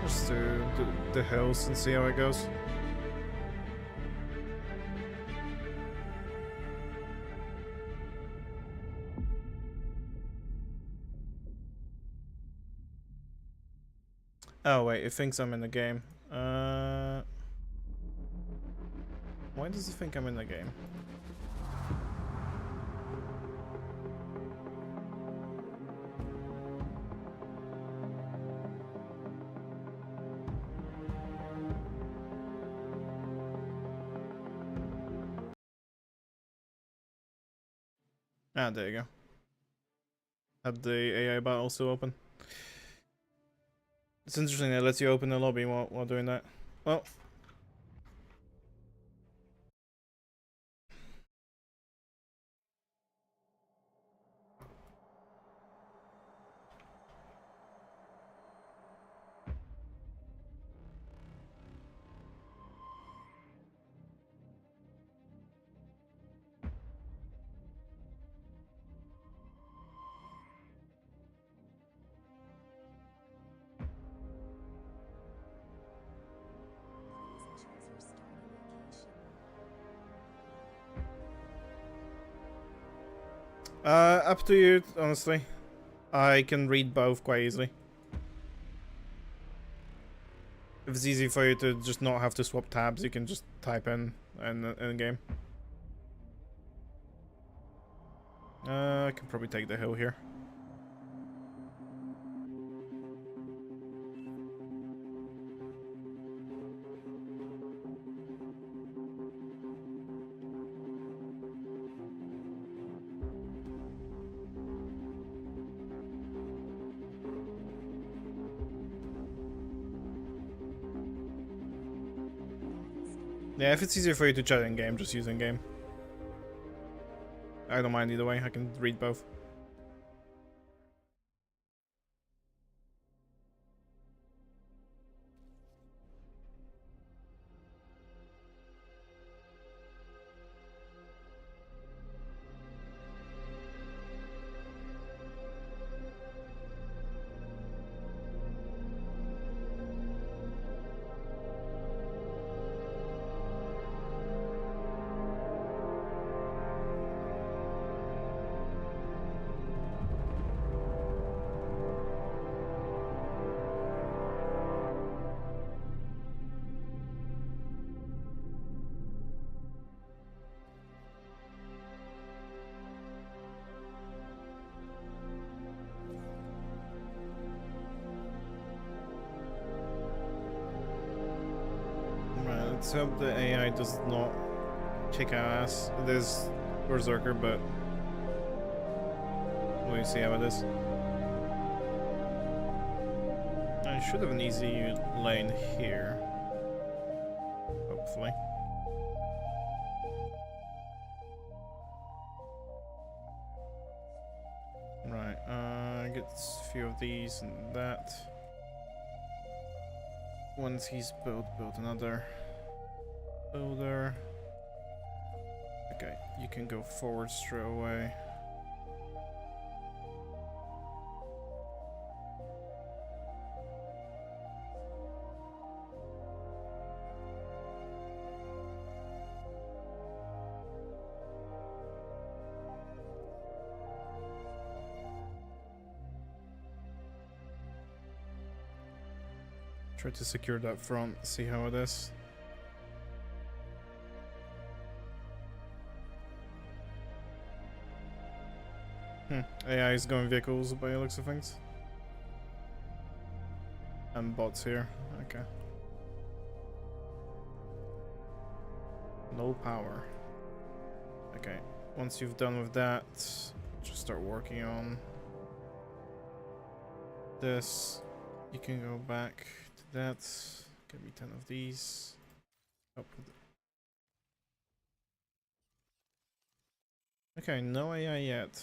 Just do the hills and see how it goes. Oh wait, it thinks I'm in the game. Why does it think I'm in the game? Ah, there you go. Had the AI bot also open. It's interesting that it lets you open the lobby while doing that. Well. Up to you, honestly. I can read both quite easily. If it's easy for you to just not have to swap tabs, you can just type in game. I can probably take the hill here. Yeah, if it's easier for you to chat in game, just use in game. I don't mind either way, I can read both. Let's hope the AI does not kick our ass. It is Berserker, but we'll see how it is. I should have an easy lane here. Hopefully. Right, get a few of these and that. Once he's built another builder. Okay, you can go forward straight away. Try to secure that front, see how it is. AI is going vehicles by the looks of things. And bots here, okay. No power. Okay, once you've done with that, just start working on this. You can go back to that. Give me 10 of these. Up with it. Okay, no AI yet.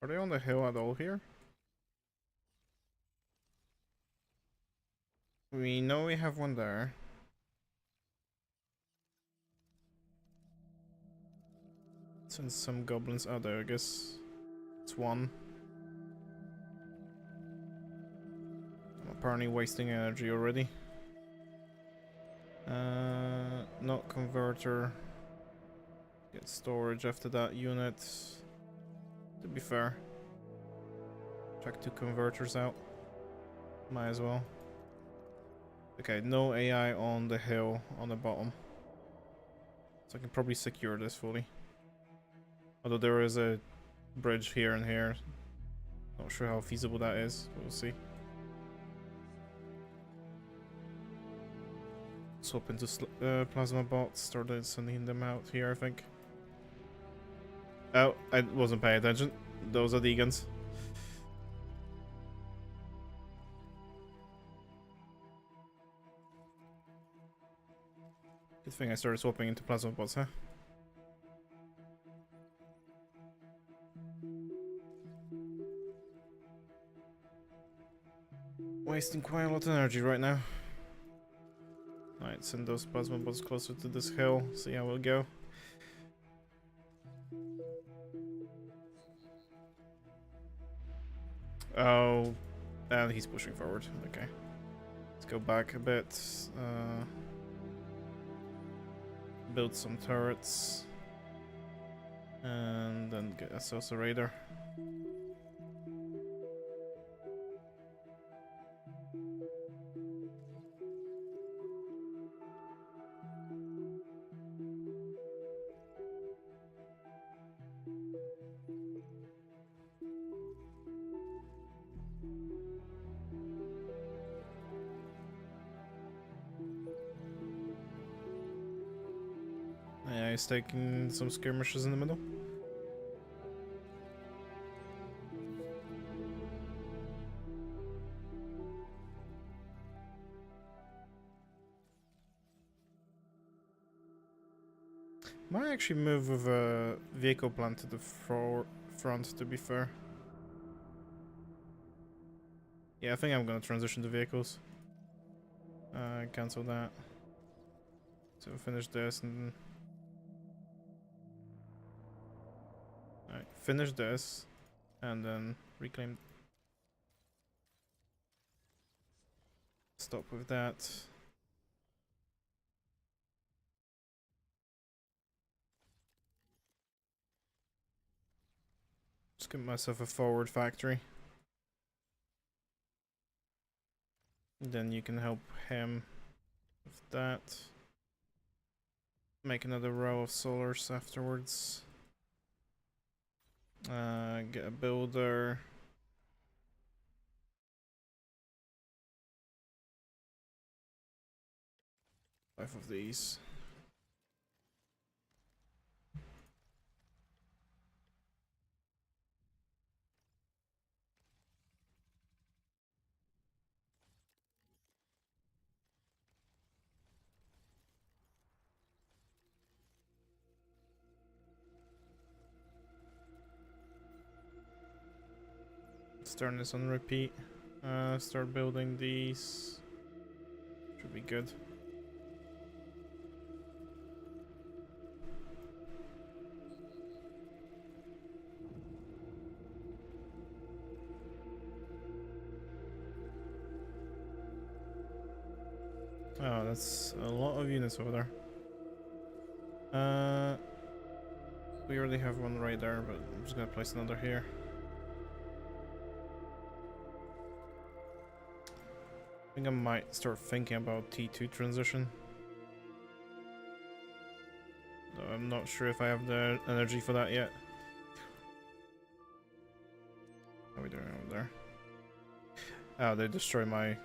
Are they on the hill at all here? We know we have one there. Since some goblins are there, I guess it's one. I'm apparently wasting energy already. Not converter. Get storage after that unit. To be fair, check 2 converters out. Might as well. Okay, no AI on the hill on the bottom. So I can probably secure this fully. Although there is a bridge here and here. Not sure how feasible that is, but we'll see. Swap into plasma bots, started sending them out here, I think. Oh, I wasn't paying attention. Those are Degans. Good thing I started swapping into plasma bots, huh? Wasting quite a lot of energy right now. Alright, send those plasma bots closer to this hill, see how we'll go. Oh, and he's pushing forward. Okay. Let's go back a bit. Build some turrets. And then get a raider. Yeah, he's taking some skirmishes in the middle. Might actually move with a vehicle plant to the front, to be fair. Yeah, I think I'm gonna transition to vehicles. Cancel that. So finish this and... Alright, finish this. And then reclaim... Stop with that. Just get myself a forward factory. Then you can help him with that. Make another row of solars afterwards. Get a builder. Five of these. turn this on repeat. Start building these. Should be good. Oh, that's a lot of units over there. We already have one right there, but I'm just gonna place another here. I think I might start thinking about T2 transition. Though I'm not sure if I have the energy for that yet. How are we doing over there? Oh, they destroy my...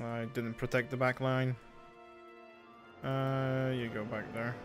I didn't protect the back line. You go back there.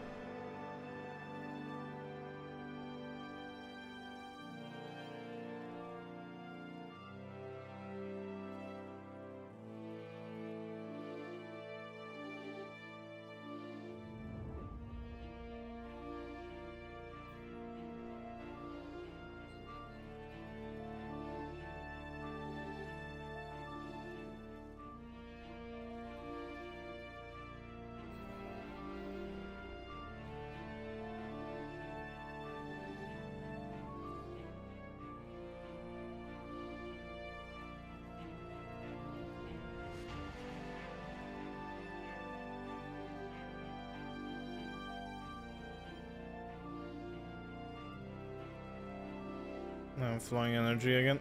Now I'm flying energy again.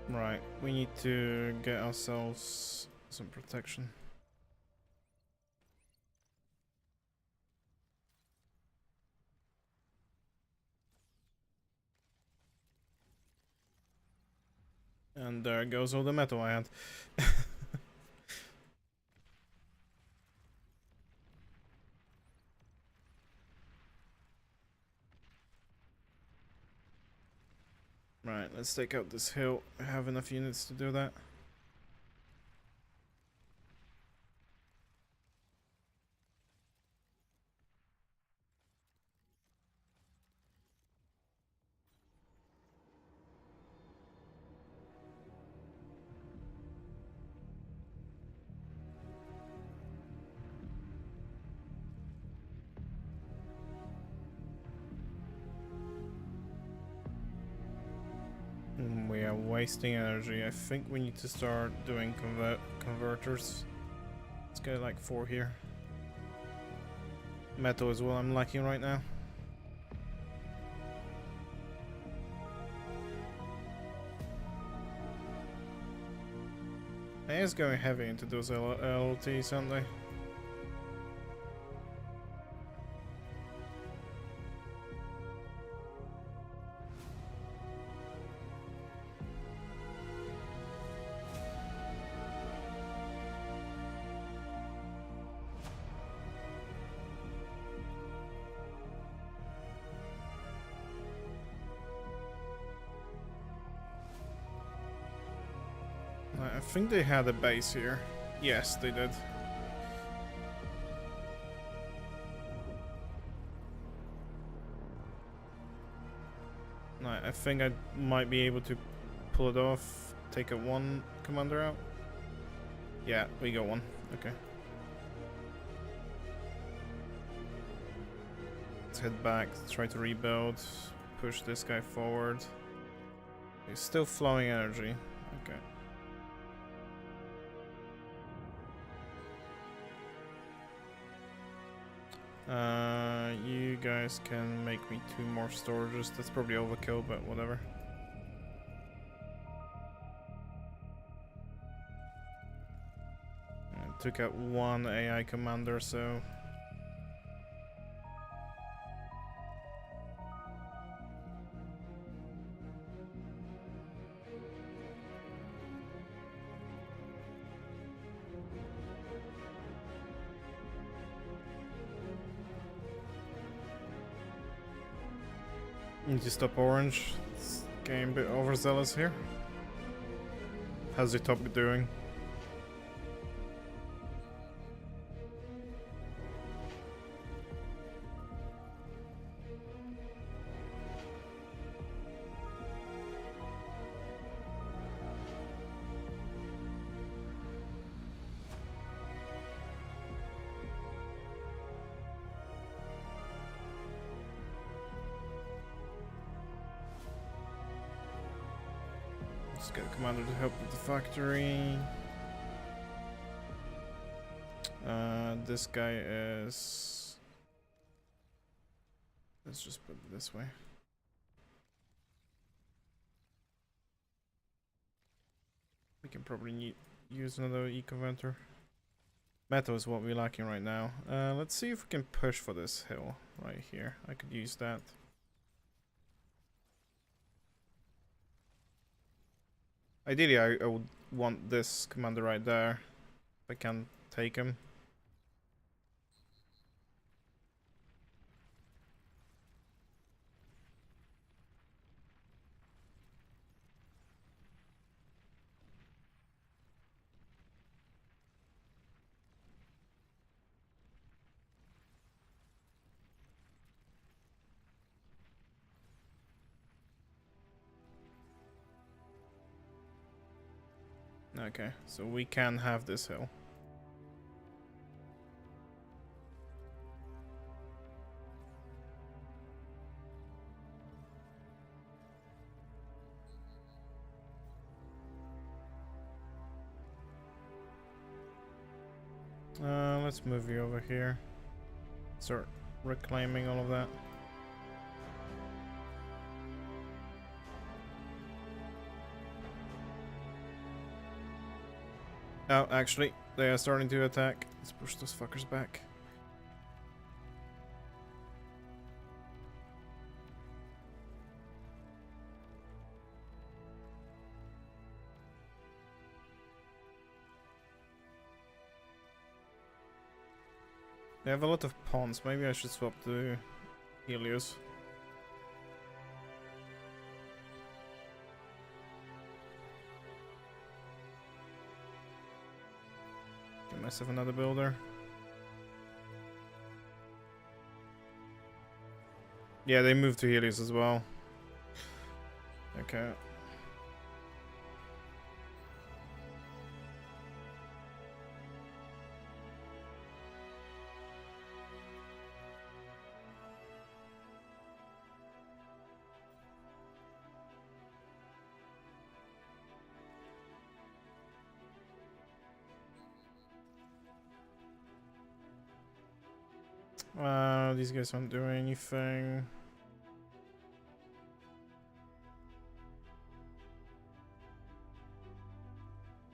Right, we need to get ourselves some protection. And there goes all the metal I had. Right, let's take out this hill. I have enough units to do that. We are wasting energy. I think we need to start doing converters. Let's get like 4 here. Metal is what I'm lacking right now. I is going heavy into those LLTs, aren't they? I think they had a base here. Yes, they did. I think I might be able to pull it off. Take a 1 commander out. Yeah, we got 1. Okay. Let's head back, try to rebuild, push this guy forward. He's still flowing energy. Okay. You guys can make me 2 more storages. That's probably overkill, but whatever. I took out 1 AI commander, so... Need to stop orange. It's getting a bit overzealous here. How's the top doing? Let's get a commander to help with the factory. This guy is... Let's just put it this way. We can probably use another eco-venter. Metal is what we're lacking right now. Let's see if we can push for this hill right here. I could use that. Ideally, I would want this commander right there. If I can take him. Okay, so we can have this hill. Let's move you over here. Start reclaiming all of that. Oh, actually, they are starting to attack. Let's push those fuckers back. They have a lot of pawns. Maybe I should swap to Helios. Get myself another builder. Yeah, they moved to Helios as well. Okay. These guys aren't doing anything.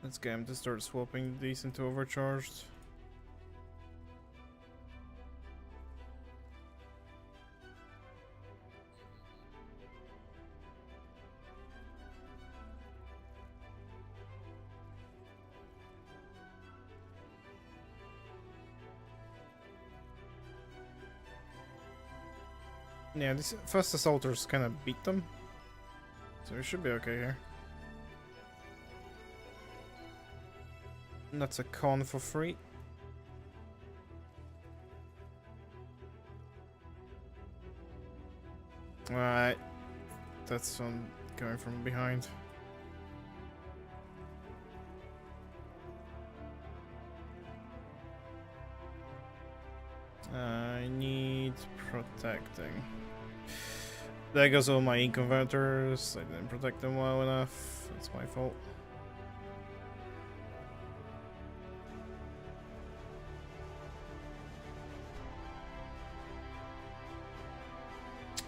Let's get him to start swapping these into overcharged. Yeah, these first assaulters kind of beat them, so we should be okay here. And that's a con for free. Alright, that's going from behind. I need protecting. There goes all my inconverters. I didn't protect them well enough. That's my fault.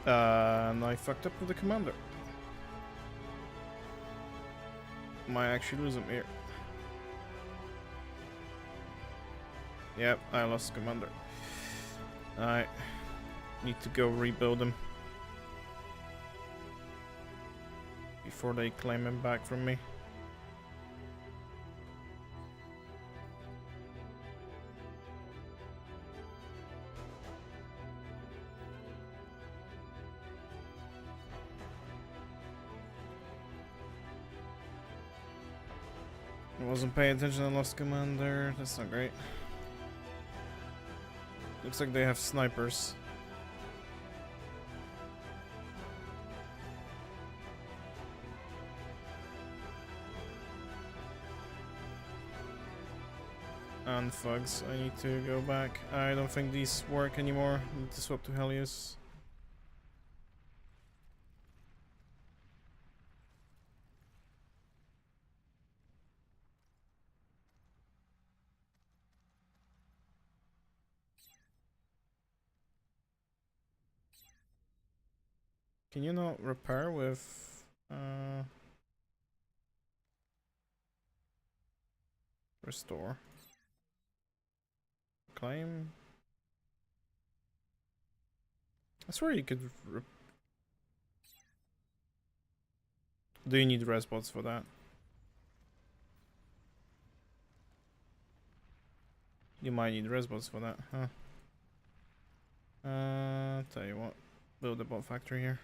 And I fucked up with the commander. Might actually lose him here. Yep, I lost commander. I need to go rebuild him before they claim him back from me. I wasn't paying attention and lost commander. That's not great. Looks like they have snipers. And Fugs, I need to go back. I don't think these work anymore. I need to swap to Helios. Can you not repair with restore? Claim? I swear you could do you need res bots for that? You might need res bots for that, huh? Tell you what, build a bot factory here.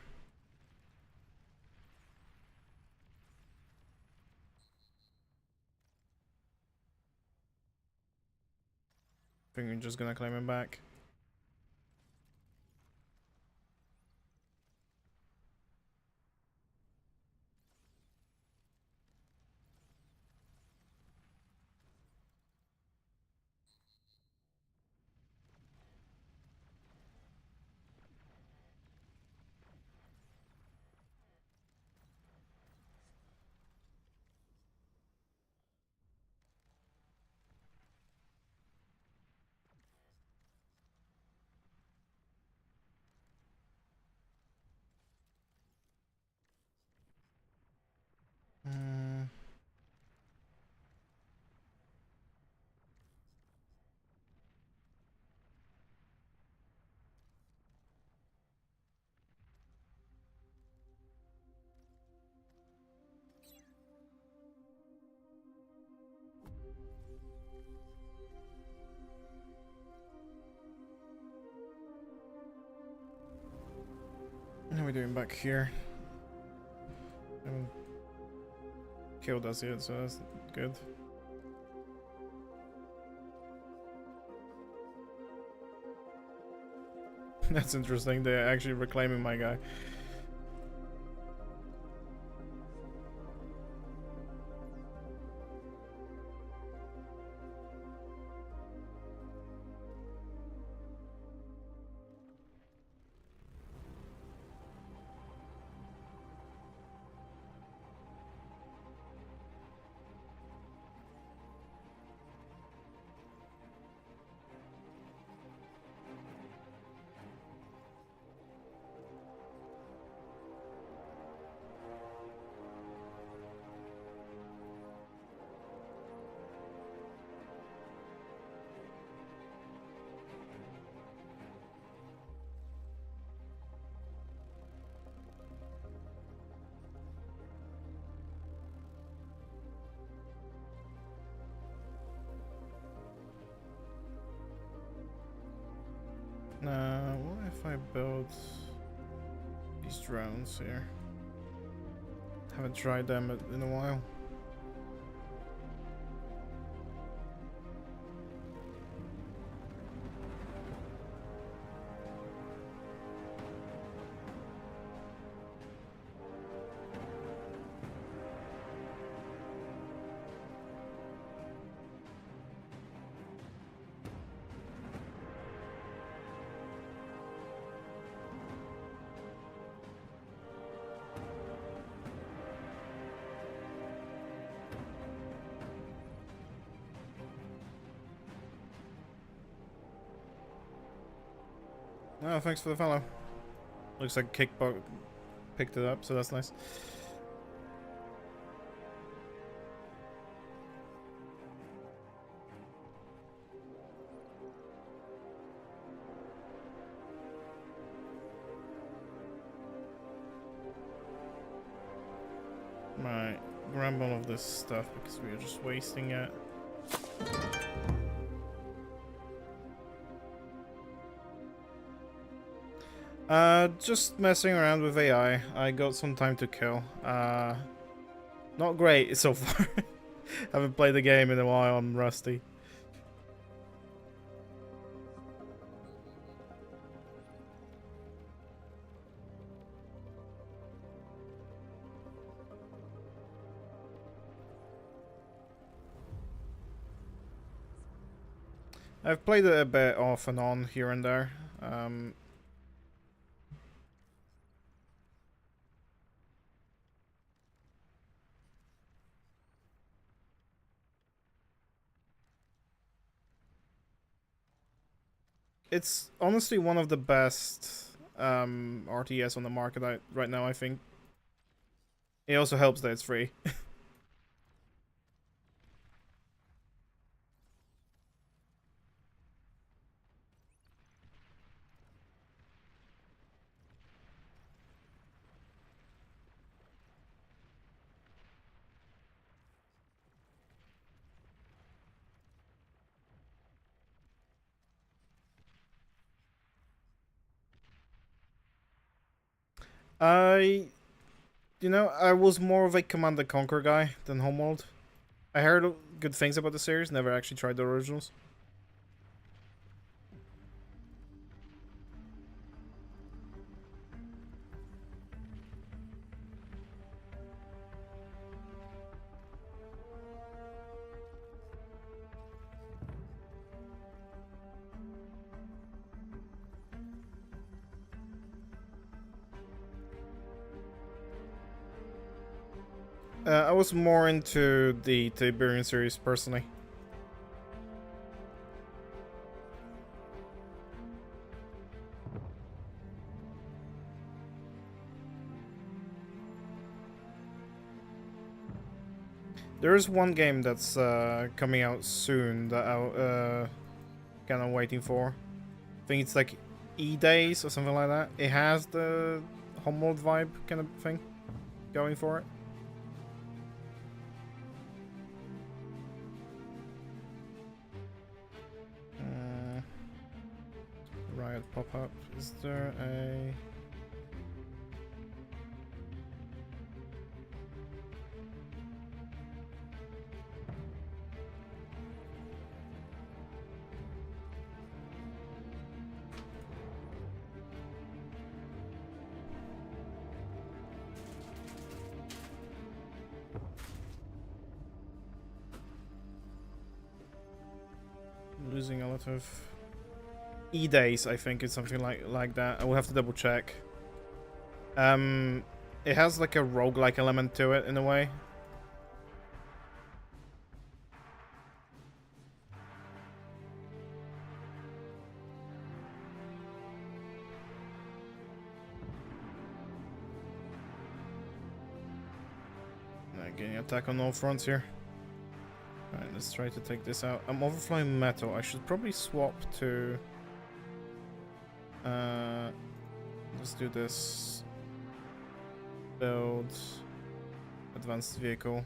I think we're just gonna claim him back. What are we doing back here? Haven't killed us yet, so that's good. That's interesting, they're actually reclaiming my guy. What if I build these drones here? Haven't tried them in a while. Oh, thanks for the follow. Looks like Kickbug picked it up, so that's nice. Right, grab all of this stuff because we are just wasting it. Just messing around with AI. I got some time to kill. Not great so far. Haven't played the game in a while. I'm rusty. I've played it a bit off and on here and there. It's honestly one of the best RTS on the market right now, I think. It also helps that it's free. I I was more of a Command and Conquer guy than Homeworld. I heard good things about the series, never actually tried the originals. I was more into the Tiberian series personally. There is one game that's coming out soon that I'm kind of waiting for. I think it's like E-Days or something like that. It has the Homeworld vibe kind of thing going for it. Riot pop-up. Is there a... losing a lot of E-Days, I think it's something like that. I will have to double check. It has like a roguelike element to it in a way. Getting attack on all fronts here. Alright, let's try to take this out. I'm overflowing metal. I should probably swap to... let's do this. Build... Advanced vehicle.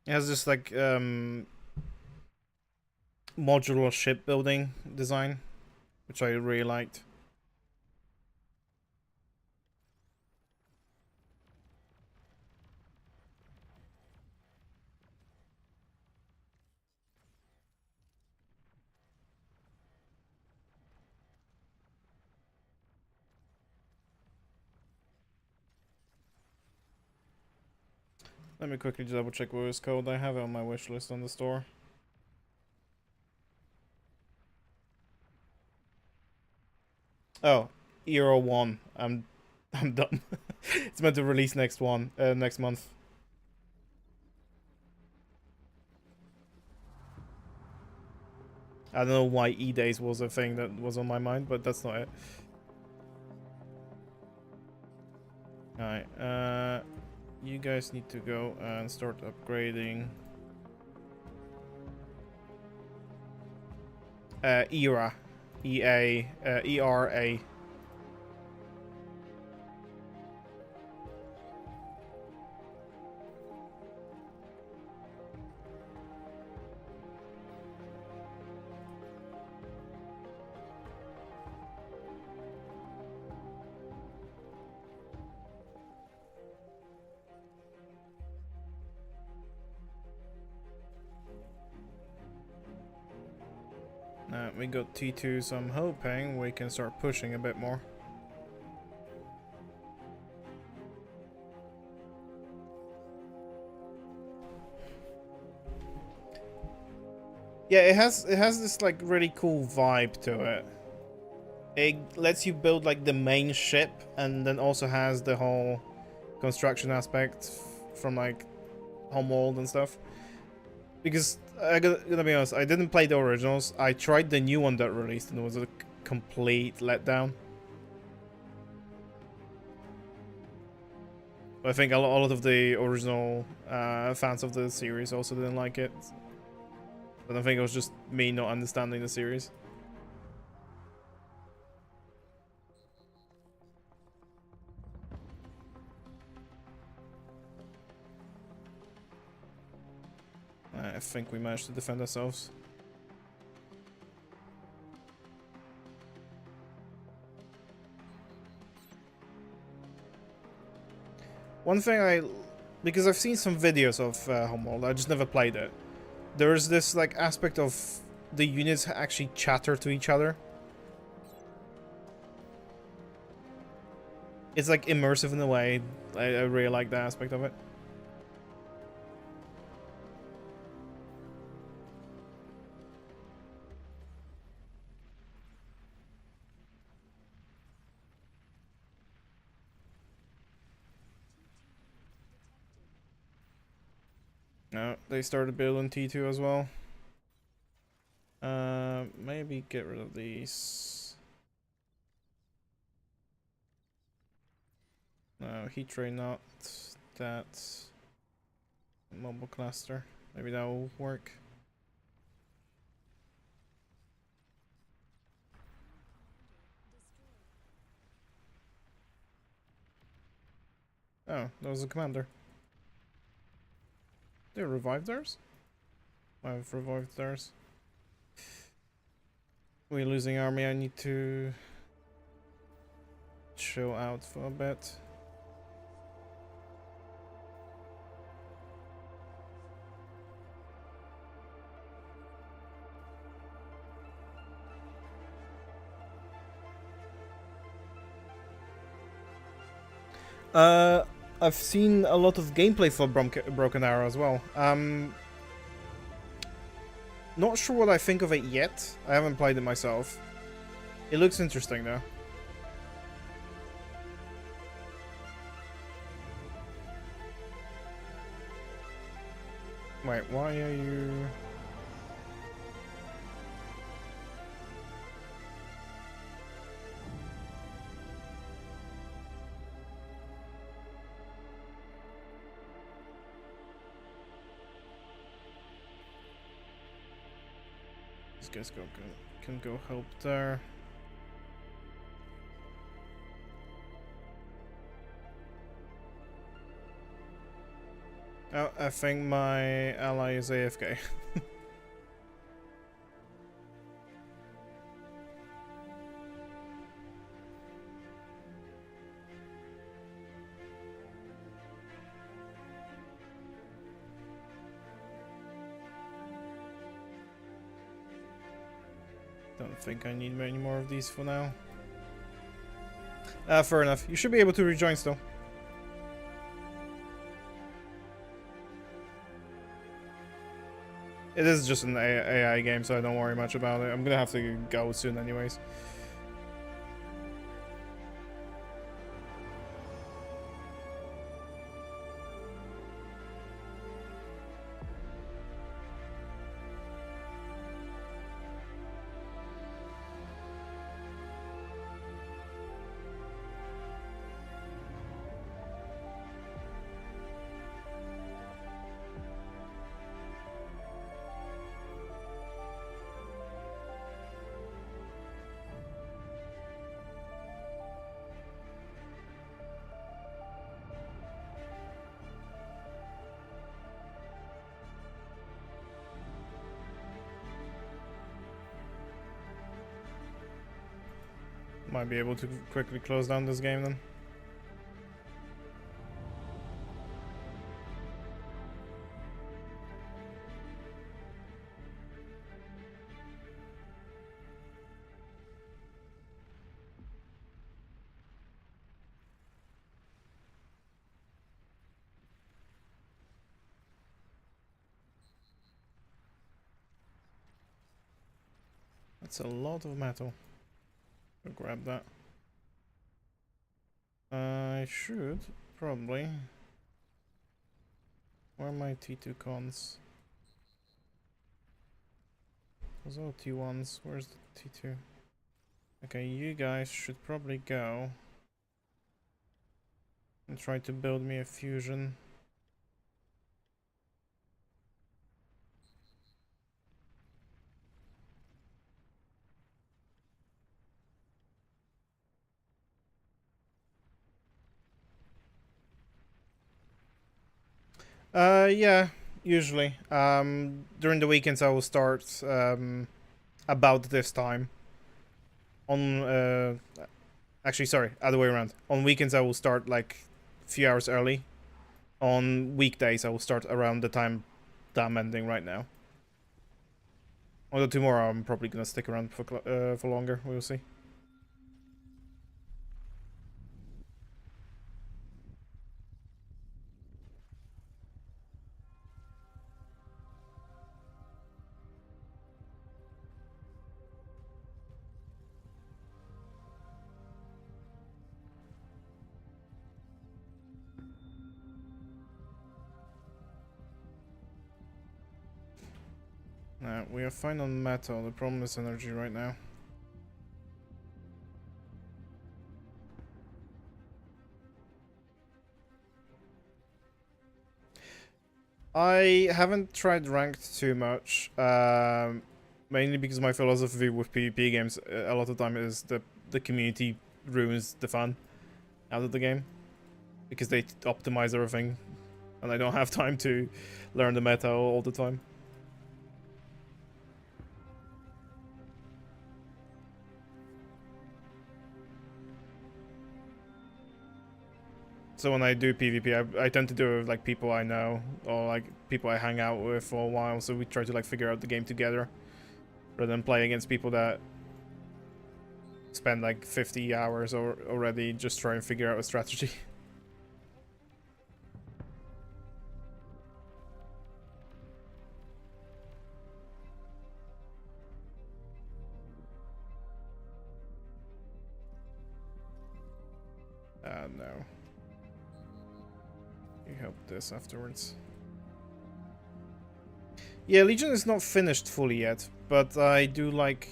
It has this like modular shipbuilding design, which I really liked. Let me quickly double check what it's called. I have it on my wish list on the store. Oh, Euro 1. I'm dumb. It's meant to release next month. I don't know why E-Days was a thing that was on my mind, but that's not it. Alright, you guys need to go and start upgrading. ERA. ERA. we got T2, so I'm hoping we can start pushing a bit more. Yeah, it has this like really cool vibe to it. It lets you build like the main ship, and then also has the whole construction aspect from like Homeworld and stuff. Because I gotta be honest, I didn't play the originals. I tried the new one that released, and it was a complete letdown. I think a lot of the original fans of the series also didn't like it. But I think it was just me not understanding the series. I think we managed to defend ourselves. One thing because I've seen some videos of Homeworld, I just never played it. There's this like aspect of the units actually chatter to each other. It's like immersive in a way. I really like that aspect of it. No, they started building T2 as well. Maybe get rid of these. No, heat ray not that. Mobile cluster. Maybe that will work. Oh, that was the commander. They revived theirs? I've revived theirs. We're losing army, I need to chill out for a bit. I've seen a lot of gameplay for Broken Arrow as well. Not sure what I think of it yet. I haven't played it myself. It looks interesting though. Wait, why are you... These guys can go help there. Oh, I think my ally is AFK. Don't think I need many more of these for now. Fair enough. You should be able to rejoin still. It is just an AI game, so I don't worry much about it. I'm gonna have to go soon anyways. Might be able to quickly close down this game then. That's a lot of metal. I'll grab that. I should probably. Where are my T2 cons? Those are T1s. Where's the T2? Okay, you guys should probably go and try to build me a fusion. Yeah, usually. During the weekends I will start about this time. On actually, sorry, other way around. On weekends I will start like a few hours early. On weekdays I will start around the time that I'm ending right now. Although tomorrow I'm probably gonna stick around for longer. We'll see. We are fine on metal. The problem is energy right now. I haven't tried ranked too much, mainly because my philosophy with PvP games a lot of the time is the community ruins the fun out of the game because they optimize everything, and I don't have time to learn the meta all the time. So when I do PvP, I tend to do it with like people I know or like people I hang out with for a while. So we try to like figure out the game together, rather than play against people that spend like 50 hours or already just trying to figure out a strategy. No. You help this afterwards. Yeah, Legion is not finished fully yet, but I do like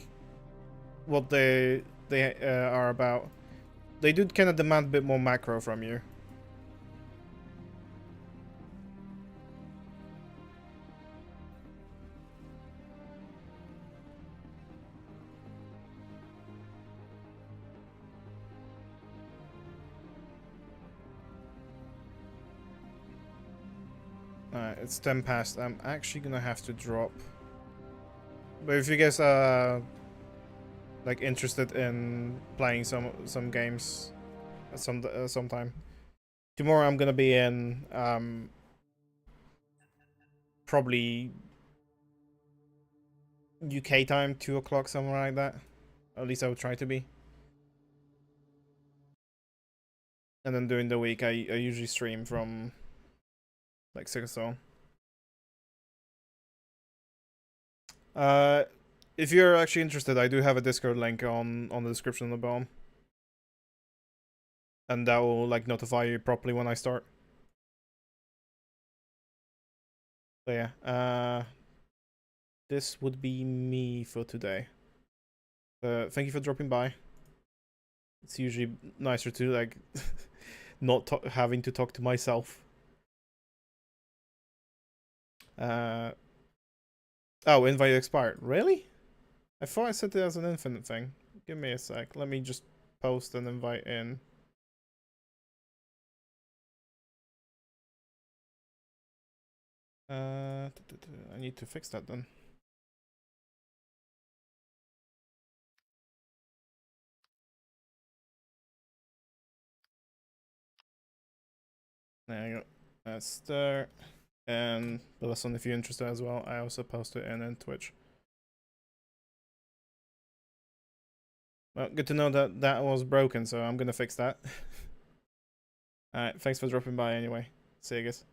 what they are about. They do kind of demand a bit more macro from you. It's 10 past. I'm actually gonna have to drop. But if you guys are like interested in playing some games sometime, tomorrow I'm gonna be in probably UK time, 2 o'clock, somewhere like that. At least I would try to be. And then during the week I usually stream from like 6 or so. If you're actually interested, I do have a Discord link on the description of the bottom. And that will like notify you properly when I start. So yeah, this would be me for today. Thank you for dropping by. It's usually nicer to like not having to talk to myself. Oh, invite expired. Really? I thought I set it as an infinite thing. Give me a sec. Let me just post an invite in. I need to fix that then. There you go. That's there. And the lesson, if you're interested as well, I also post it in Twitch. Well, good to know that that was broken, so I'm gonna fix that. Alright, thanks for dropping by anyway. See you guys.